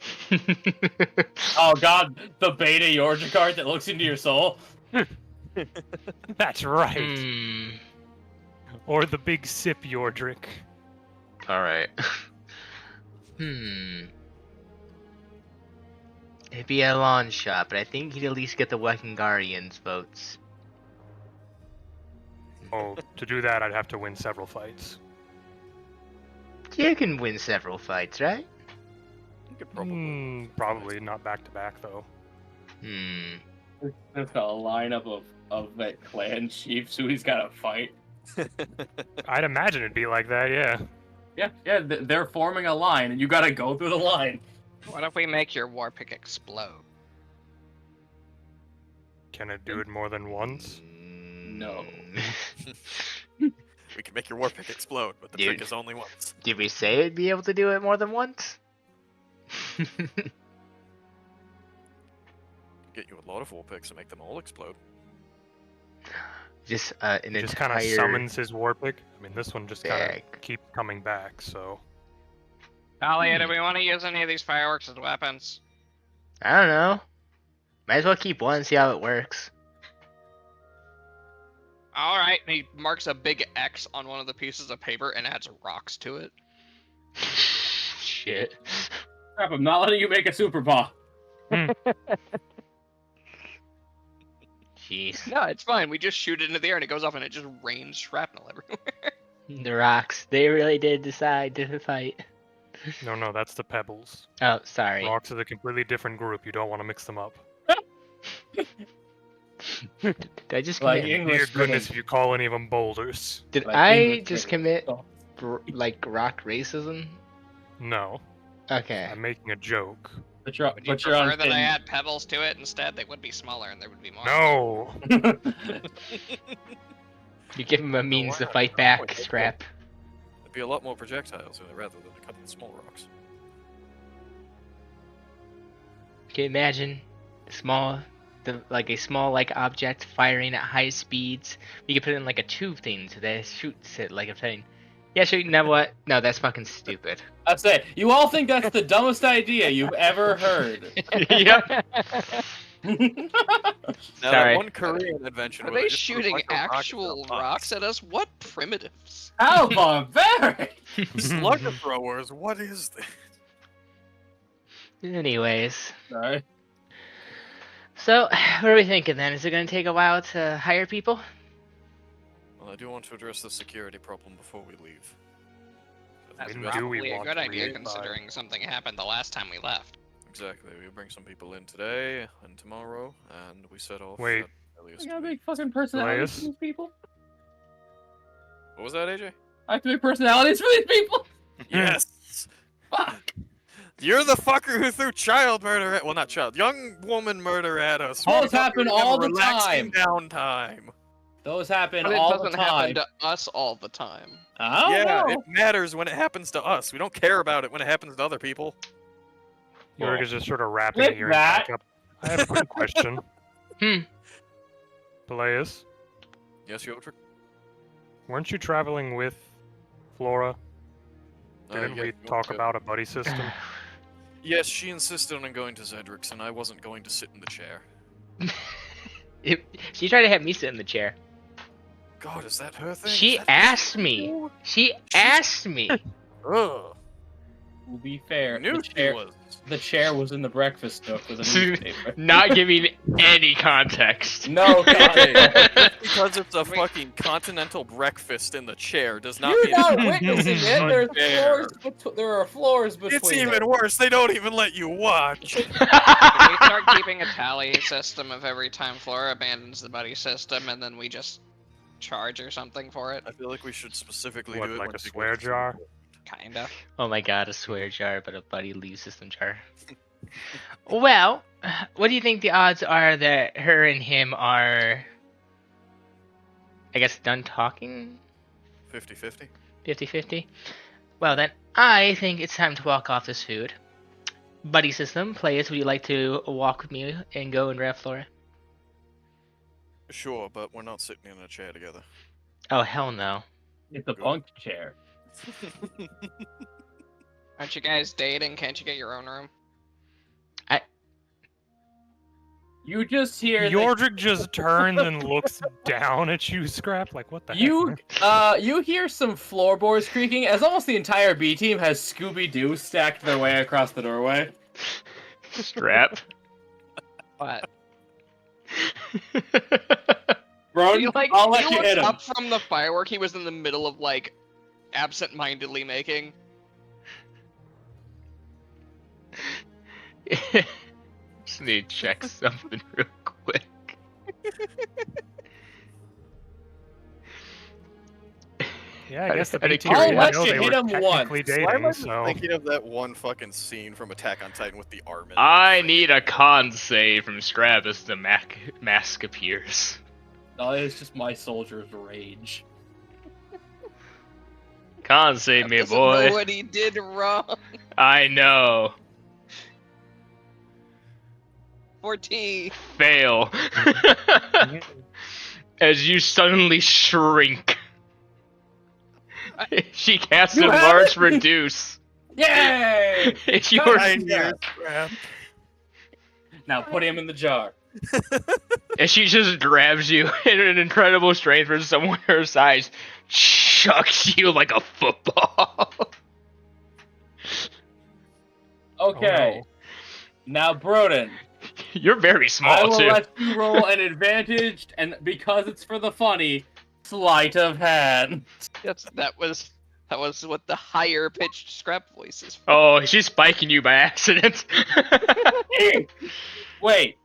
Oh God, the beta Yorja card that looks into your soul. That's right. Hmm. Or the big sip Yordrick. Alright. Hmm. It'd be a long shot, but I think he'd at least get the Wekingarians votes. Oh, to do that I'd have to win several fights. You can win several fights, right? You could probably. Probably not back to back though. Hmm. There's got a lineup of that clan chiefs who he's got to fight. I'd imagine it'd be like that, yeah. Yeah, they're forming a line, and you got to go through the line. What if we make your war pick explode? Can it do it more than once? No. We can make your war pick explode, but the Dude. trick is only once. Did we say it'd be able to do it more than once? Get you a lot of war picks and make them all explode. Just an Just entire. kind of summons his war pick. I mean, this one just kind Back. of keeps coming back, so. Talia, do we want to use any of these fireworks as weapons? I don't know. Might as well keep one and see how it works. All right. And he marks a big X on one of the pieces of paper and adds rocks to it. Shit. Crap, I'm not letting you make a super ball. Jeez. No, it's fine. We just shoot it into the air and it goes off and it just rains shrapnel everywhere. The rocks. They really did decide to fight. No, that's the pebbles. Oh, sorry. Rocks is a completely different group. You don't want to mix them up. Did I just Like commit? English Dear goodness, spinach. if you call any of them boulders. Did Like I English just spinach. commit like rock racism? No, Okay. I'm making a joke. But you're, Would you but you're on prefer that I pin. add pebbles to it instead? They would be smaller and there would be more. No! You give him a means to fight back, Scrap. There'd be a lot more projectiles rather than a couple of small rocks. Can you imagine a small object firing at high speeds? You could put it in like a tube thing so that it shoots it like a thing. Yeah, sure. You know what? No, that's fucking stupid. I'd say you all think that's the dumbest idea you've ever heard. Yep. Now, Sorry. that one Korean invention. Are where they just put a shooting bunch of rockets actual in a box. rocks at us? What primitives? How barbaric! Slugger throwers? What is this? Anyways, Sorry. so what are we thinking then? Is it going to take a while to hire people? Well, I do want to address the security problem before we leave. That's When do we probably a want good to idea leave? considering something happened the last time we left. Exactly. We bring some people in today and tomorrow, and we set off. Wait. at earliest I gotta week. make fucking personalities Elias? for these people. What was that, AJ? I have to make personalities for these people. Yes. Fuck. You're the fucker who threw child murder at. Well, not child. Young woman murder at us. Those We thought happen we were all having the relaxing time. Downtime. Those happen But it all the doesn't time. happen to us all the time. I don't Yeah, know. it matters when it happens to us. We don't care about it when it happens to other people. York is just sort of wrapping Flip the earring that. back up. I have a quick question. Peleus, Yes, Yodrick? weren't you traveling with Flora? Didn't yeah, we you talk want about a buddy system? Yes, she insisted on going to Zedric's, and I wasn't going to sit in the chair. She tried to have me sit in the chair. God, is that her thing? She Is that asked me. She asked me. Ugh. To be fair, I knew the she chair, was. the chair was in the breakfast nook with a newspaper. Not giving any context. No, Okay, God. just because it's a fucking continental breakfast in the chair does not You're mean not it's witnessing it. unfair. There are floors between. It's even worse. They don't even let you watch. Can we start keeping a tally system of every time Flora abandons the buddy system and then we just charge or something for it? I feel like we should specifically What, do it like when a people swear are- jar? Kinda. Oh my god, a swear jar, but a buddy leave system jar. Well, what do you think the odds are that her and him are, I guess, done talking? 50-50. 50-50? Well then, I think it's time to walk off this food. Buddy system, players, would you like to walk with me and go and grab Flora? Sure, but we're not sitting in a chair together. Oh, hell no. It's a bunk chair. Aren't you guys dating? Can't you get your own room? You just hear the, Yordrick just turns and looks down at you, Scrap. Like, what the heck? you hear some floorboards creaking as almost the entire B team has Scooby-Doo stacked their way across the doorway. Strap. What? Bro, He, like, I'll let he you hit looked him. up from the firework he was in the middle of, like, absent-mindedly making. Just need to check something real quick. Yeah, I guess the I'd B be team I'll didn't let know you they hit were him technically once. Why am I dating, just so... thinking of that one fucking scene from Attack on Titan with the arm in I need a con save from Scrap as the mask appears. No, it's just my soldier's rage. Con save me, Doesn't know boy. what he did wrong. I know. 14. Fail. As you suddenly shrink. She casts You enlarge haven't- reduce. Yay! It's your Tinier scrap. Now put him in the jar. and she just grabs you in an incredible strength for someone her size, chucks you like a football. Okay. Now, Broden, You're very I small will too. let you roll an advantage, and because it's for the funny, sleight of hand. Yes, that was what the higher pitched scrap voice is. Oh, she's spiking you by accident. Wait.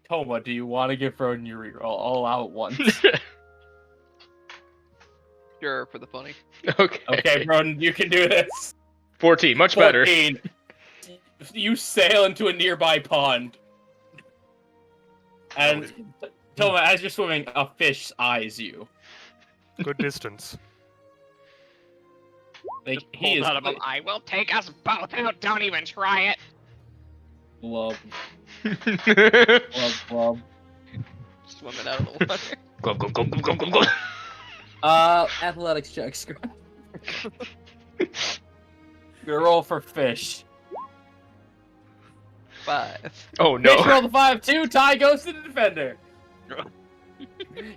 Toma, do you want to give Broden your reroll? I'll allow it once. Sure, for the funny. Okay, Broden, you can do this. 14, much better. 14. You sail into a nearby pond. And, Toma, as you're swimming, a fish eyes you. Good distance. Like, he is... Out of him. I will take us both out. Don't even try it. Glub, glub. Swimming out of the water. Glub, glub, glub, glub, glub, glub. Athletics checks. Your roll for fish. 5. Oh no. Fish rolled a 5-2. Tie goes to the defender.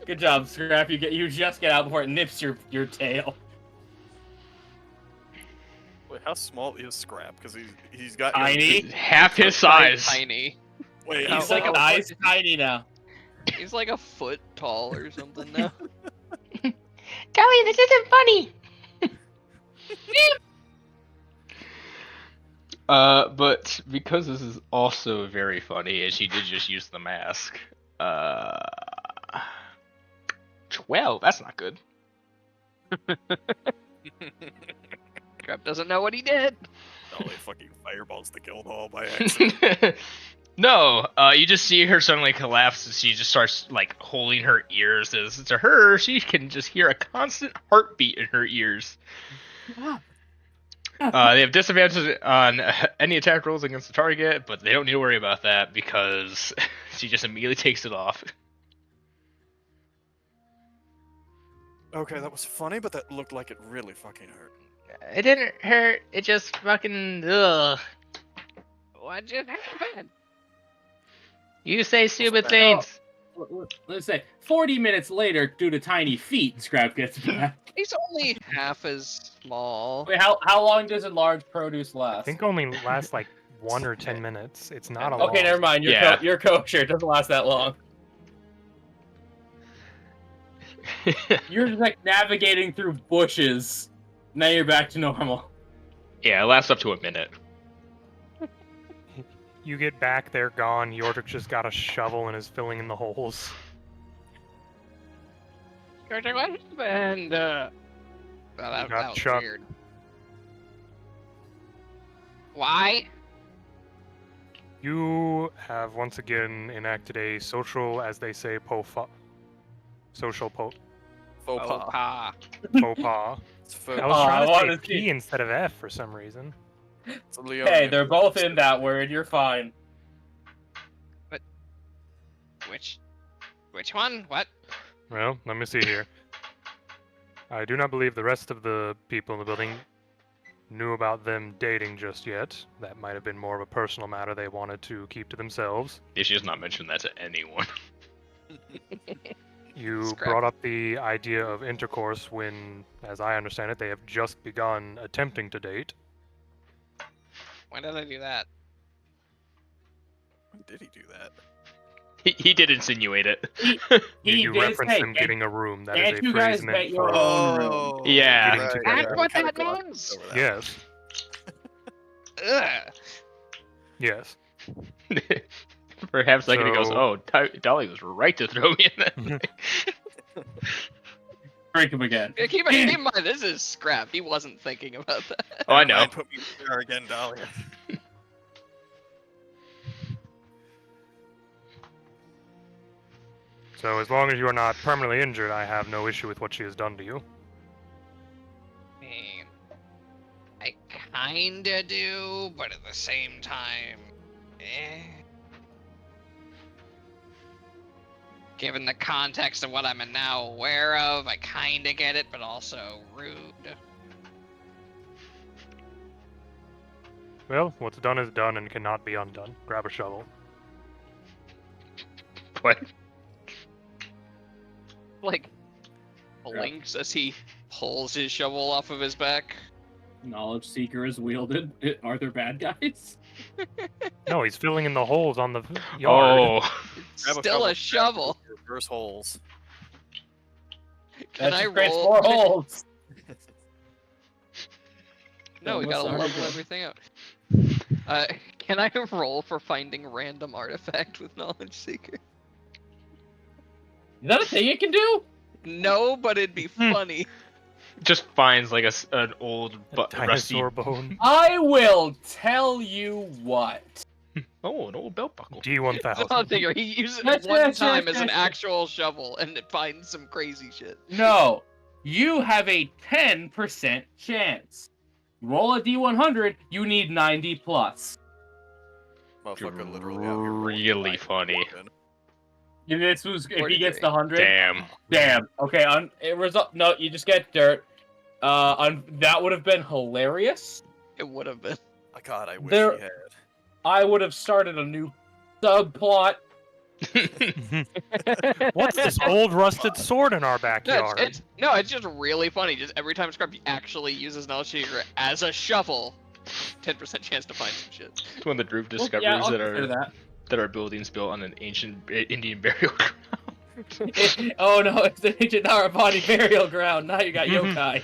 Good job, Scrap. You just get out before it nips your tail. Wait, how small is Scrap? Because he's got Tiny. Half his size. Tiny. Wait, He's how, like how, size tiny now. He's like a foot tall or something now. Golly, this isn't funny. But because this is also very funny, and she did just use the mask. 12. That's not good. Crap doesn't know what he did. Dolly fucking fireballs the guildhall by accident. No, you just see her suddenly collapse as she just starts like holding her ears. As to her, she can just hear a constant heartbeat in her ears. They have disadvantages on any attack rolls against the target, but they don't need to worry about that because she just immediately takes it off. Okay, that was funny, but that looked like it really fucking hurt. It didn't hurt. It just fucking ugh. What just happened? You say stupid things. Let's say 40 minutes later, due to tiny feet, Scrap gets back. He's only half as small. Wait, how long does a large produce last? I think only lasts like 1 or 10 minutes. It's not a lot. Okay, never mind. You're kosher. It doesn't last that long. You're just like navigating through bushes. Now you're back to normal. Yeah, it lasts up to a minute. You get back, they're gone. Yordrick just got a shovel and is filling in the holes. What happened? Well, that got was chucked. weird. Why? You have once again enacted a social, as they say, social Faux Oh, pas. pa. faux pas. It's faux I was Oh, I trying to wanted say to- P instead of F for some reason. It's a Leo Hey, name. they're both in that word. You're fine. Which one? What? Well, let me see here. I do not believe the rest of the people in the building knew about them dating just yet. That might have been more of a personal matter they wanted to keep to themselves. Yeah, she has not mentioned that to anyone. You Scrap. brought up the idea of intercourse when, as I understand it, they have just begun attempting to date. When did I do that? When did he do that? He did insinuate it. You did referenced say, them getting a room. That is can't a you phrase guys meant get your for... own room? Yeah. Getting together. That's what Kinda that glossed means. over that. Yes. Ugh. Yes. For a half second, he goes, So- "Oh, Dolly was right to throw me in that." Drink him again. Yeah, keep in mind, this is Scrap. He wasn't thinking about that. Oh, I know. Put me there again, Dahlia. So as long as you are not permanently injured, I have no issue with what she has done to you. I mean, I kinda do, but at the same time, given the context of what I'm now aware of, I kinda get it, but also rude. Well, what's done is done and cannot be undone. Grab a shovel. What? Like, blinks as he pulls his shovel off of his back. Knowledge Seeker is wielded. Are there bad guys? No, he's filling in the holes on the yard. Oh. Grab Still a shovel. Reverse holes. Can That I just creates roll? 4 holes. No, we gotta Almost level everything out. Can I roll for finding random artifact with Knowledge Seeker? Is that a thing it can do? No, but it'd be funny. Just finds like an old rusty. Dinosaur bone. I will tell you what. Oh, an old belt buckle. G1000. I'll figure he uses it Yes, one yes, time yes, as an yes. actual shovel and it finds some crazy shit. No. You have a 10% chance. Roll a D100, you need 90 plus. Motherfucker literally out here rolling Really dice. funny. If he gets the 100, Damn. Okay, no, you just get dirt. That would have been hilarious. It would have been. My God, I wish There- he had. I would have started a new subplot. What's this old rusted sword in our backyard? It's just really funny. Just every time Scrub actually uses Knowledge Seeker as a shovel, 10% chance to find some shit. It's one of the group Well, discoveries yeah, I'll that consider are that are buildings built on an ancient Indian burial ground. Oh no, it's the ancient Narabani burial ground. Now you got yokai.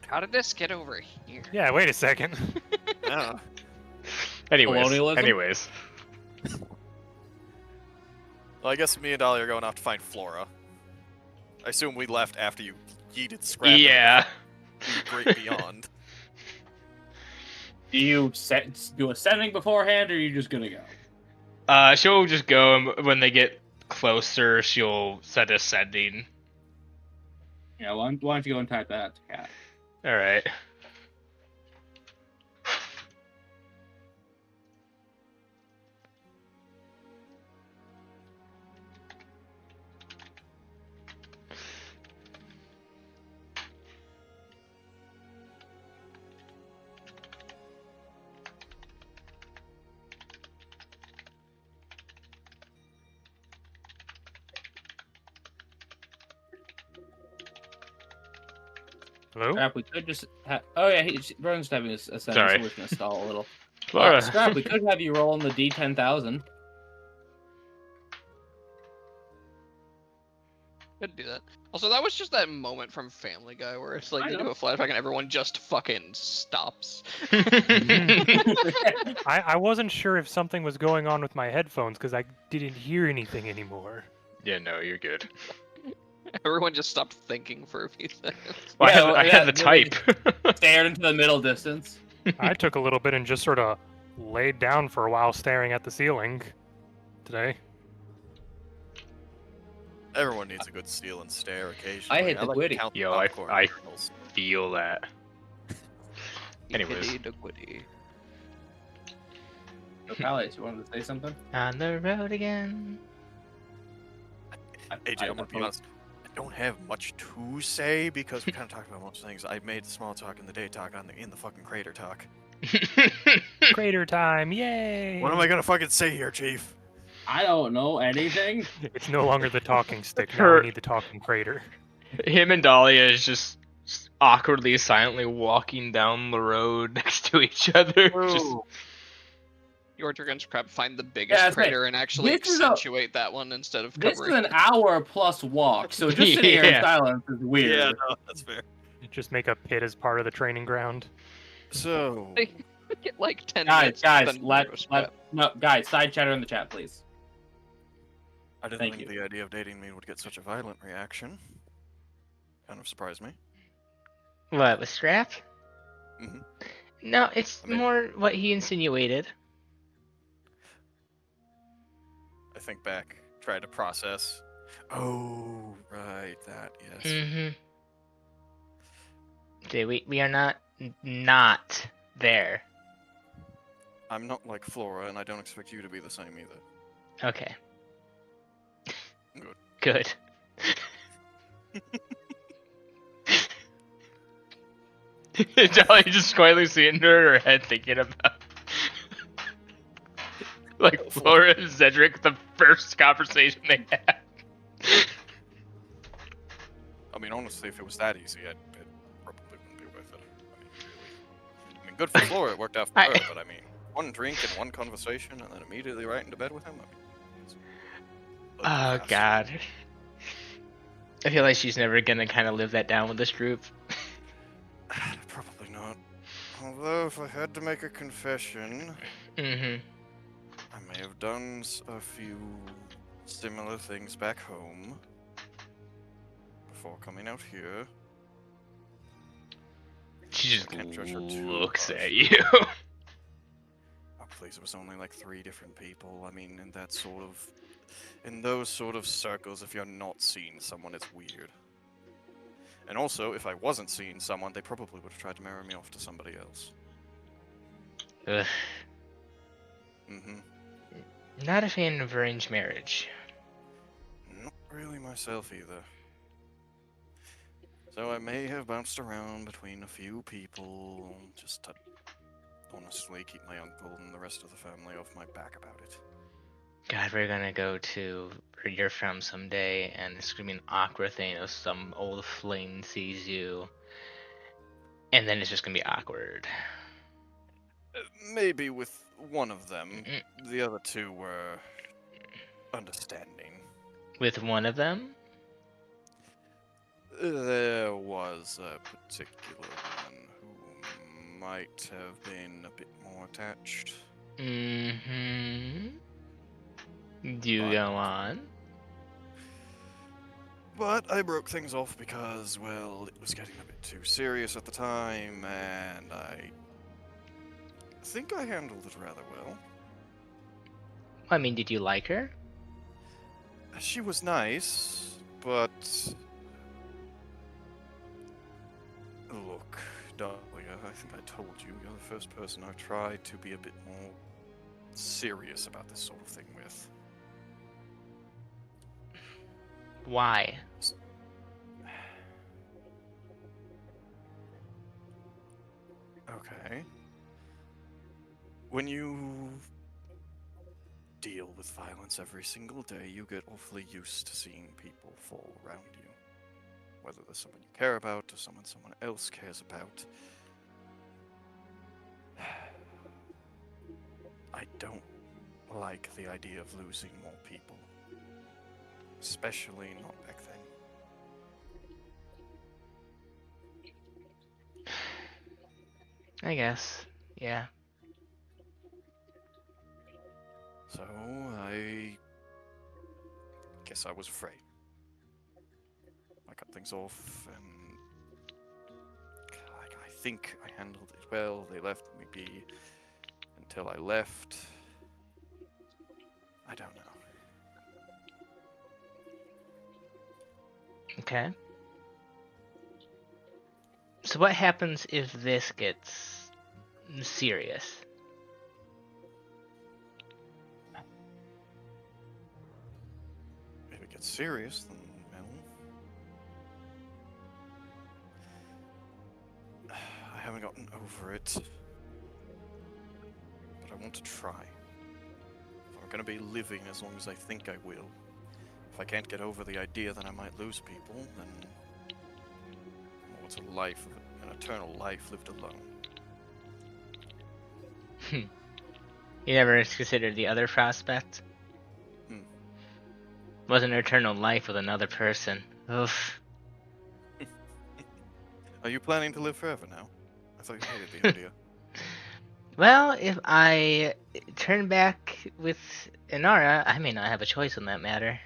How did this get over here? Yeah, wait a second. Yeah. Colonialism? Anyways. Well, I guess me and Dolly are going off to find Flora. I assume we left after you yeeted Scrap. into Yeah. the Great Beyond. Do you do a sending beforehand, or are you just gonna go? She'll just go, and when they get closer, she'll set a sending. Yeah, why don't you go and type that out to Cat? All right. Hello? Scrap, we could just oh yeah, Vernon's having a sending, Sorry. so we're just gonna stall a little. Flora. Scrap, we could have you roll on the D10,000. Could do that. Also, that was just that moment from Family Guy where it's like I they do know. a flashback and everyone just fucking stops. I wasn't sure if something was going on with my headphones because I didn't hear anything anymore. Yeah, no, you're good. Everyone just stopped thinking for a few seconds. Well, Yeah, I had the really type. Stared into the middle distance. I took a little bit and just sort of laid down for a while staring at the ceiling today. Everyone needs a good steal and stare occasionally. I hit the like to Gwitty. count the Yo, I popcorn kernels. feel that. Anyways. Yippity-diggity. So, Palace, you wanted to say something? On the road again. AJ, I'm gonna be honest. I don't have much to say because we kind of talked about most things. I made the small talk and the day talk in the fucking crater talk. Crater time, yay! What am I gonna fucking say here, Chief? I don't know anything. It's no longer the talking stick, now we need the talking crater. Him and Dahlia is just awkwardly, silently walking down the road next to each other. Just, Yordrick and Scrap find the biggest Yeah, it's crater and actually this is a- accentuate that one instead of This is covering. an hour plus walk, so just sitting here in Yeah. silence is weird. Yeah, no, that's fair. Just make a pit as part of the training ground. So, Get like 10 Guys, minutes. guys, then let go Scrap. no, guys, side chatter in the chat, please. I didn't Thank think the idea of dating me would get such a violent reaction. Kind of surprised me. What, with Scrap? Mhm. No, it's I mean- more what he insinuated. I think back, tried to process. Oh, right, that, yes. Mm-hmm. Okay, we are not there. I'm not like Flora, and I don't expect you to be the same either. Okay. Good. Good. Dolly just quietly sitting there in her head thinking about like Flora and Cedric, the first conversation they had. I mean, honestly, if it was that easy, it probably wouldn't be worth it. I mean, really. I mean, good for Flora, it worked out for her, but I mean, one drink and one conversation, and then immediately right into bed with him. I mean, it's a Oh disaster. God. I feel like she's never gonna kind of live that down with this group. Probably not. Although, if I had to make a confession, Mm-hmm. I may have done a few similar things back home before coming out here. She just Can't judge her too looks harsh. at you. Oh, please, it was only like 3 different people. I mean, in those sort of circles, if you're not seeing someone, it's weird. And also, if I wasn't seeing someone, they probably would have tried to marry me off to somebody else. Ugh. Mm-hmm. Not a fan of arranged marriage. Not really myself either. So I may have bounced around between a few people, just to honestly keep my uncle and the rest of the family off my back about it. God, we're gonna go to where you're from someday, and it's gonna be an awkward thing if some old flame sees you, and then it's just gonna be awkward. Maybe with one of them. Mm-mm. The other 2 were understanding. With one of them? There was a particular one who might have been a bit more attached. Mm-hmm. Do But- go on. But I broke things off because, well, it was getting a bit too serious at the time, and I think I handled it rather well. I mean, did you like her? She was nice, but... Look, Dahlia, I think I told you, you're the first person I've tried to be a bit more serious about this sort of thing with. Why? Okay. When you deal with violence every single day, you get awfully used to seeing people fall around you. Whether there's someone you care about or someone else cares about. I don't like the idea of losing more people. Especially not back then. I guess. Yeah. So, I guess I was afraid. I cut things off, and I think I handled it well. They left me be until I left. I don't know. Okay. So what happens if this gets serious? If it gets serious, then, well... I haven't gotten over it. But I want to try. If I'm gonna be living as long as I think I will, if I can't get over the idea that I might lose people, then... what's a life, an eternal life lived alone? You never considered the other prospect? Was an eternal life with another person. Oof. Are you planning to live forever now? I thought you hated the idea. Well, if I turn back with Inara, I may not have a choice on that matter.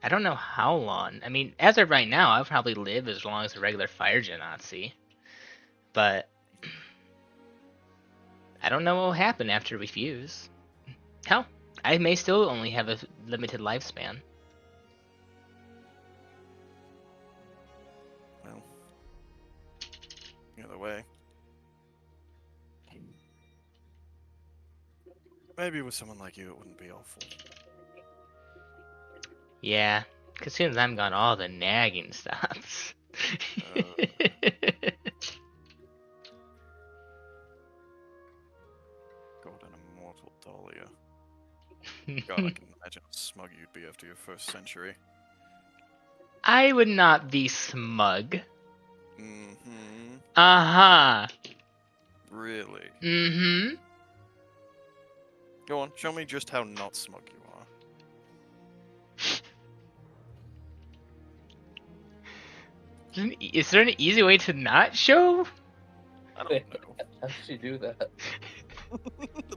I don't know how long. I mean, as of right now, I'll probably live as long as a regular fire genasi. But I don't know what will happen after we fuse. Hell, I may still only have a limited lifespan. Well, either way. Maybe with someone like you, it wouldn't be awful. Yeah, because as soon as I'm gone, all the nagging stops. God, I can imagine how smug you'd be after your first century. I would not be smug. Mm-hmm. Uh-huh. Really? Mm-hmm. Go on, show me just how not smug you are. Is there an easy way to not show? I don't know. How did she do that?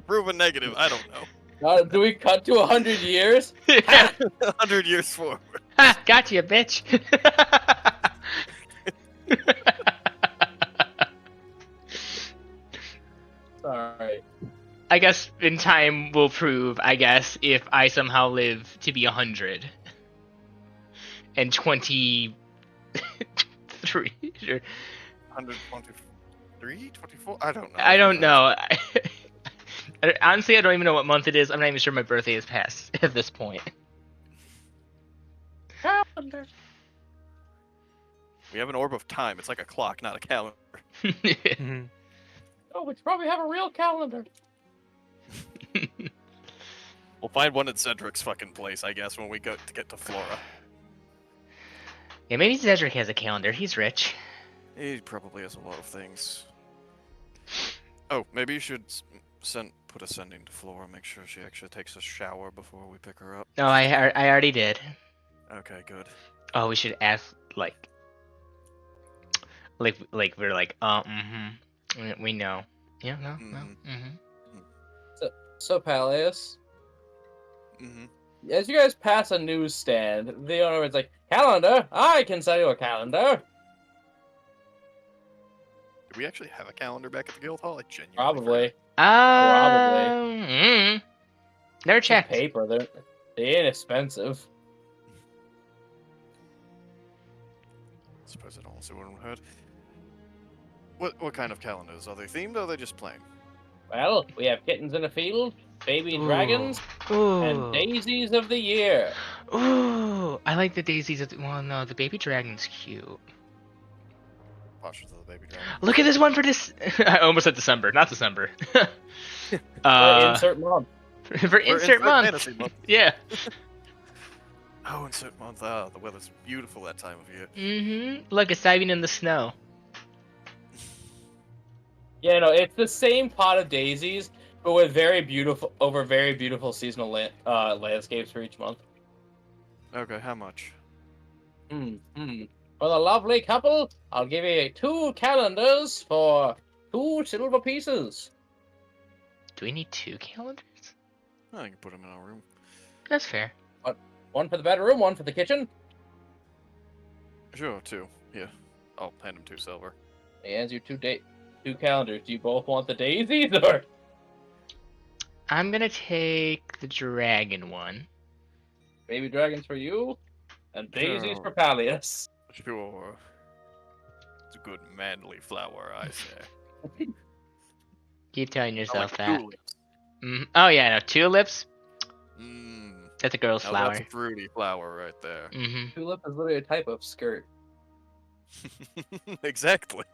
Proven negative, I don't know. Do we cut to 100 years? Ha! 100 years forward. Ha! Got you, bitch. Sorry. I guess in time will prove, I guess, if I somehow live to be 100. And 23. 123? 24? I don't know. I don't know. Honestly, I don't even know what month it is. I'm not even sure my birthday is past at this point. Calendar. We have an orb of time. It's like a clock, not a calendar. Mhm. Oh, we should probably have a real calendar. We'll find one at Cedric's fucking place, I guess, when we get to Flora. Yeah, maybe Cedric has a calendar. He's rich. He probably has a lot of things. Oh, maybe you should put a sending to Flora. Make sure she actually takes a shower before we pick her up. No, I already did. Okay, good. Oh, we should ask like we're like, we know. Yeah, no. So Peleus, Mm-hmm. as you guys pass a newsstand, the owner is like, calendar? I can sell you a calendar. Did we actually have a calendar back at the guild hall? I genuinely Probably. Probably. Never It's checked. paper. They're inexpensive. I suppose it also wouldn't hurt. What kind of calendars? Are they themed or are they just plain? Well, we have kittens in a field, baby Ooh. dragons, and daisies of the year. Ooh, I like the daisies. Well, no, the baby dragon's cute. Portraits of the baby dragon. Look at this one for this. I almost said December, not December. Insert month. For insert month. Fantasy month. Yeah. Oh, insert month. Ah, the weather's beautiful that time of year. Mm-hmm. Look, it's diving in the snow. Yeah, no, it's the same pot of daisies, but with very beautiful seasonal landscapes for each month. Okay, how much? For the lovely couple, I'll give you 2 calendars for 2 silver pieces. Do we need 2 calendars? I can put them in our room. That's fair. 1 for the bedroom, 1 for the kitchen. Sure, 2. Yeah. I'll hand him 2 silver. He hands you 2 calendars. Do you both want the daisies, or? I'm gonna take the dragon one. Baby dragons for you, and daisies Sure. for Peleus. Sure. It's a good manly flower, I say. Keep telling I yourself like that. tulips. Oh yeah, no, tulips. Mmm. That's a girl's Now flower. that's a fruity flower right there. Mm-hmm. Tulip is literally a type of skirt. Exactly.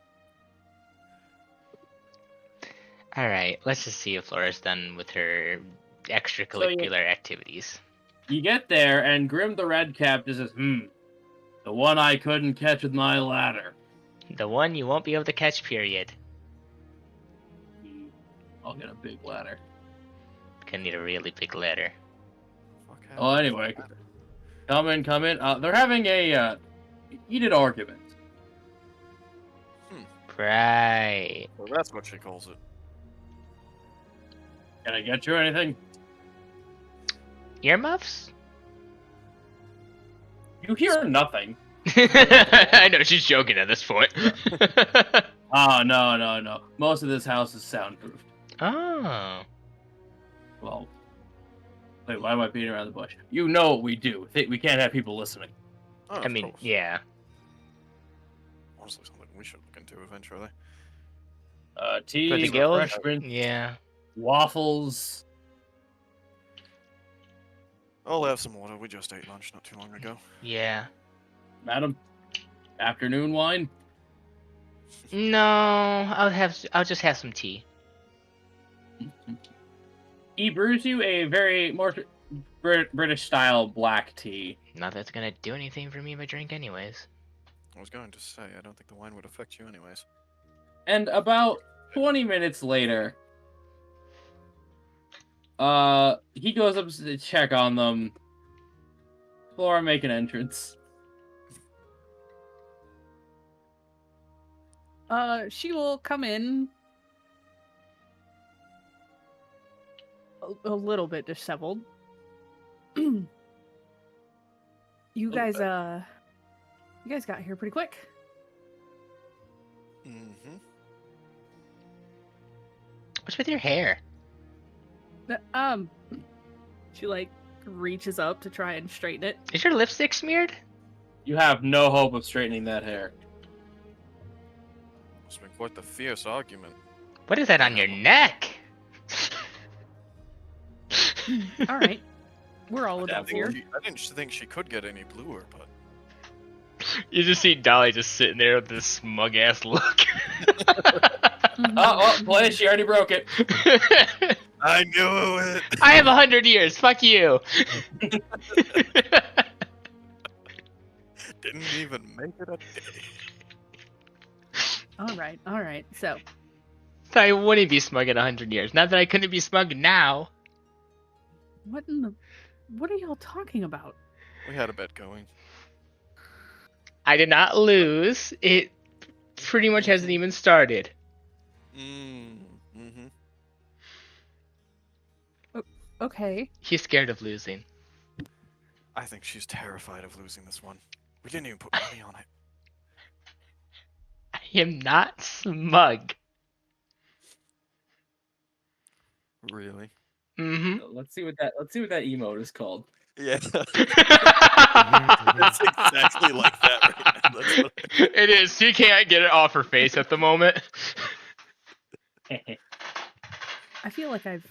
All right, let's just see if Flora's done with her extracurricular activities. You get there, and Grim the Redcap just says, the one I couldn't catch with my ladder. The one you won't be able to catch, period. I'll get a big ladder. Gonna need a really big ladder. Oh, anyway. Come in. They're having a heated argument. Right. Well, that's what she calls it. Can I get you anything? Earmuffs? You hear nothing. I know, she's joking at this point. Oh, no. Most of this house is soundproofed. Oh. Well, wait, why am I beating around the bush? You know what we do. We can't have people listening. Oh, I of mean, course. yeah. Honestly, something we should look into eventually. Tea, For the guild? refreshment, Yeah. waffles. I'll have some water. We just ate lunch not too long ago. Yeah. Madam, afternoon wine? No, I'll just have some tea. He brews you a British style black tea. Not that's gonna do anything for me if I drink anyways. I was going to say, I don't think the wine would affect you anyways. And about 20 minutes later, he goes up to check on them. Flora, make an entrance. She will come in a little bit disheveled. You guys got here pretty quick. Mm-hmm. What's with your hair? She like reaches up to try and straighten it. Is your lipstick smeared? You have no hope of straightening that hair. It's been quite the fierce argument. What is that on your neck? All right, we're all adults here. I didn't think she could get any bluer, but You just see Dolly just sitting there with this smug ass look. Oh, play, she already broke it. I knew it. I have 100 years. Fuck you. Didn't even make it a day. All right. So, I wouldn't be smug in 100 years. Not that I couldn't be smug now. what are y'all talking about? We had a bet going. I did not lose. It pretty much hasn't even started. Mm-hmm. Okay. He's scared of losing. I think she's terrified of losing this one. We didn't even put money on it. I am not smug. Really? Mm-hmm. Let's see what that emote is called. Yeah. It's exactly like that right now. That's what It is. She can't get it off her face at the moment. I feel like I've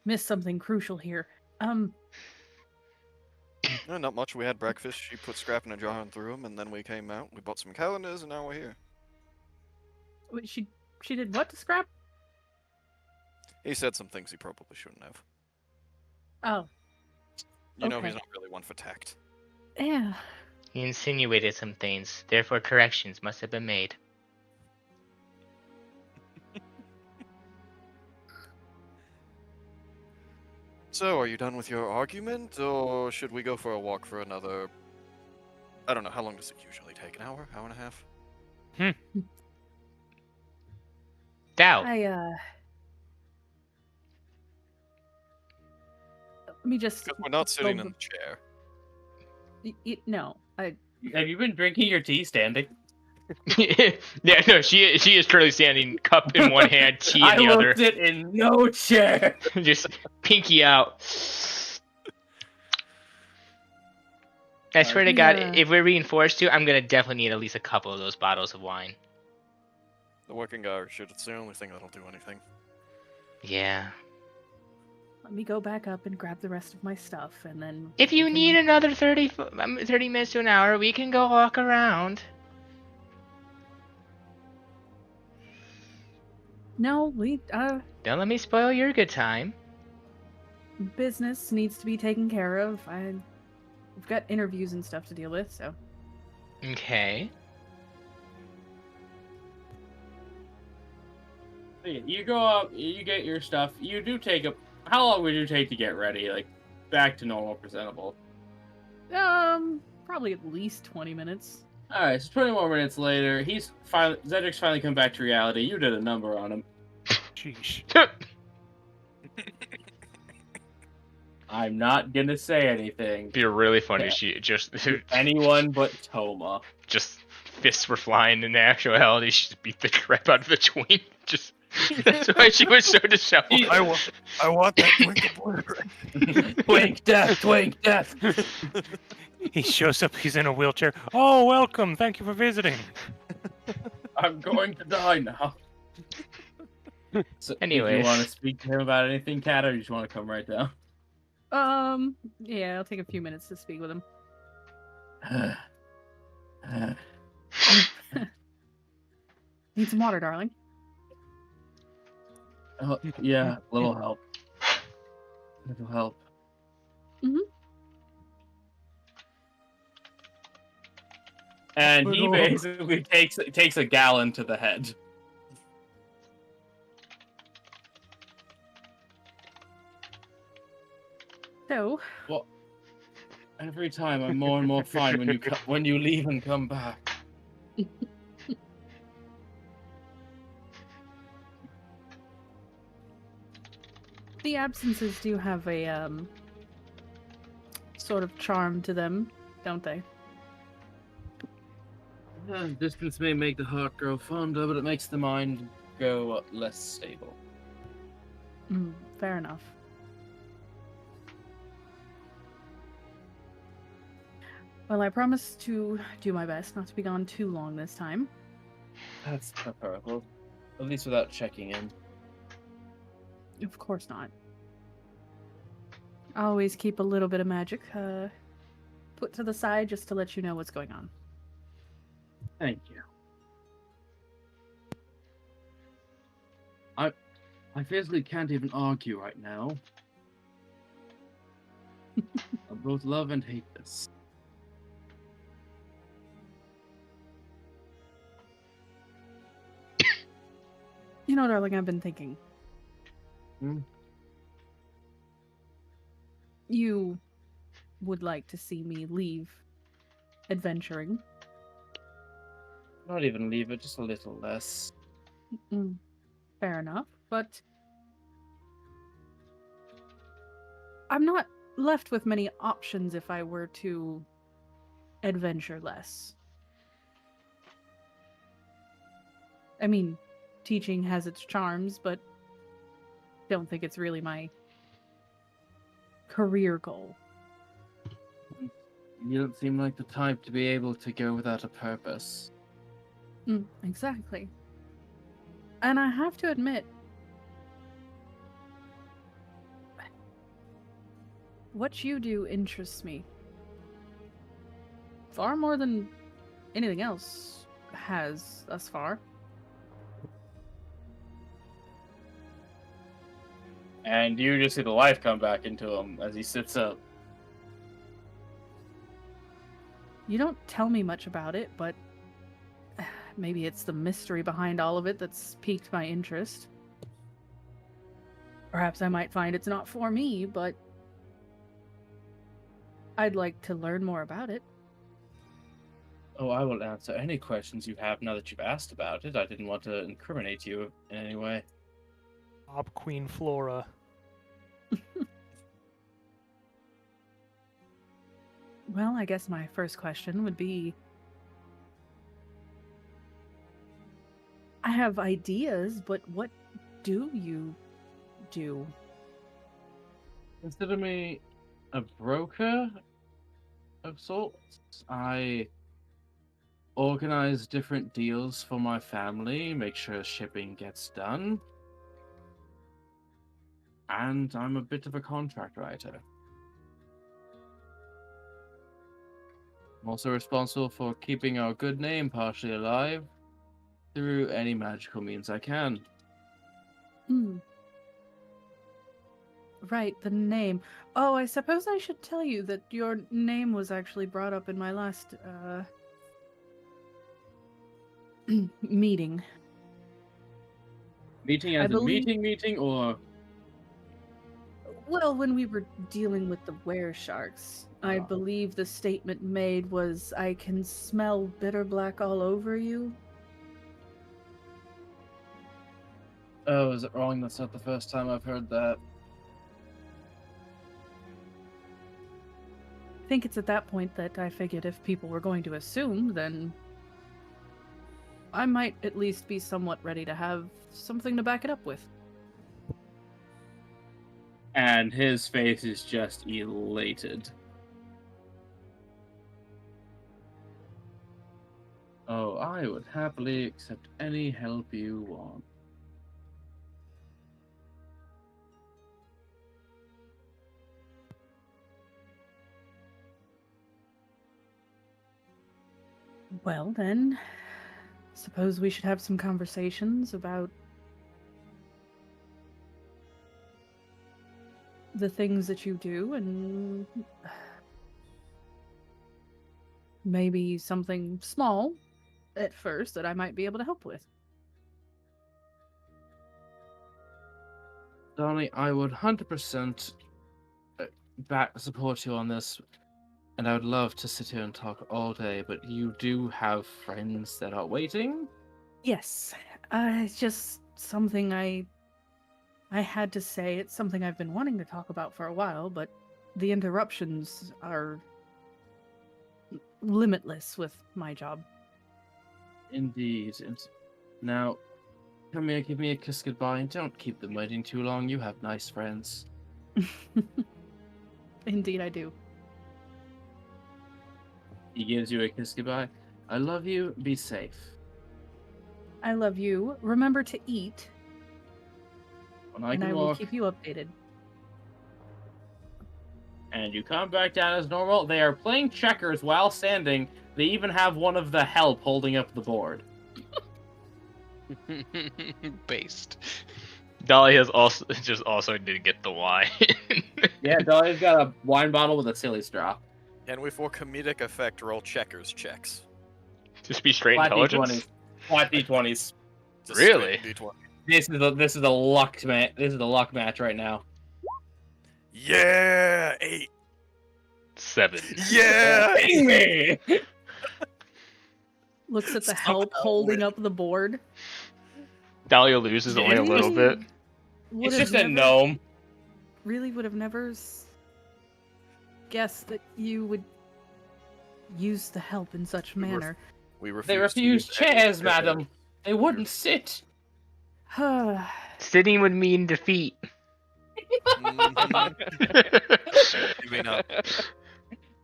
missed something crucial here. No, not much. We had breakfast. She put scrap in a jar and threw them, and then we came out. We bought some calendars, and now we're here. Wait, she did what to scrap? He said some things he probably shouldn't have. Oh, You know Okay. he's not really one for tact. yeah. He insinuated some things. Therefore, corrections must have been made. So, are you done with your argument, or should we go for a walk for another... I don't know, how long does it usually take? An hour? Hour and a half? Dow. Let me just. Because we're not sitting in the chair. No, Have you been drinking your tea standing? Yeah, no, she is currently standing, cup in one hand, tea in the I other. will sit in no chair. Just pinky out. I swear to God, Yeah. if we're being forced to, I'm gonna definitely need at least a couple of those bottles of wine. The working hour shit, it's the only thing that'll do anything. Yeah. let me go back up and grab the rest of my stuff, and then. If we you can- need another 30 minutes to an hour, we can go walk around. No, we Don't let me spoil your good time. business needs to be taken care of. We've got interviews and stuff to deal with, so. Okay. You go up, you get your stuff. You do take how long would you take to get ready? Like, back to normal, presentable? Probably at least 20 minutes. Alright, so 20 more minutes later, Zedric's finally come back to reality. You did a number on him. Sheesh. I'm not gonna say anything. Be really funny. Yeah. She just Anyone but Toma. just fists were flying. In actuality, she just beat the crap out of the twink. Just that's why she was so disheveled. I want that twink Twink death, twink death. He shows up, he's in a wheelchair. Oh, welcome. Thank you for visiting. I'm going to die now. So, do Anyways. you want to speak to him about anything, Kat, or you just want to come right down? Yeah, I'll take a few minutes to speak with him. Need some water, darling. Oh, yeah, little help. Little help. And he Oh. basically takes a gallon to the head. So, Well, every time I'm more and more fine when you leave and come back. the absences do have a sort of charm to them, don't they? Distance may make the heart grow fonder, but it makes the mind go less stable. Fair enough. Well, I promise to do my best not to be gone too long this time. That's preferable. At least without checking in. Of course not. I always keep a little bit of magic put to the side just to let you know what's going on. Thank you. I physically can't even argue right now. I both love and hate this. You know, darling, I've been thinking. You would like to see me leave adventuring. Not even leave it, just a little less. Fair enough, but I'm not left with many options if I were to adventure less. I mean, teaching has its charms, but don't think it's really my career goal. You don't seem like the type to be able to go without a purpose. Exactly. And I have to admit, what you do interests me far more than anything else has thus far. And you just see the life come back into him as he sits up. You don't tell me much about it, but maybe it's the mystery behind all of it that's piqued my interest. Perhaps I might find it's not for me, but I'd like to learn more about it. Oh, I will answer any questions you have now that you've asked about it. I didn't want to incriminate you in any way. Bob Queen Flora. Well, I guess my first question would be, I have ideas, but what do you do? Consider me a broker of sorts. I organize different deals for my family, make sure shipping gets done. And I'm a bit of a contract writer. I'm also responsible for keeping our good name partially alive through any magical means I can. Right, the name. Oh, I suppose I should tell you that your name was actually brought up in my last, meeting. Meeting as a meeting, or... Well, when we were dealing with the were-sharks, I believe the statement made was, I can smell bitter black all over you. Oh, is it wrong? That's not the first time I've heard that. I think it's at that point that I figured if people were going to assume, then I might at least be somewhat ready to have something to back it up with. And his face is just elated. Oh, I would happily accept any help you want. Well, then, suppose we should have some conversations about the things that you do and maybe something small at first that I might be able to help with. Donnie, I would 100% support you on this, and I would love to sit here and talk all day, but you do have friends that are waiting? Yes, it's just something I had to say. It's something I've been wanting to talk about for a while, but the interruptions are limitless with my job. Indeed. And now, come here, give me a kiss goodbye, and don't keep them waiting too long. You have nice friends. Indeed, I do. He gives you a kiss goodbye. I love you. Be safe. I love you. Remember to eat, When I and can I will walk, keep you updated. and you come back down as normal. They are playing checkers while standing. They even have one of the help holding up the board. Based. Dolly has also did get the wine. Yeah, Dolly's got a wine bottle with a silly straw. Can we, for comedic effect, roll checkers checks? Just be straight Flat intelligence. D20s. Flat D20s. Just Really? straight D20. This is a luck match. This is a luck match right now. Yeah, 8. 7. Yeah, Dang me! Looks at the Stop help that holding win. up the board. Dahlia loses only a little bit. Would It's have just a never- gnome. Really would have never guessed that you would use the help in such manner. We refuse. They to refuse use any chairs, checkers. madam. They wouldn't sit. Sitting would mean defeat. Mhm. Giving up.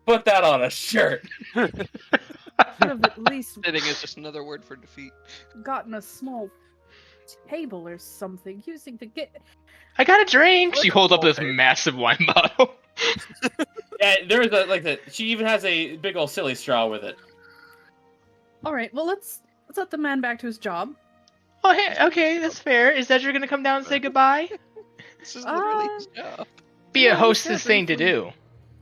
Put that on a shirt. Could have at least Sitting is just another word for defeat. gotten a small table or something using the I got a drink. She holds up this massive wine bottle. Yeah, there's she even has a big old silly straw with it. All right, well let's let the man back to his job. Oh, hey, okay, that's fair. Is Zedra gonna come down and say goodbye? This is literally his job. Be a Yeah, he hostess said thing to briefly. do.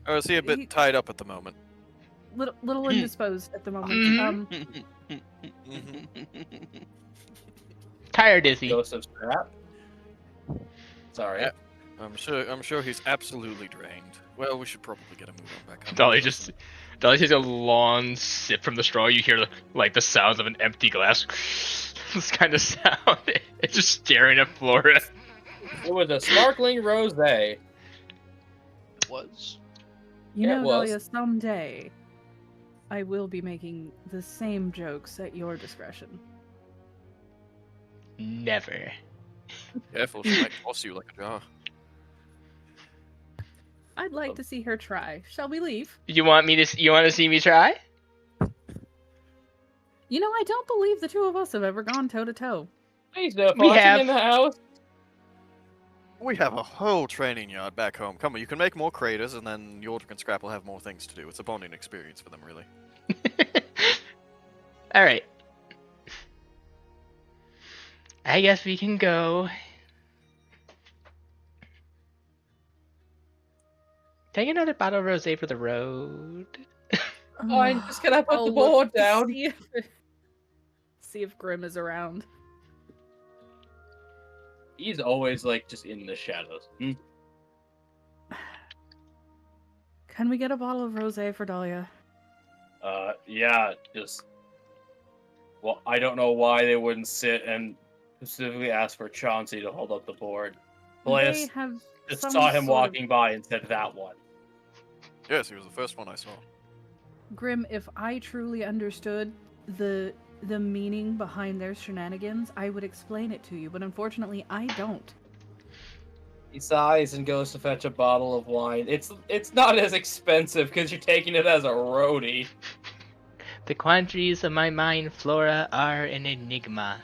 Or is he a bit tied up at the moment? Little indisposed at the moment. Mhm. Mhm. Tired is he? Ghost of Scrap. Sorry. Yeah. I'm sure he's absolutely drained. Well, we should probably get him moved on back home. Dolly takes a long sip from the straw. You hear the sounds of an empty glass. This kind of sound. It's just staring at Flora. It was a sparkling rosé. Was. You Yeah, know, it was. Dahlia, someday I will be making the same jokes at your discretion. Never. Careful, she might toss you like a jar. I'd like to see her try. Shall we leave? You want to see me try? You know, I don't believe the two of us have ever gone toe to toe. Please no We farting have- in the house. We have a whole training yard back home. Come on, you can make more craters, and then Yordrick and Scrap will have more things to do. It's a bonding experience for them, really. All right. I guess we can go. Take another bottle of rosé for the road. Oh, I'm just gonna put I'll the look board to down. See if Grim is around. He's always just in the shadows. Can we get a bottle of rosé for Dahlia? Yeah, just. Well, I don't know why they wouldn't sit and specifically ask for Chauncey to hold up the board. They Bliss have just some saw him sort of- walking by and said that one. Yes, he was the first one I saw. Grim, if I truly understood the meaning behind their shenanigans, I would explain it to you, but unfortunately I don't. He sighs and goes to fetch a bottle of wine. It's not as expensive because you're taking it as a roadie. The quandaries of my mind, Flora, are an enigma.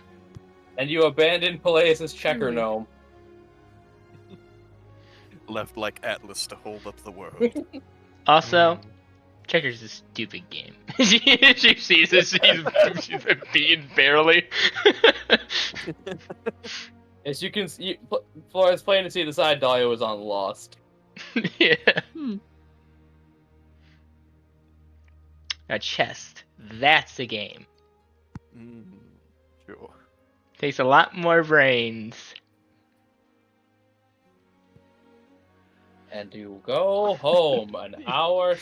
And you abandon Peleus' checker Truly. gnome. Left like Atlas to hold up the world. Also, Checker's a stupid game. She sees this. She's beaten barely. As you can see, Flora's plain to see the side Dahlia was on Lost. Yeah. A chest. That's the game. Sure. Takes a lot more brains. And you go home an hour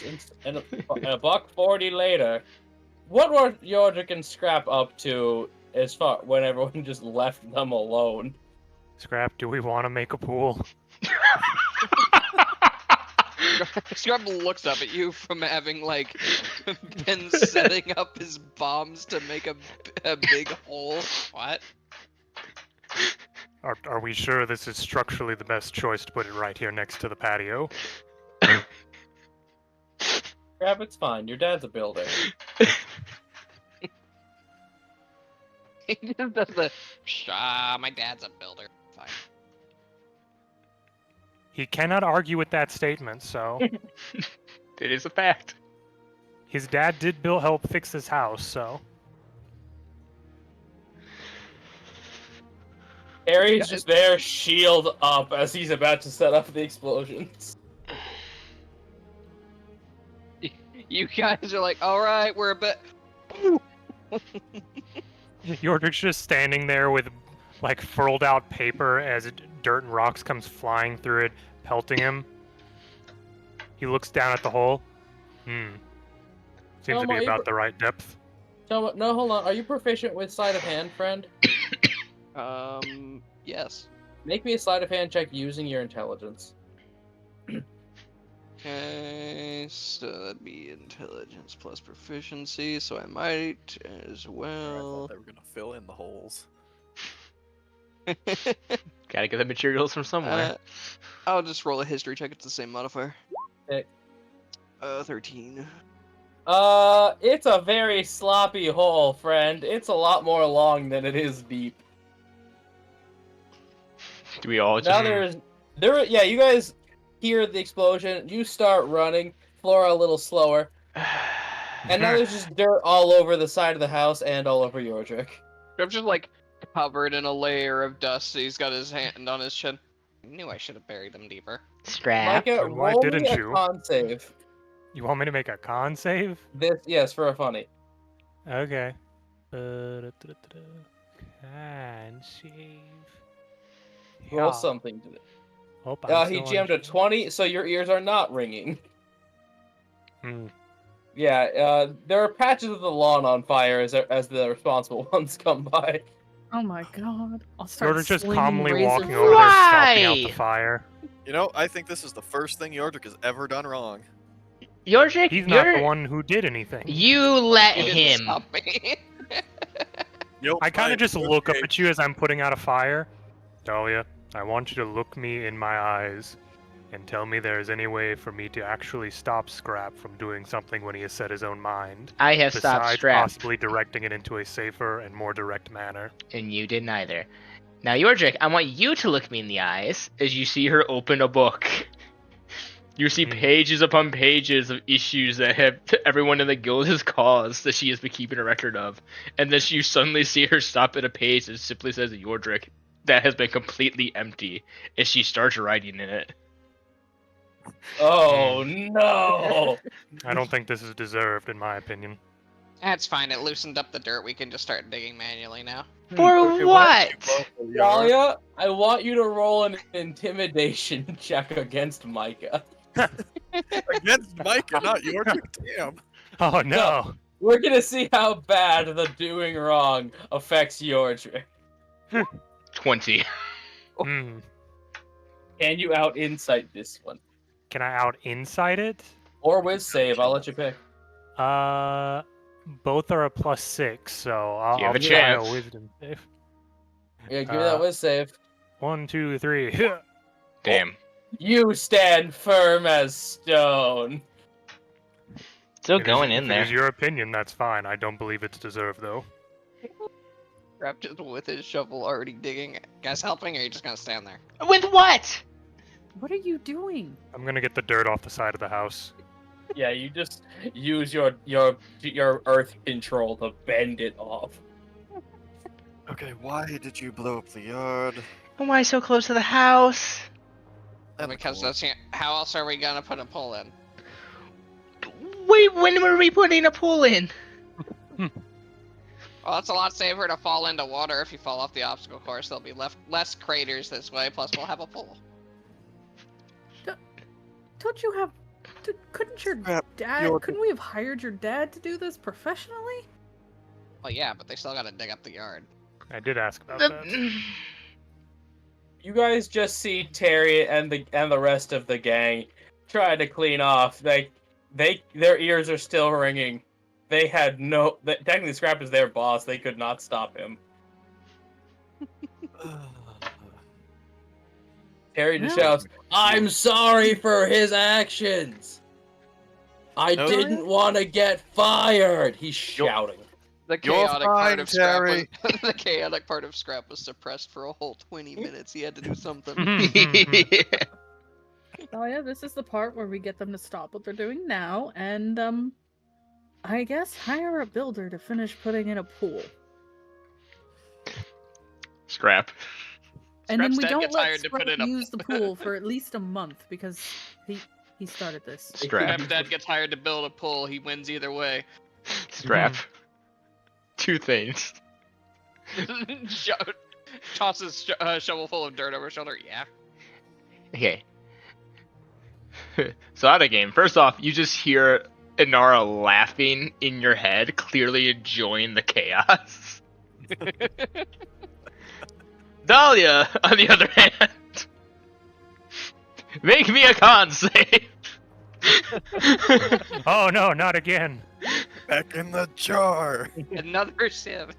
and a $1.40 later. What were Yordrick and Scrap up to as far when everyone just left them alone? Scrap, do we want to make a pool? Scrub looks up at you from having like been setting up his bombs to make a big hole. What? Are we sure this is structurally the best choice to put it right here next to the patio? Scrap, it's fine. Your dad's a builder. He just does the my dad's a builder. Fine. He cannot argue with that statement, so... It is a fact. His dad did help fix his house, so... Harry's just there, shield up, as he's about to set off the explosions. You guys are like, alright, we're a bit... Yordrick's just standing there with, like, furled out paper as dirt and rocks comes flying through it, pelting him. He looks down at the hole. Seems to be about the right depth. No, hold on. Are you proficient with sleight of hand, friend? Yes. Make me a sleight of hand check using your intelligence. Okay, so that'd be intelligence plus proficiency, so I might as I well. thought they were gonna fill in the holes. Gotta get the materials from somewhere. I'll just roll a history check. It's the same modifier. Okay. 13. It's a very sloppy hole, friend. It's a lot more long than it is deep. Do we all just... Now yeah, you guys hear the explosion. You start running. Flora a little slower. And now there's just dirt all over the side of the house and all over Yordrick. I'm just like covered in a layer of dust. So he's got his hand on his chin. I knew I should have buried him deeper. Scrap. Micah, Why roll didn't me a you? con save. You want me to make a con save? Yes, for a funny. Okay. Con save. Roll Yeah. something to it. Hope He jammed a 20, so your ears are not ringing. Hmm. Yeah, there are patches of the lawn on fire as the responsible ones come by. Oh my god. I'll start Yordrick's just slinging calmly razor walking blades. over there, stomping out the Why? fire. You know, I think this is the first thing Yordrick has ever done wrong. Yordrick, He's not the one who did anything. You let You didn't him. stop me. Nope, I kind of just look up okay. at you as I'm putting out a fire. Dahlia, I want you to look me in my eyes and tell me there is any way for me to actually stop Scrap from doing something when he has set his own mind, I have stopped besides Scrap, possibly directing it into a safer and more direct manner. and you did neither. Now, Yordrick, I want you to look me in the eyes as you see her open a book. You see pages upon pages of issues that have everyone in the guild has caused that she has been keeping a record of. And then you suddenly see her stop at a page that simply says Yordrick that has been completely empty as she starts writing in it. Oh no! I don't think this is deserved, in my opinion. That's fine. It loosened up the dirt. We can just start digging manually now. For Okay, what? Dahlia, I want you to roll an intimidation check against Micah. Against Micah, not Yordrick. Damn. Oh no! We're gonna see how bad the doing wrong affects Yordrick. 20. Hmm. Can you out insight this one? Can I out insight it? Or whiz save, I'll let you pick. Both are a +6, so I'll You have a try chance. a wisdom save. Yeah, give me that whiz save. 1, 2, 3. Damn. You stand firm as stone. Still If it going is- in if there. It is your opinion, that's fine. I don't believe it's deserved, though. Crap, just with his shovel already digging. Guys helping, or are you just gonna stand there? With what? What are you doing? I'm gonna get the dirt off the side of the house. Yeah, you just use your earth control to bend it off. Okay, why did you blow up the yard? Why so close to the house? And the Because pool? that's how else are we gonna put a pole in? Wait, when were we putting a pool in? Well, it's a lot safer to fall into water if you fall off the obstacle course. There'll be less craters this way, plus we'll have a pool. Don't you have... Couldn't your dad... Couldn't we have hired your dad to do this professionally? Well, yeah, but they still gotta dig up the yard. I did ask about that. You guys just see Terry and the rest of the gang trying to clean off. Their ears are still ringing. They had no... Technically, Scrap is their boss. They could not stop him. Terry just shouts, "I'm sorry for his actions! I didn't want to get fired!" He's shouting. The chaotic part of Scrap was, the chaotic part of Scrap was suppressed for a whole 20 minutes. He had to do something. Oh yeah, this is the part where we get them to stop what they're doing now, and I guess hire a builder to finish putting in a pool. Scrap. And then we Scrap's dad don't gets let hired to put Scrap in a- use the pool for at least a month because he started this. Scrap. If Dad gets hired to build a pool, he wins either way. Scrap. Two things. Tosses a shovel full of dirt over his shoulder. Yeah. Okay. So out of game. First off, you just hear Inara laughing in your head, clearly enjoying the chaos. Dahlia, on the other hand, make me a con save. Oh no, not again. Back in the jar. Another sieve.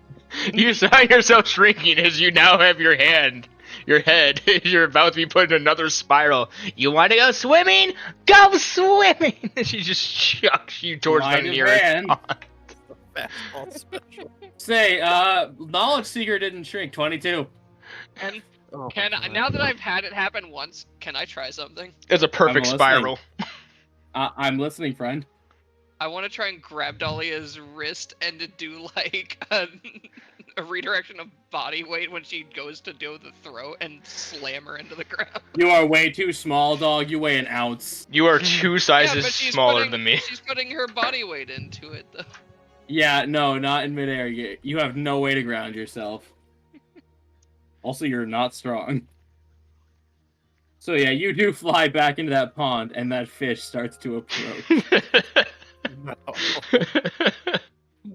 You saw yourself shrinking as you now have your head. You're about to be put in another spiral. You want to go swimming? Go swimming! She just chucks you towards the nearest pond. Fastball special. Say, Knowledge Seeker didn't shrink. 22. And now that I've had it happen once, can I try something? It's a perfect I'm spiral. I'm listening, friend. I want to try and grab Dahlia's wrist and to do like a redirection of body weight when she goes to do the throw and slam her into the ground. You are way too small, dog. You weigh an ounce. You are 2 sizes but she's smaller than me. She's putting her body weight into it, though. Yeah, no, not in midair. You have no way to ground yourself. Also, you're not strong. So yeah, you do fly back into that pond, and that fish starts to approach. No.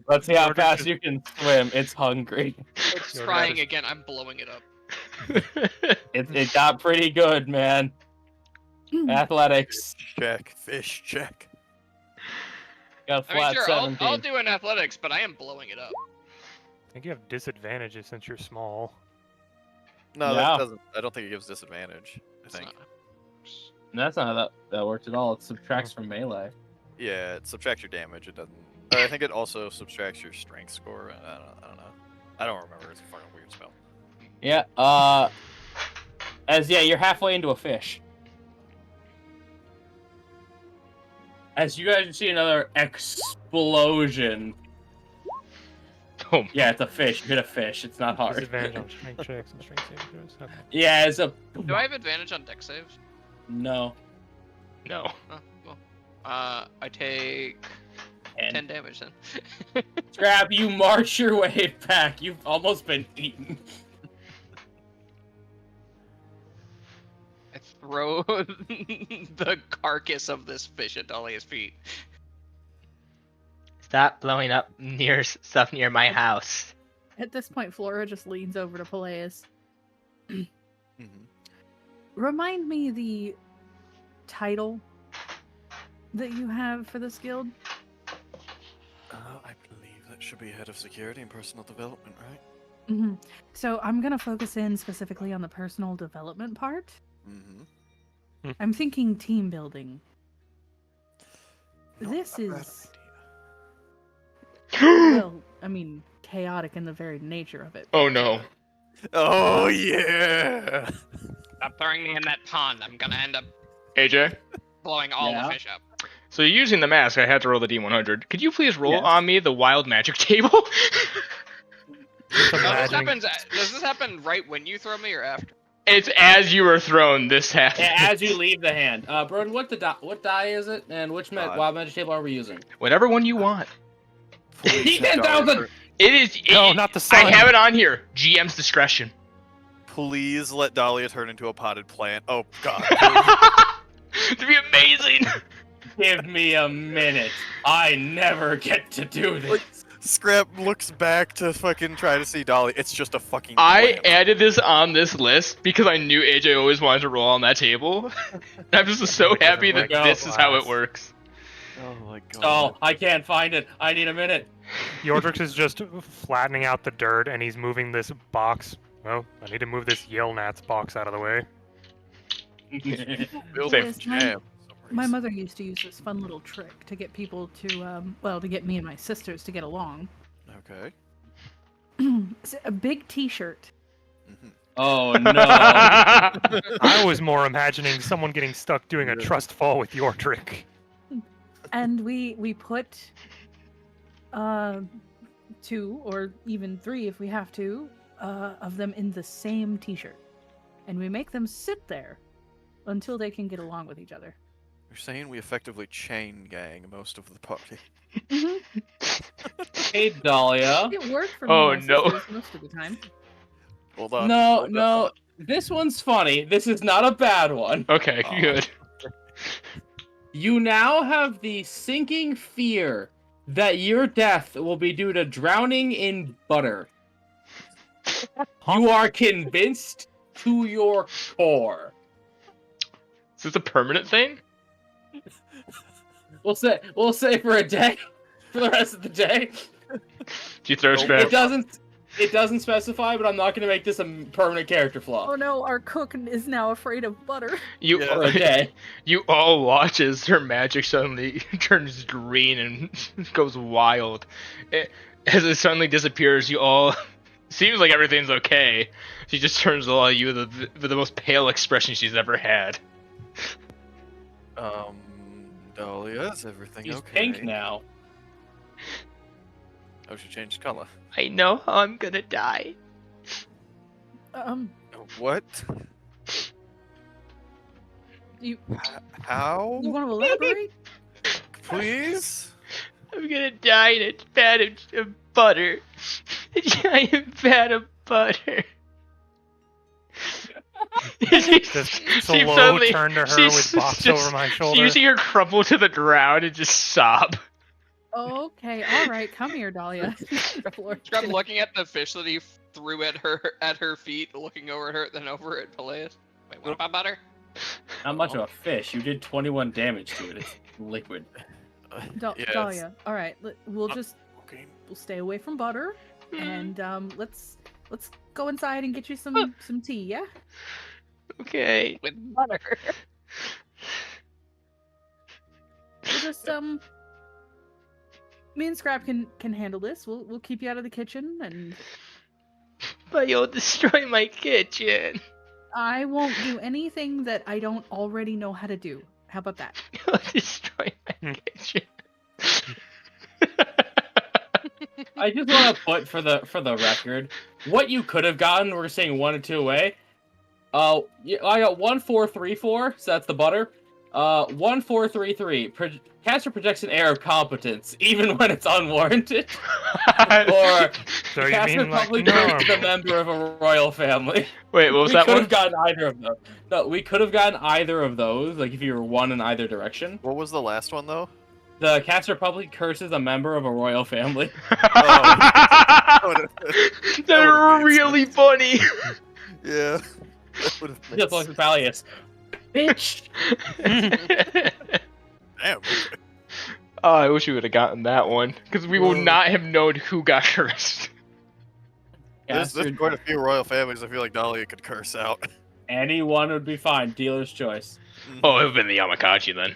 Let's see how fast you can swim. It's hungry. It's trying again. I'm blowing it up. It got pretty good, man. Athletics. Fish check. Got a I mean, flat sure, 17. I'll do an athletics, but I am blowing it up. I think you have disadvantages since you're small. No, Yeah. that doesn't. I don't think it gives disadvantage. I It's think. not. That's not how that works at all. It subtracts from melee. Yeah, it subtracts your damage. It doesn't. I think it also subtracts your strength score. I don't know. I don't remember. It's a fucking weird spell. Yeah. You're halfway into a fish. As you guys see another explosion. Oh, Yeah, it's a fish. You hit a fish. It's not hard. Disadvantage on strength checks and strength saving throws. Okay. Yeah, it's a... Do I have advantage on deck saves? No. no. Oh, well. I take 10 damage then. Scrap, you march your way back. You've almost been eaten. I throw the carcass of this fish at Dahlia's feet. Stop blowing up stuff near my house. At this point, Flora just leans over to Peleus. Mm-hmm. Remind me the title that you have for this guild. I believe that should be head of security and personal development, right? Mm-hmm. So I'm gonna focus in specifically on the personal development part. Mm-hmm. I'm thinking team building. This Not a bad is, idea. well, I mean, chaotic in the very nature of it. Oh no. Oh yeah. Stop throwing me in that pond. I'm gonna end up AJ? blowing all Yeah? the fish up. So you're using the mask, I had to roll the D100. Could you please roll Yes. on me the wild magic table? Just Does imagining- this happen right when you throw me or after? It's as you were thrown. This happens. As you leave the hand. Broden, what die is it, and which wild magic table are we using? Whatever one you want. Please let 10,000! Dahlia turn- It is. No, not the sun. I have it on here. GM's discretion. Please let Dahlia turn into a potted plant. Oh God. It'd be amazing. Give me a minute. I never get to do this. Scrap looks back to fucking try to see Dahlia. It's just a fucking. I plant. added this on this list because I knew AJ always wanted to roll on that table. I'm just so happy that this is how it works. Oh my God. Oh, I can't find it. I need a minute. Yordrix is just flattening out the dirt, and he's moving this box. Oh, I need to move this Yelnats box out of the way. Build Same. a jam. My mother used to use this fun little trick to get people to, to get me and my sisters to get along. Okay. It's a big T-shirt. Oh no. I was more imagining someone getting stuck doing a trust fall with Yordrix. And we put 2 or even 3 if we have to of them in the same T-shirt, and we make them sit there until they can get along with each other. You're saying we effectively chain gang most of the party. Hey, Dahlia. It worked for me Oh, and my no. sisters most of the time. Hold on. No, hold no. on. This one's funny. This is not a bad one. Okay, Oh. good. You now have the sinking fear that your death will be due to drowning in butter. You are convinced to your core. Is this a permanent thing? We'll say for a day, for the rest of the day. Do you throw Nope. scrap? It doesn't specify, but I'm not going to make this a permanent character flaw. Oh no, our cook is now afraid of butter. You Yeah. For a day. you all watch as her magic suddenly turns green and goes wild. As it suddenly disappears, you all seems like everything's okay. She just turns to all of you with the most pale expression she's ever had. Dahlia, is everything She's okay? pink now. Oh, she changed color. I know how I'm gonna die. What? You How? want to elaborate? Please? I'm gonna die in a vat of butter. A giant vat of butter. Just slow turn to her with box over my shoulder. You see her crumple to the ground and just sob. Okay, all right, come here, Dahlia. Scrub looking at the fish that he threw at her feet, looking over at her, then over at Peleus. Wait, what about butter? Not much of a fish. You did 21 damage to it. It's liquid. Yes. Dahlia, all right, we'll Okay. we'll stay away from butter, and let's go inside and get you some tea, yeah? Okay. With butter. We'll just me and Scrap can handle this. We'll keep you out of the kitchen, and But you'll destroy my kitchen. I won't do anything that I don't already know how to do. How about that? You'll destroy my kitchen. I just want to put for the record, what you could have gotten. We're saying 1 or 2 away. I got 1434, so that's the butter. 1433. Caster projects an air of competence, even when it's unwarranted. Or So you caster mean like publicly curses a normal? member of a royal family. Wait, what was We that could one? have gotten either of those. No, we could have gotten either of those, like if you were one in either direction. What was the last one though? The caster publicly curses a member of a royal family. They're really funny. Yeah. That would have made Just like the Pallius. Bitch! Damn. Oh, I wish we would have gotten that one, because we will Whoa. not have known who got cursed. There's Caster, quite a few royal families I feel like Dahlia could curse out. anyone would be fine. Dealer's choice. Oh, it would have been the Yamakachi then.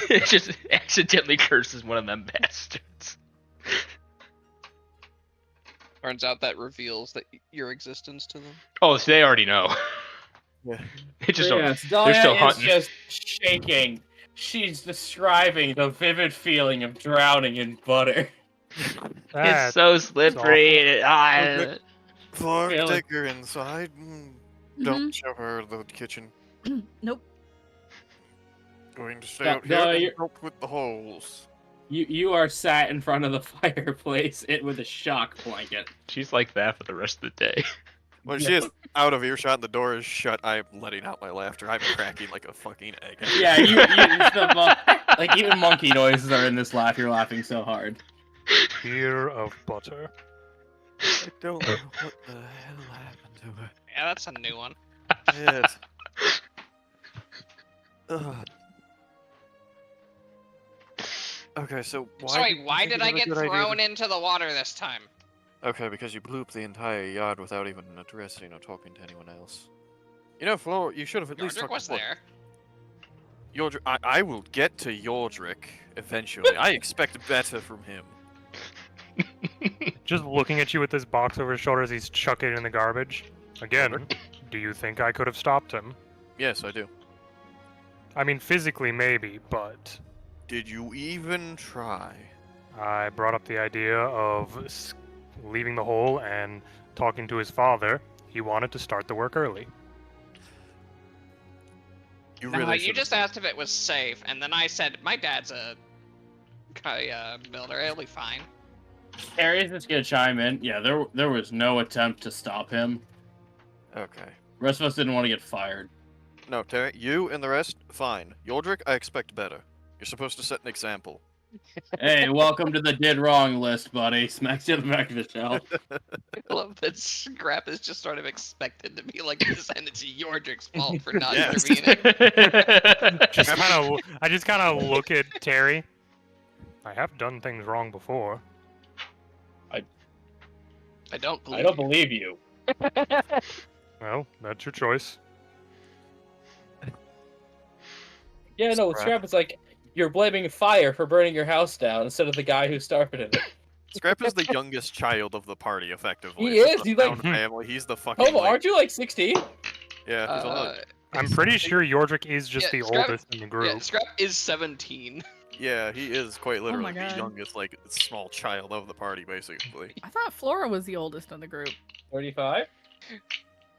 It just accidentally curses one of them bastards. Turns out that reveals that your existence to them. Oh, so they already know. Yeah. They just Yes, don't. Dahlia They're still is hunting. just shaking. She's describing the vivid feeling of drowning in butter. It's so slippery. Poor Really? digger inside. Don't show her the kitchen. Nope. Going to stay No, out here no, and you're- help with the holes. You are sat in front of the fireplace with a shock blanket. She's like that for the rest of the day. When she is out of earshot and the door is shut, I'm letting out my laughter. I'm cracking like a fucking egg. Yeah, like even monkey noises are in this laugh. You're laughing so hard. Fear of butter. I don't know what the hell happened to her. Yeah, that's a new one. Yes. Ugh. Okay, so why? Sorry, why think did it I was a get good idea thrown to- into the water this time? Okay, because you blew up the entire yard without even addressing or talking to anyone else. You know, Flo, you should have at least Yordrick talked was to Flo. there. Yordrick, I will get to Yordrick eventually. I expect better from him. Just looking at you with this box over his shoulder as he's chucking it in the garbage. Again, do you think I could have stopped him? Yes, I do. I mean, physically maybe, but Did you even try? I brought up the idea of leaving the hole and talking to his father. He wanted to start the work early. You No, really you should've just said- asked if it was safe, and then I said, my dad's a builder, it'll be fine. Harry's just gonna chime in. Yeah, there was no attempt to stop him. Okay. The rest of us didn't want to get fired. No, Terry, you and the rest, fine. Yordrick, I expect better. You're supposed to set an example. Hey, welcome to the did wrong list, buddy. Smacks you in the back of the shell. I love that Scrap is just sort of expected to be like this, and it's Yordrick's fault for not Yes. intervening. I just kind of look at Terry. I have done things wrong before. I don't believe I don't believe you. Well, that's your choice. Yeah, no, Scrap. Scrap is like, you're blaming fire for burning your house down instead of the guy who started it. Scrap is the youngest child of the party, effectively. He is, The he's like- Brown family. He's the fucking. Homo, like- aren't you like 16? Yeah, he's allowed. I'm pretty sure Yordrick is just Yeah, the Scrap- oldest in the Yeah, group. Scrap is 17. Yeah, he is quite literally my the God. youngest, like, small child of the party, basically. I thought Flora was the oldest in the group. 35?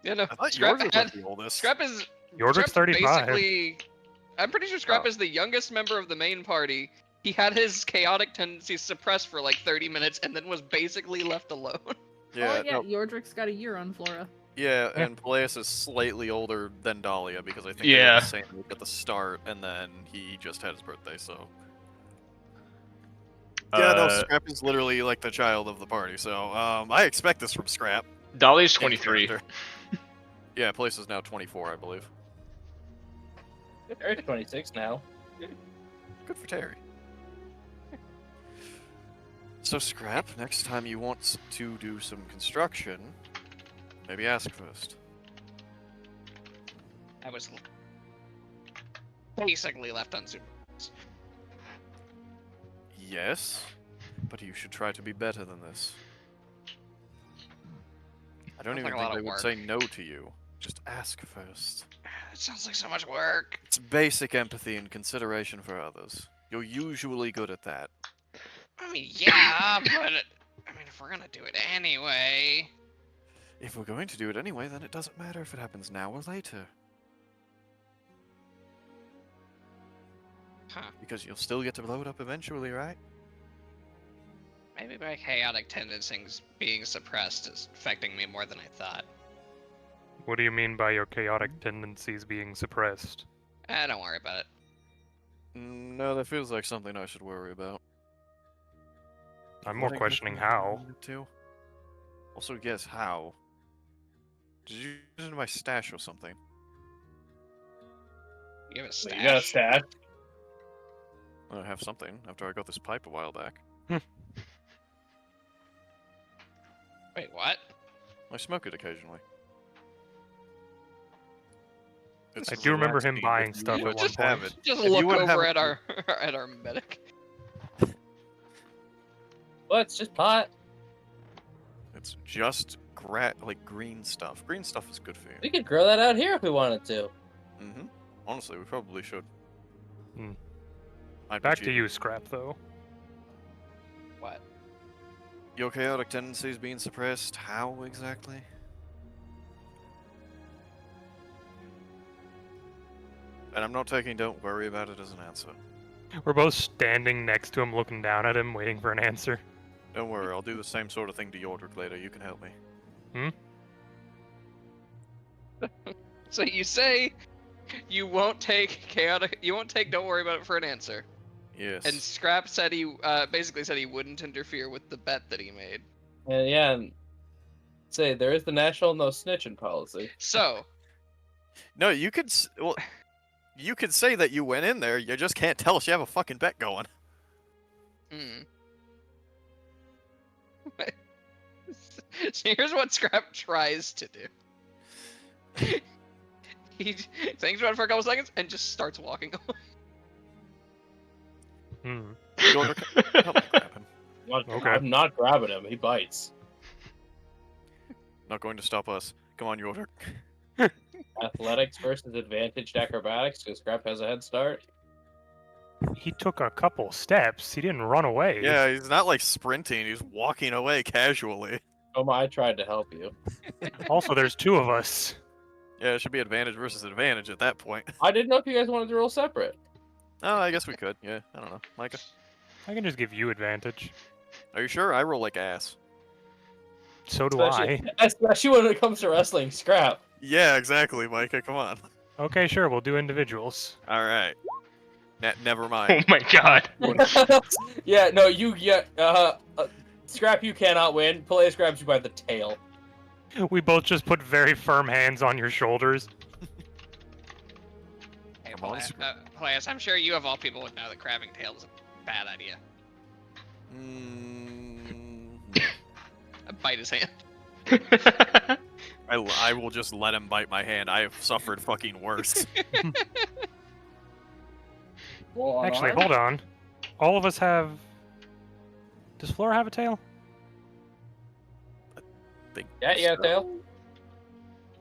Yeah, no, I thought Scrap Yordrick had, was the oldest. Scrap is Yordrick's Scrap's 35. Basically, I'm pretty sure Scrap Oh. is the youngest member of the main party. He had his chaotic tendencies suppressed for like 30 minutes and then was basically left alone. Yeah, Oh yeah, no, Yordrick's got a year on Flora. yeah, and Peleus is slightly older than Dahlia because I think they Yeah. were the same age at the start, and then he just had his birthday, so. Yeah, no, Scrap is literally like the child of the party, so I expect this from Scrap. Dolly's in 23. character. Yeah, Peleus is now 24, I believe. Harry's 26 now. Good for Terry. So, Scrap, next time you want to do some construction, maybe ask first. I was basically left unsupervised. Yes, but you should try to be better than this. I don't Sounds even like a think lot they of would work. say no to you. Just ask first. It sounds like so much work. It's basic empathy and consideration for others. You're usually good at that. I mean, yeah, but I mean, if we're gonna do it anyway, If we're going to do it anyway, then it doesn't matter if it happens now or later. huh? Because you'll still get to blow it up eventually, right? Maybe my chaotic tendencies being suppressed is affecting me more than I thought. What do you mean by your chaotic tendencies being suppressed? Don't worry about it. No, that feels like something I should worry about. I'm more What questioning exactly how. I wanted to? Also, guess how. Did you use it in my stash or something? You have a Wait, stash. you got a stash? I have something after I got this pipe a while back. Wait, what? I smoke it occasionally. It's I do remember him relaxing, buying if stuff you at would one have point. it. Just If you look would have over it- at our at our medic. Well, it's just pot. It's just like green stuff. Green stuff is good for We you. could grow that out here if we wanted to. Mm-hmm. Honestly, we probably should. Hmm. Might be Back to cheap. you, Scrap, though. What? Your chaotic tendencies being suppressed. How exactly? And I'm not taking don't worry about it as an answer. We're both standing next to him, looking down at him, waiting for an answer. Don't worry, I'll do the same sort of thing to Yordrick later. You can help me. So you say you won't take don't worry about it for an answer. Yes. And Scrap said he basically said he wouldn't interfere with the bet that he made. Yeah, and say there is the national no snitching policy. So No, you could. Well, you could say that you went in there. You just can't tell us you have a fucking bet going. So here's what Scrap tries to do. He thinks about it for a couple seconds and just starts walking away. Yordrick, help me grab him. Okay. I'm not grabbing him. He bites. Not going to stop us. Come on, Yordrick. Athletics versus advantaged acrobatics, because Scrap has a head start. He took a couple steps. He didn't run away. Yeah, he's not like sprinting. He's walking away casually. Oh my, I tried to help you. Also, there's two of us. Yeah, it should be advantage versus advantage at that point. I didn't know if you guys wanted to roll separate. Oh, I guess we could. Yeah, I don't know. Micah, I can just give you advantage. are you sure? I roll like ass. So do I. Especially when it comes to wrestling, Scrap. Yeah, exactly, Micah. Come on. Okay, sure, we'll do individuals. All right. Never Oh mind. my god. Yeah, no, Scrap, you cannot win. Peleus grabs you by the tail. We both just put very firm hands on your shoulders. Hey, Come on, Peleus, I'm sure you of all people would know that grabbing tail is a bad idea. I bite his hand. I will just let him bite my hand. I have suffered fucking worse. Actually, hold on. All of us have... Does Flora have a tail? Yeah, you have a tail.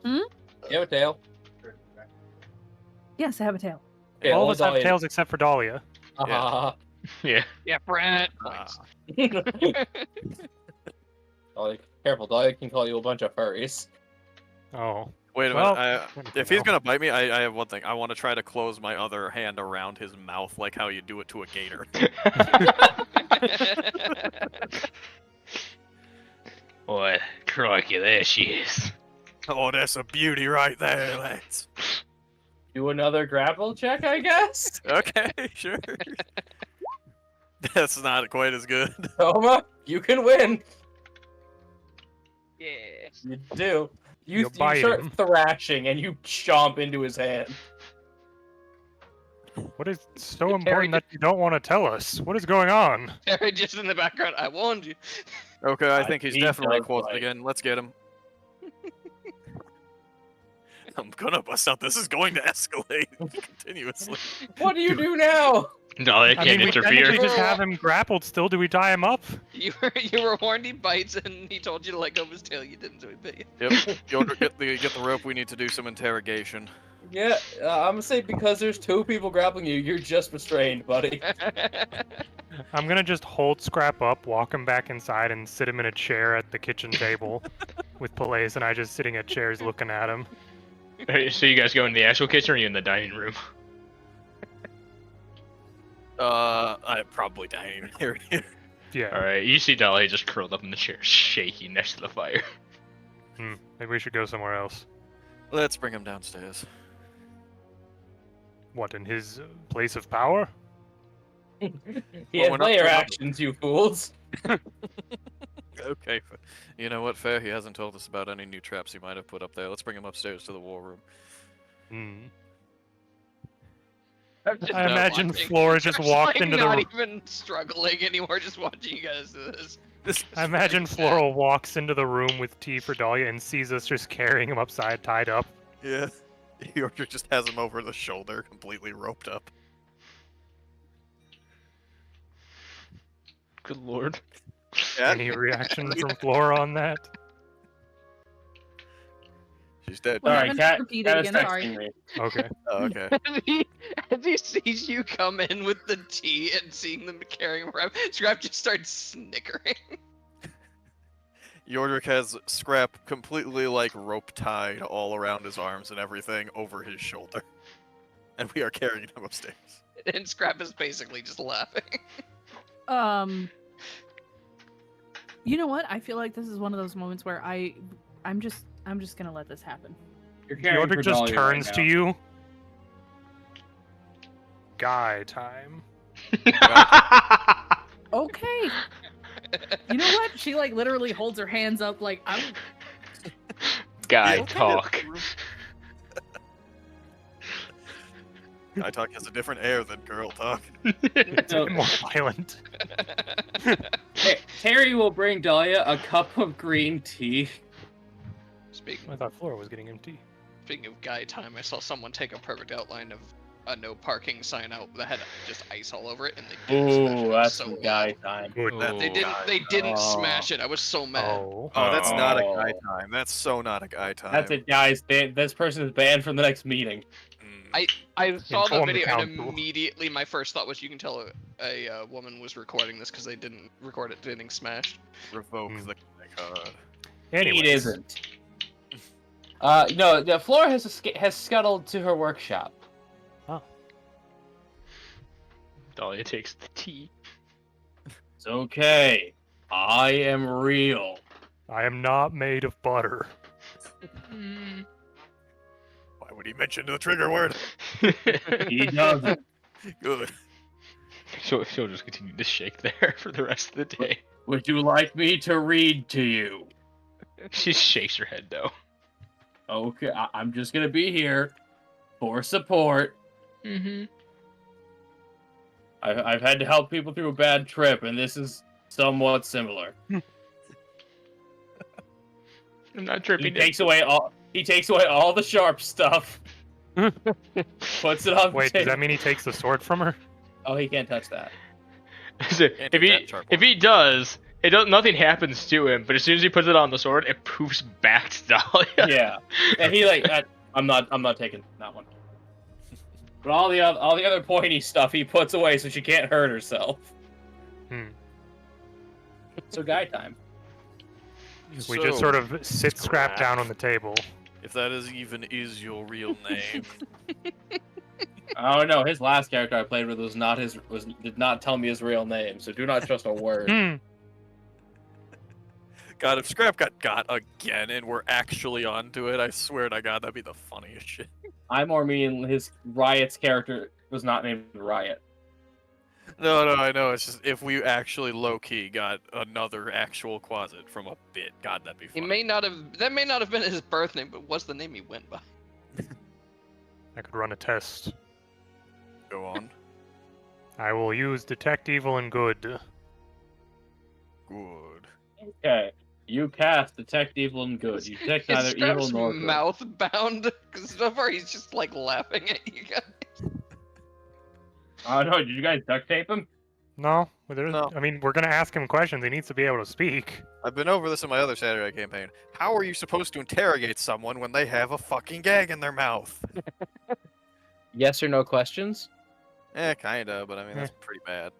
Hmm? You have a tail. Yes, I have a tail. Okay, All only of us have Dahlia- tails except for Dahlia. Yeah. Yeah, Brent. Dahlia, careful, Dahlia can call you a bunch of furries. Oh. Wait a Well, minute. anything If he's else. gonna bite me, I have one thing. I want to try to close my other hand around his mouth, like how you do it to a gator. Boy, crikey, there she is. Oh, that's a beauty right there, lads. Do another grapple check, I guess? Okay, sure. That's not quite as good. Toma, you can win. Yeah. You do. You bite start him. thrashing and you chomp into his hand. What is so important that you don't want to tell us? What is going on? Terry just in the background. I warned you. Okay, I think he's He definitely does close bite. again. Let's get him. I'm gonna bust out. This is going to escalate continuously. What do you do now? No, they I can't mean, we interfere. technically just have him grappled still. Do we tie him up? You were warned he bites, and he told you to let go of his tail. You didn't, so he bit you. Yep. Yodra, get the rope. We need to do some interrogation. Yeah, I'm gonna say because there's two people grappling you, you're just restrained, buddy. I'm gonna just hold Scrap up, walk him back inside, and sit him in a chair at the kitchen table with Peleus and I just sitting at chairs looking at him. So you guys go in the actual kitchen or are you in the dining room? I probably dining area. Yeah. Alright, you see Dolly just curled up in the chair, shaking next to the fire. Maybe we should go somewhere else. Let's bring him downstairs. What, in his place of power? He Well, has we're not player sure about- actions, you fools. Okay. You know what? Fair. He hasn't told us about any new traps he might have put up there. Let's bring him upstairs to the war room. I'm just I imagine watching. Flora just I'm walked like into the not room. even struggling anymore, just watching you guys do this. I imagine Flora walks into the room with tea for Dahlia and sees us just carrying him upside, tied up. Yeah. Yordrick just has him over the shoulder, completely roped up. Good lord. Yeah. Any reaction from Flora on that? She's dead. Well, Sorry, haven't Cat. repeated Cat is again, texting sorry. me. Okay. Oh, okay. As he sees you come in with the tea and seeing them carrying him around, Scrap just starts snickering. Yordrick has Scrap completely like rope tied all around his arms and everything over his shoulder. And we are carrying him upstairs. And Scrap is basically just laughing. You know what? I feel like this is one of those moments where I'm just gonna let this happen. You're caring for Yordrick just Dahlia turns right to now. you. Guy time. Okay. You know what? She like literally holds her hands up like I'm. Guy Yeah, talk. Guy talk has a different air than girl talk. It's So- more violent. Terry will bring Dahlia a cup of green tea. I thought Flora was getting him tea. Speaking of guy time, I saw someone take a perfect outline of a no parking sign out that had just ice all over it, and they didn't smash it. Ooh, It was that's so some well. guy time. Good. They didn't. guy They didn't Oh. smash it. I was so mad. Oh. Oh, that's not a guy Oh. time. That's so not a guy time. That's it, guys. This person is banned from the next meeting. Mm. I saw the Inform the video and council. immediately my first thought was you can tell a woman was recording this because they didn't record it getting smashed. Revoke Mm. the guy card. Anyways. It isn't. No, the Flora has scuttled to her workshop. Dahlia takes the tea. It's okay. I am real. I am not made of butter. Why would he mention the trigger word? He doesn't. Good. she'll just continue to shake there for the rest of the day. Would you like me to read to you? She shakes her head though. Okay, I'm just gonna be here for support. Mm-hmm. I've had to help people through a bad trip, and this is somewhat similar. I'm not He tripping. takes away all the sharp stuff. Puts it on. Wait, the does that table. mean he takes the sword from her? Oh, he can't touch that. So, Can't if do he that sharp if he does, nothing happens to him. But as soon as he puts it on the sword, it poofs back to Dahlia. Yeah, and he I'm not taking that one. But all the other pointy stuff he puts away so she can't hurt herself. Hmm. So guy time. We just sort of sit Scrap down on the table. If that is your real name. Oh no, his last character I played with did not tell me his real name, so do not trust a word. Hmm. God, if Scrap got again and we're actually onto it, I swear to God, that'd be the funniest shit. I more mean his Riot's character was not named Riot. No, I know. It's just if we actually low-key got another actual Quasit from a bit, God, that'd be He funny. may not have. That may not have been his birth name, but was the name he went by. I could run a test. Go on. I will use Detect Evil and Good. Good. Okay. You cast Detect Evil and Good. You detect Is neither evil Scrap's nor good. mouth bound? Because so far he's just like laughing at you guys. Oh no, did you guys duct tape him? No, No. I mean, we're gonna ask him questions. He needs to be able to speak. I've been over this in my other Saturday campaign. How are you supposed to interrogate someone when they have a fucking gag in their mouth? Yes or no questions? Kinda, but I mean, that's pretty bad.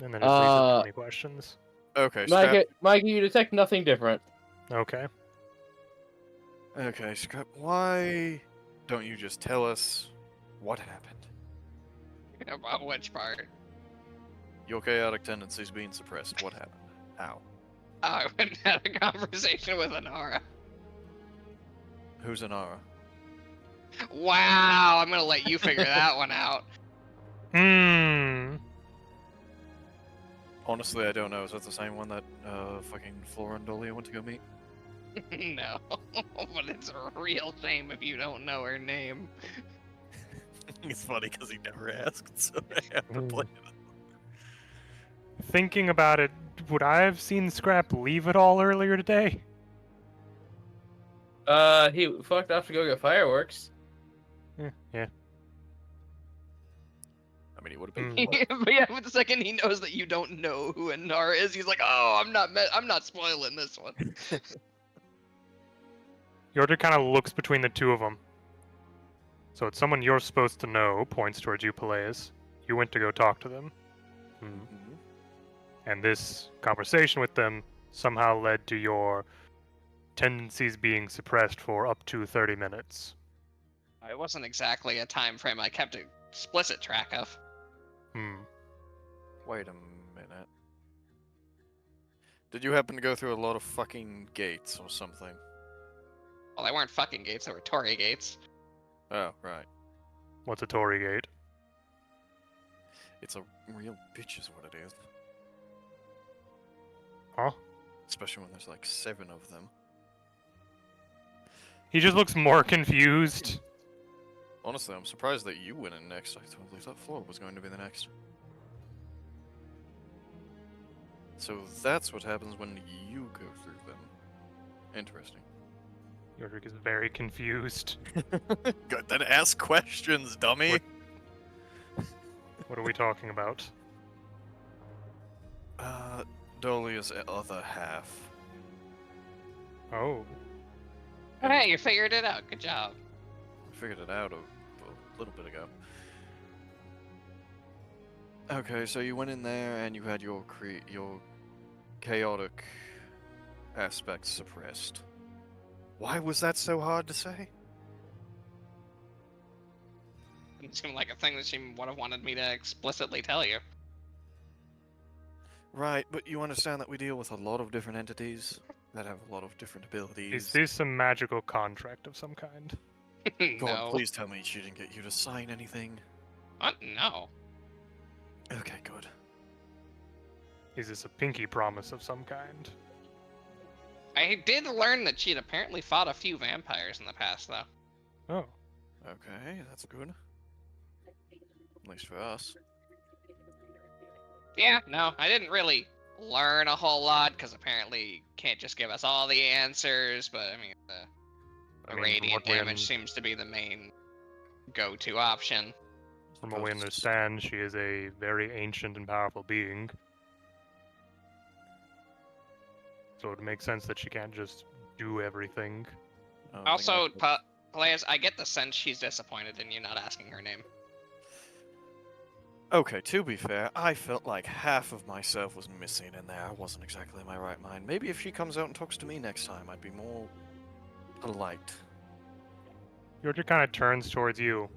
And then it leaves with Uh, 20 questions. Okay, Scrap. Mikey, you detect nothing different. Okay. Okay, Scrap, why don't you just tell us what happened? About which part? Your chaotic tendencies being suppressed. What happened? How? I went and had a conversation with Anara. Who's Inara? Wow, I'm gonna let you figure that one out. Hmm. Honestly, I don't know. Is that the same one that fucking Flora and Dolia went to go meet? No, but it's a real shame if you don't know her name. It's funny because he never asked, so I have to play it. Thinking about it, would I have seen Scrap leave it all earlier today? He fucked off to go get fireworks. Yeah. I mean, he would have been. Mm. But yeah, but the second he knows that you don't know who Anara is, he's like, "Oh, I'm not spoiling this one." Yordrick kind of looks between the two of them. So it's someone you're supposed to know, points towards you, Peleus. You went to go talk to them. Mhm. And this conversation with them somehow led to your tendencies being suppressed for up to 30 minutes. It wasn't exactly a time frame I kept explicit track of. Wait a minute. Did you happen to go through a lot of fucking gates or something? Well, they weren't fucking gates, they were Tory gates. Oh, right. What's a Tory gate? It's a real bitch is what it is. Huh? Especially when there's like 7 of them. He just looks more confused. Honestly, I'm surprised that you went in next. I totally thought Flora was going to be the next. So that's what happens when you go through them. Interesting. Yordrick is very confused. Good, then ask questions, dummy! What are we talking about? Dolia's other half. Oh. Hey, you figured it out. Good job. I figured it out a little bit ago. Okay, so you went in there and you had your chaotic aspects suppressed. Why was that so hard to say? It seemed like a thing that she would have wanted me to explicitly tell you. Right, but you understand that we deal with a lot of different entities that have a lot of different abilities. Is this a magical contract of some kind? God, No. please tell me she didn't get you to sign anything. What? No. Okay, good. Is this a pinky promise of some kind? I did learn that she'd apparently fought a few vampires in the past, though. Oh. Okay, that's good. At least for us. Yeah, no, I didn't really learn a whole lot, because apparently you can't just give us all the answers, but I mean, the I mean, from radiant what we damage seems to be the main go-to option. From what we understand, she is a very ancient and powerful being. So it makes sense that she can't just do everything. Oh, I Also, think that's- Peleus, I get the sense she's disappointed in you not asking her name. Okay, to be fair, I felt like half of myself was missing in there. I wasn't exactly in my right mind. Maybe if she comes out and talks to me next time, I'd be more polite. Yordrick kind of turns towards you.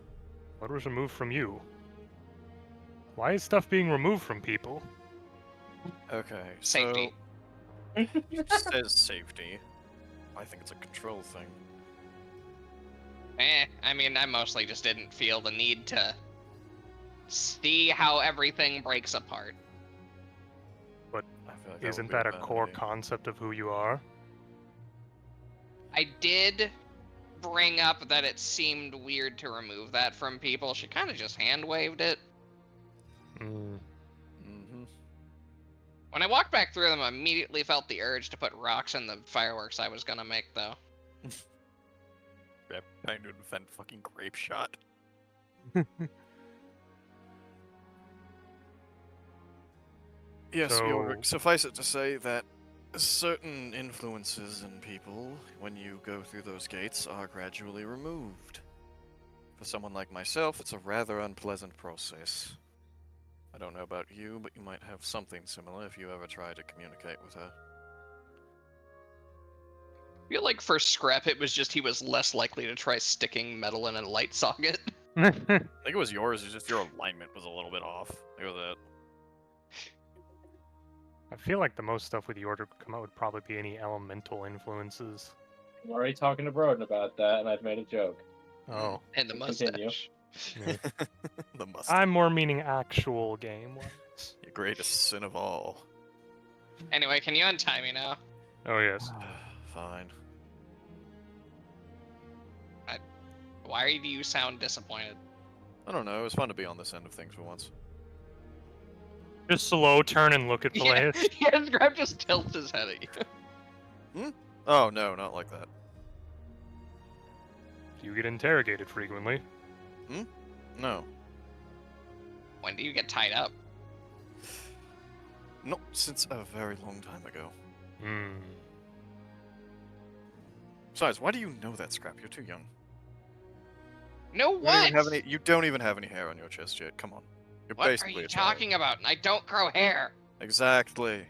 What was removed from you? Why is stuff being removed from people? Okay, Safety. so it says safety. I think it's a control thing. I mean, I mostly just didn't feel the need to see how everything breaks apart. I feel like Isn't would be that a bad core idea. concept of who you are? I did bring up that it seemed weird to remove that from people. She kind of just hand-waved it. Mm. Mm-hmm. When I walked back through them, I immediately felt the urge to put rocks in the fireworks I was gonna make, though. Yeah, trying to invent fucking grape shot. Yes, So- suffice it to say that certain influences in people, when you go through those gates, are gradually removed. For someone like myself, it's a rather unpleasant process. I don't know about you, but you might have something similar if you ever try to communicate with her. I feel like for Scrap, it was just he was less likely to try sticking metal in a light socket. I think it was yours, it's just your alignment was a little bit off. Look at that. I feel like the most stuff with Yordrick would come out would probably be any elemental influences. I'm already talking to Broden about that, and I've made a joke. Oh. And the Continue. mustache. The must. I'm more meaning actual game ones. Your greatest sin of all. Anyway, can you untie me now? Oh yes. Fine. Why do you sound disappointed? I don't know, it was fun to be on this end of things for once. Just slow turn and look at Yeah, Peleus. yeah, Scrap just tilts his head at you. Oh, no, not like that. You get interrogated frequently. No. When do you get tied up? Not since a very long time ago. Hmm. Besides, why do you know that, Scrap? You're too young. No, You don't what? even have any, you don't even have any hair on your chest yet. Come on. You're What are basically you a child. talking about? I don't grow hair. Exactly.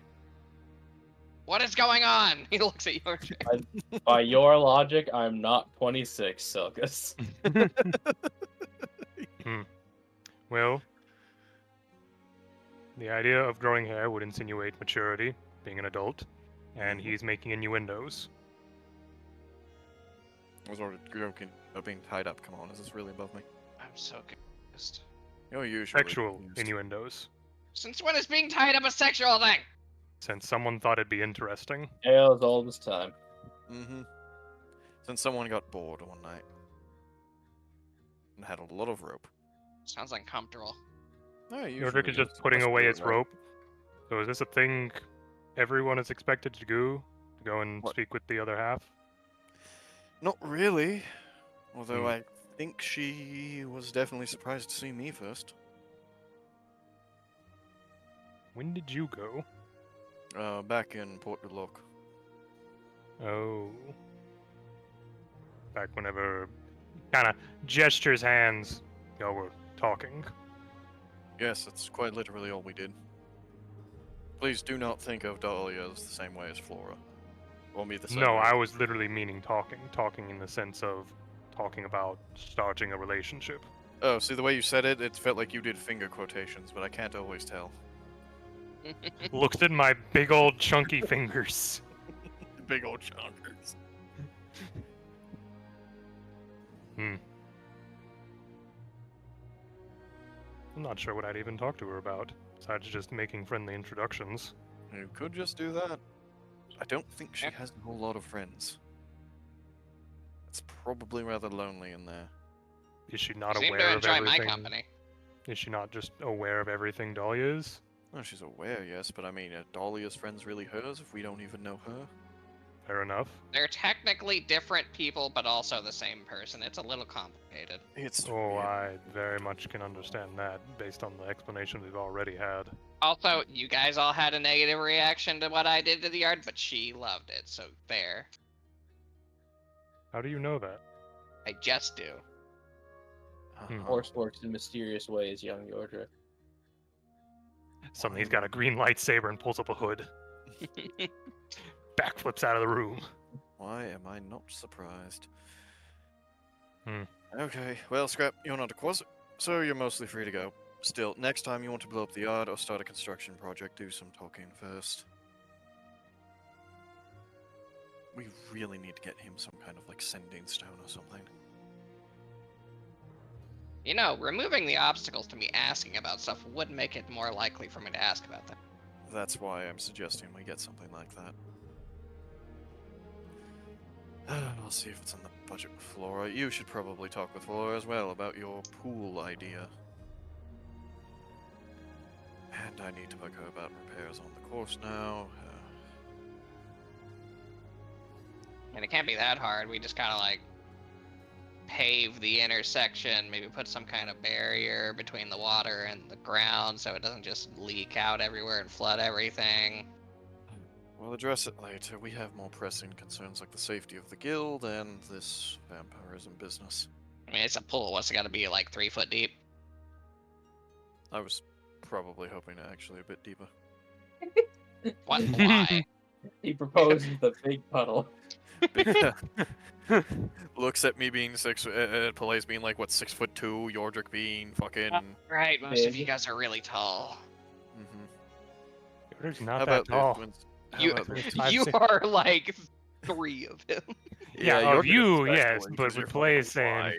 What is going on? He looks at Yordrick. By your logic, I'm not 26, Silkus. Well, the idea of growing hair would insinuate maturity, being an adult, and he's making innuendos. I was already joking about being tied up. Come on, is this really above me? I'm so confused. You're usually Sexual confused. innuendos. Since when is being tied up a sexual thing? Since someone thought it'd be interesting. Tales all this time. Mm-hmm. Since someone got bored one night and had a lot of rope. Sounds uncomfortable. No, Yordrick is just putting away its rope. So is this a thing everyone is expected to do? To go and What? speak with the other half? Not really. Although I think she was definitely surprised to see me first. When did you go? Back in Port Good Luck. Oh. Back whenever kind of gestures hands, y'all were talking. Yes, that's quite literally all we did. Please do not think of Dahlia as the same way as Flora. Or me the same No, way. I was literally meaning talking. Talking in the sense of talking about starting a relationship. Oh, see the way you said it, it felt like you did finger quotations, but I can't always tell. Looks at my big old chunky fingers. Big old chonkers. I'm not sure what I'd even talk to her about, besides just making friendly introductions. You could just do that. I don't think she has a whole lot of friends. It's probably rather lonely in there. Is she not Seem aware to of enjoy my everything? company. Is she not just aware of everything Dahlia is? Well, she's aware, yes, but I mean, are Dahlia's friends really hers if we don't even know her? Fair enough. They're technically different people, but also the same person. It's a little complicated. It's Oh, weird. I very much can understand that, based on the explanation we've already had. Also, you guys all had a negative reaction to what I did to the yard, but she loved it, so there. How do you know that? I just do. Uh-huh. Force works in mysterious ways, young Yordrick. Suddenly he's got a green lightsaber and pulls up a hood. Backflips out of the room. Why am I not surprised? Hmm. Okay, well, Scrap, you're not a quasi, so you're mostly free to go. Still, next time you want to blow up the yard or start a construction project, do some talking first. We really need to get him some kind of, like, sending stone or something. You know, removing the obstacles to me asking about stuff would make it more likely for me to ask about them. That's why I'm suggesting we get something like that. I'll see if it's in the budget with Flora. You should probably talk with Flora as well about your pool idea. And I need to bug her about repairs on the course now. And it can't be that hard. We just kind of like pave the intersection, maybe put some kind of barrier between the water and the ground so it doesn't just leak out everywhere and flood everything. We'll address it later. We have more pressing concerns like the safety of the guild and this vampirism business. I mean, it's a pool. What's it got to be, like 3 foot deep? I was probably hoping actually a bit deeper. What? Why? He proposes the big puddle. Looks at me being Pele's being like, what, 6'2", Yordrick being fucking... Right, most of Big. you guys are really tall. Mm-hmm. Yordrick's How not about that tall. this? You, I've you seen- are like 3 of him. Yeah, Yordrick of is you, special yes, because but you're with Play fucking saying- wide.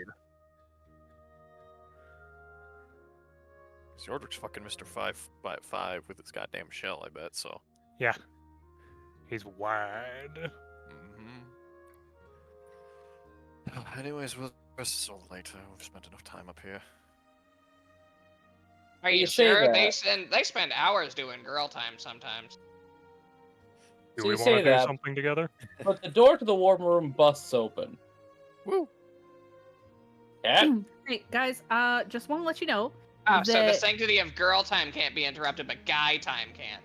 'Cause Yordrick's fucking Mr. 5'5" with his goddamn shell, I bet, so... Yeah. He's wide. Mm-hmm. Anyways, we'll address this all later. We've spent enough time up here. Are You you say sure? that. They spend hours doing girl time sometimes. Do So we you want say to do that- something together? But the door to the warm room busts open. Woo! Cat? Hey guys, just want to let you know. Oh, so the that sanctity of girl time can't be interrupted, but guy time can.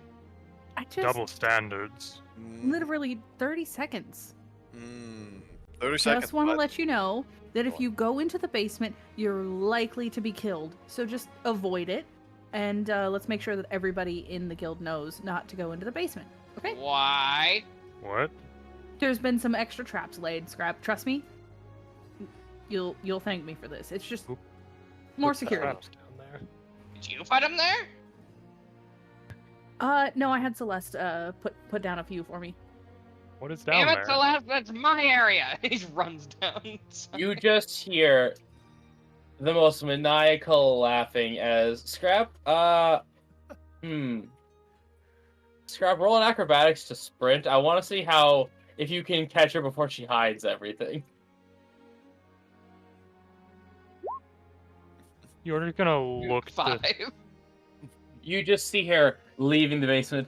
I just Double standards. literally 30 seconds. 30 seconds. Just want to bud. let you know that Go if on. you go into the basement, you're likely to be killed. So just avoid it, and let's make sure that everybody in the guild knows not to go into the basement. Okay. Why? What? There's been some extra traps laid, Scrap. Trust me. You'll thank me for this. It's just Who more Put the security. traps down there. Did you put him there? No, I had Celeste put down a few for me. What is down Damn it, there? Celeste, that's my area. He runs down. You just hear the most maniacal laughing as Scrap, Scrap, roll an acrobatics to sprint. I want to see if you can catch her before she hides everything. You're just gonna look to... 5. You just see her leaving the basement.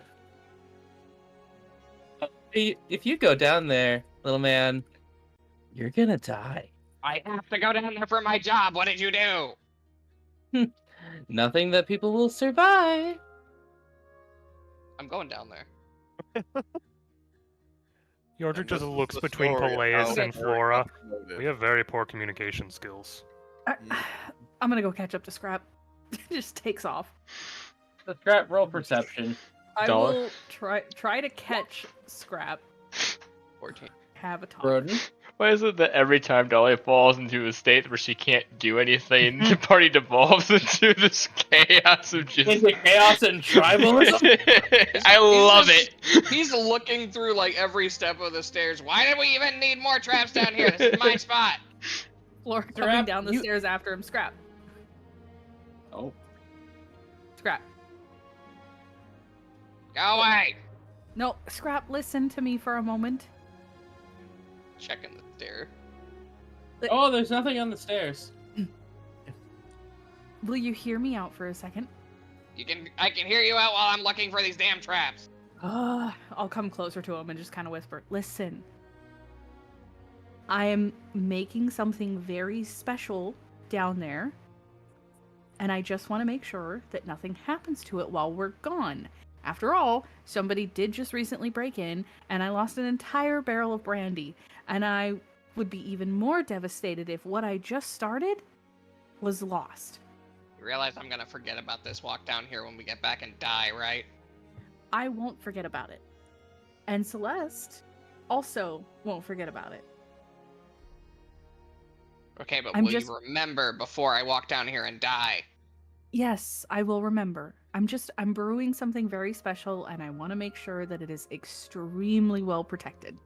If you go down there, little man, you're gonna die. I have to go down there for my job. What did you do? Nothing that people will survive. I'm going down there. Yordrik And just this is looks the between story of Peleus how and Eric Flora. got promoted. We have very poor communication skills. I'm gonna go catch up to Scrap. Just takes off. The Scrap, roll perception. I Dollar. will try to catch Scrap. 14. Have a talk. Broden. Why is it that every time Dahlia falls into a state where she can't do anything, the party devolves into this chaos of just... Into chaos and tribalism? I love just- it! He's looking through like every step of the stairs. Why did we even need more traps down here? This is my spot. Flora coming Scrap, down the you- stairs after him. Scrap. Oh. Scrap. Go away. No, Scrap, listen to me for a moment. Checking the stair. Oh, there's nothing on the stairs. Will you hear me out for a second? I can hear you out while I'm looking for these damn traps. I'll come closer to him and just kind of whisper, listen. I am making something very special down there, and I just want to make sure that nothing happens to it while we're gone. After all, somebody did just recently break in, and I lost an entire barrel of brandy, and I would be even more devastated if what I just started was lost. You realize I'm gonna forget about this walk down here when we get back and die, right? I won't forget about it. And Celeste also won't forget about it. Okay, but I'm will just- you remember before I walk down here and die? Yes, I will remember. I'm brewing something very special, and I want to make sure that it is extremely well protected.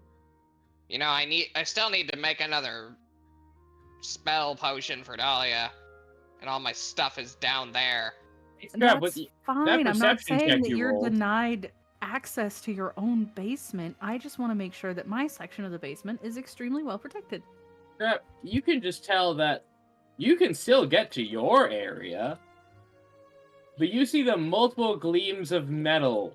You know, I still need to make another spell potion for Dahlia, and all my stuff is down there. Scrap, That's that fine. I'm not perception check saying that you you're rolled. denied access to your own basement. I just want to make sure that my section of the basement is extremely well protected. Scrap, you can just tell that you can still get to your area, but you see the multiple gleams of metal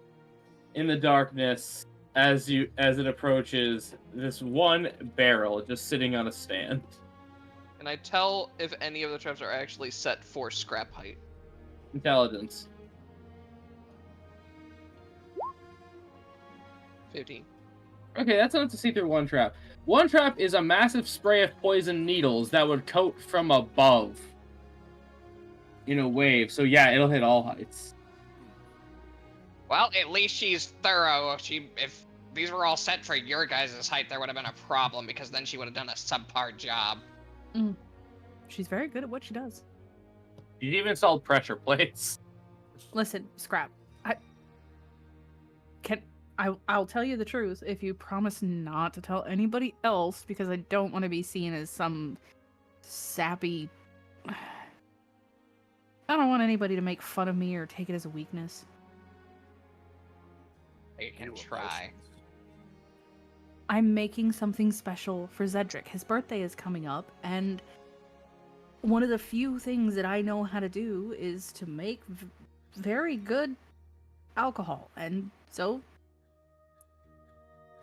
in the darkness as it approaches this one barrel just sitting on a stand. Can I tell if any of the traps are actually set for scrap height? Intelligence. 15. Okay, that's enough to see through one trap. One trap is a massive spray of poison needles that would coat from above in a wave. So yeah, it'll hit all heights. Well, at least she's thorough. If these were all set for your guys' height, there would have been a problem, because then she would have done a subpar job. She's very good at what she does. You even installed pressure plates. Listen, Scrap. I'll tell you the truth if you promise not to tell anybody else, because I don't want to be seen as some sappy. I don't want anybody to make fun of me or take it as a weakness. You can try. I'm making something special for Zedric. His birthday is coming up, and one of the few things that I know how to do is to make very good alcohol. And so,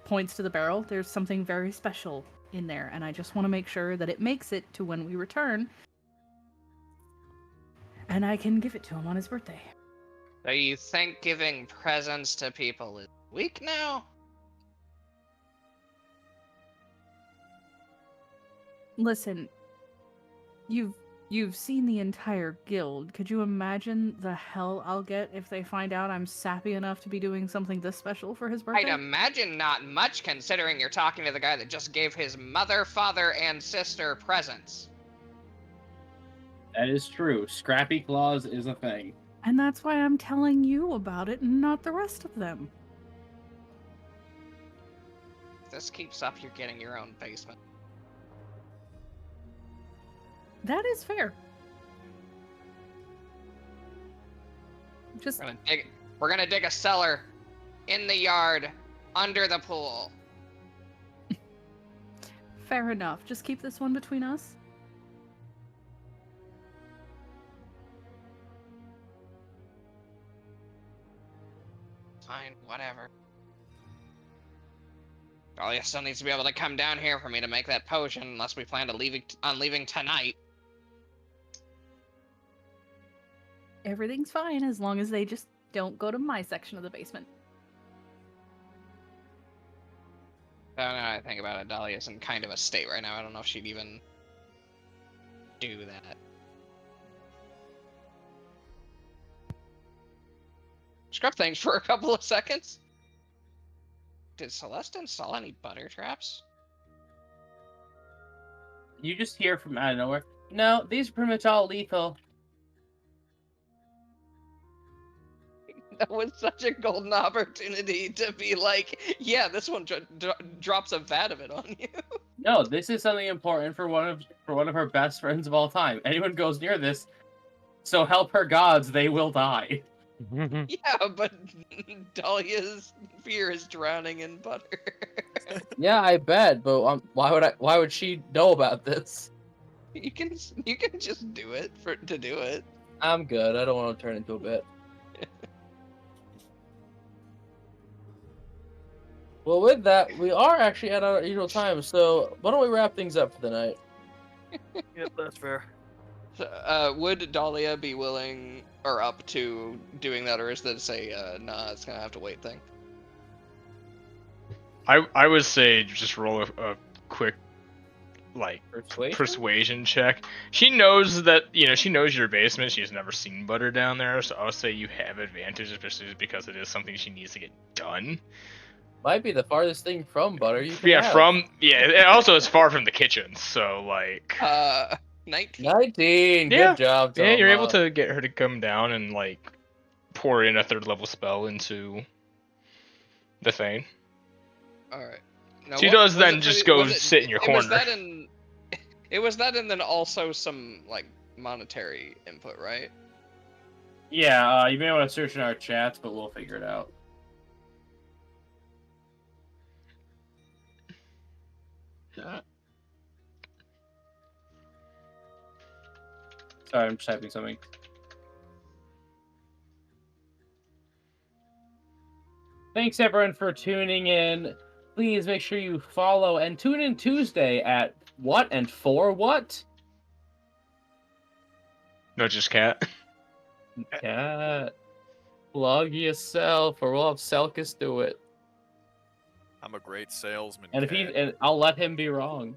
points to the barrel, there's something very special in there, and I just want to make sure that it makes it to when we return, and I can give it to him on his birthday. So you think giving presents to people is weak now? Listen, you've You've seen the entire guild. Could you imagine the hell I'll get if they find out I'm sappy enough to be doing something this special for his birthday? I'd imagine not much, considering you're talking to the guy that just gave his mother, father, and sister presents. That is true. Scrappy Claus is a thing. And that's why I'm telling you about it and not the rest of them. If this keeps up, you're getting your own basement. That is fair. Just We're gonna dig a cellar in the yard under the pool. fair enough. Just keep this one between us. Fine, whatever. Dahlia still needs to be able to come down here for me to make that potion, unless we plan on leaving tonight. Everything's fine as long as they just don't go to my section of the basement. I don't know. I think about it. Dahlia's in kind of a state right now. I don't know if she'd even do that. Scrub things for a couple of seconds. Did Celeste install any butter traps? You just hear from out of nowhere. No, these are pretty much all lethal. That was such a golden opportunity to be like, yeah, this one drops a vat of it on you. No, this is something important for one of her best friends of all time. Anyone goes near this, so help her gods, they will die. Yeah, but Dahlia's fear is drowning in butter. Yeah, I bet, but why would she know about this? You can just do it to do it. I'm good. I don't want to turn into a bit. Well, with that, we are actually at our usual time, so why don't we wrap things up for the night? Yep, that's fair. So, would Dahlia be willing or up to doing that, or is that nah, it's gonna have to wait thing? I would say just roll a quick Persuasion? persuasion check. She knows that, she knows your basement. She's never seen butter down there, so I'll say you have advantage, especially because it is something she needs to get done. Might be the farthest thing from butter you can Yeah, have. it also is far from the kitchen, so 19. 19. Yeah. Good job, yeah, you're able Toma. to get her to come down and pour in a 3rd level spell into the thing. All right. Now, She what does was then it just for the- go sit in your corner. It was that and then also some monetary input, right? Yeah, you may want to search in our chats, but we'll figure it out. Sorry, I'm just typing something. Thanks everyone for tuning in. Please make sure you follow and tune in Tuesday at what and for what? No, just cat. Cat. Plug yourself, or we'll have Selkis do it. I'm a great salesman. And Cat. I'll let him be wrong.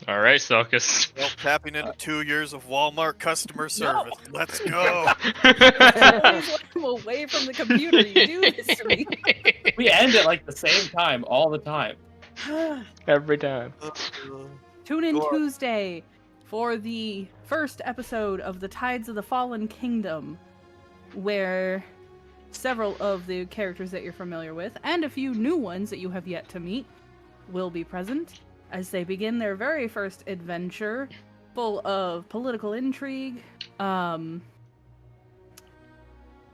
All right, Selkis. Well, tapping into 2 years of Walmart customer service. Let's go. Please let him away from the computer. You do this to me. We end at the same time all the time. Every time. Tune in Go on. Tuesday for the first episode of The Tides of the Fallen Kingdom, where several of the characters that you're familiar with, and a few new ones that you have yet to meet, will be present as they begin their very first adventure, full of political intrigue, and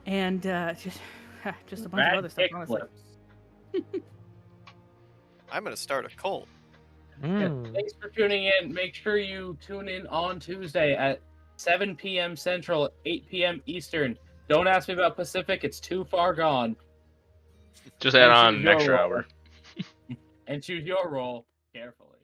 just a bunch of other stuff, honestly. I'm gonna start a cult. Yeah, thanks for tuning in. Make sure you tune in on Tuesday at 7 p.m. Central, 8 p.m. Eastern. Don't ask me about Pacific, it's too far gone. Just add And on choose an your extra role. hour. And choose your role carefully.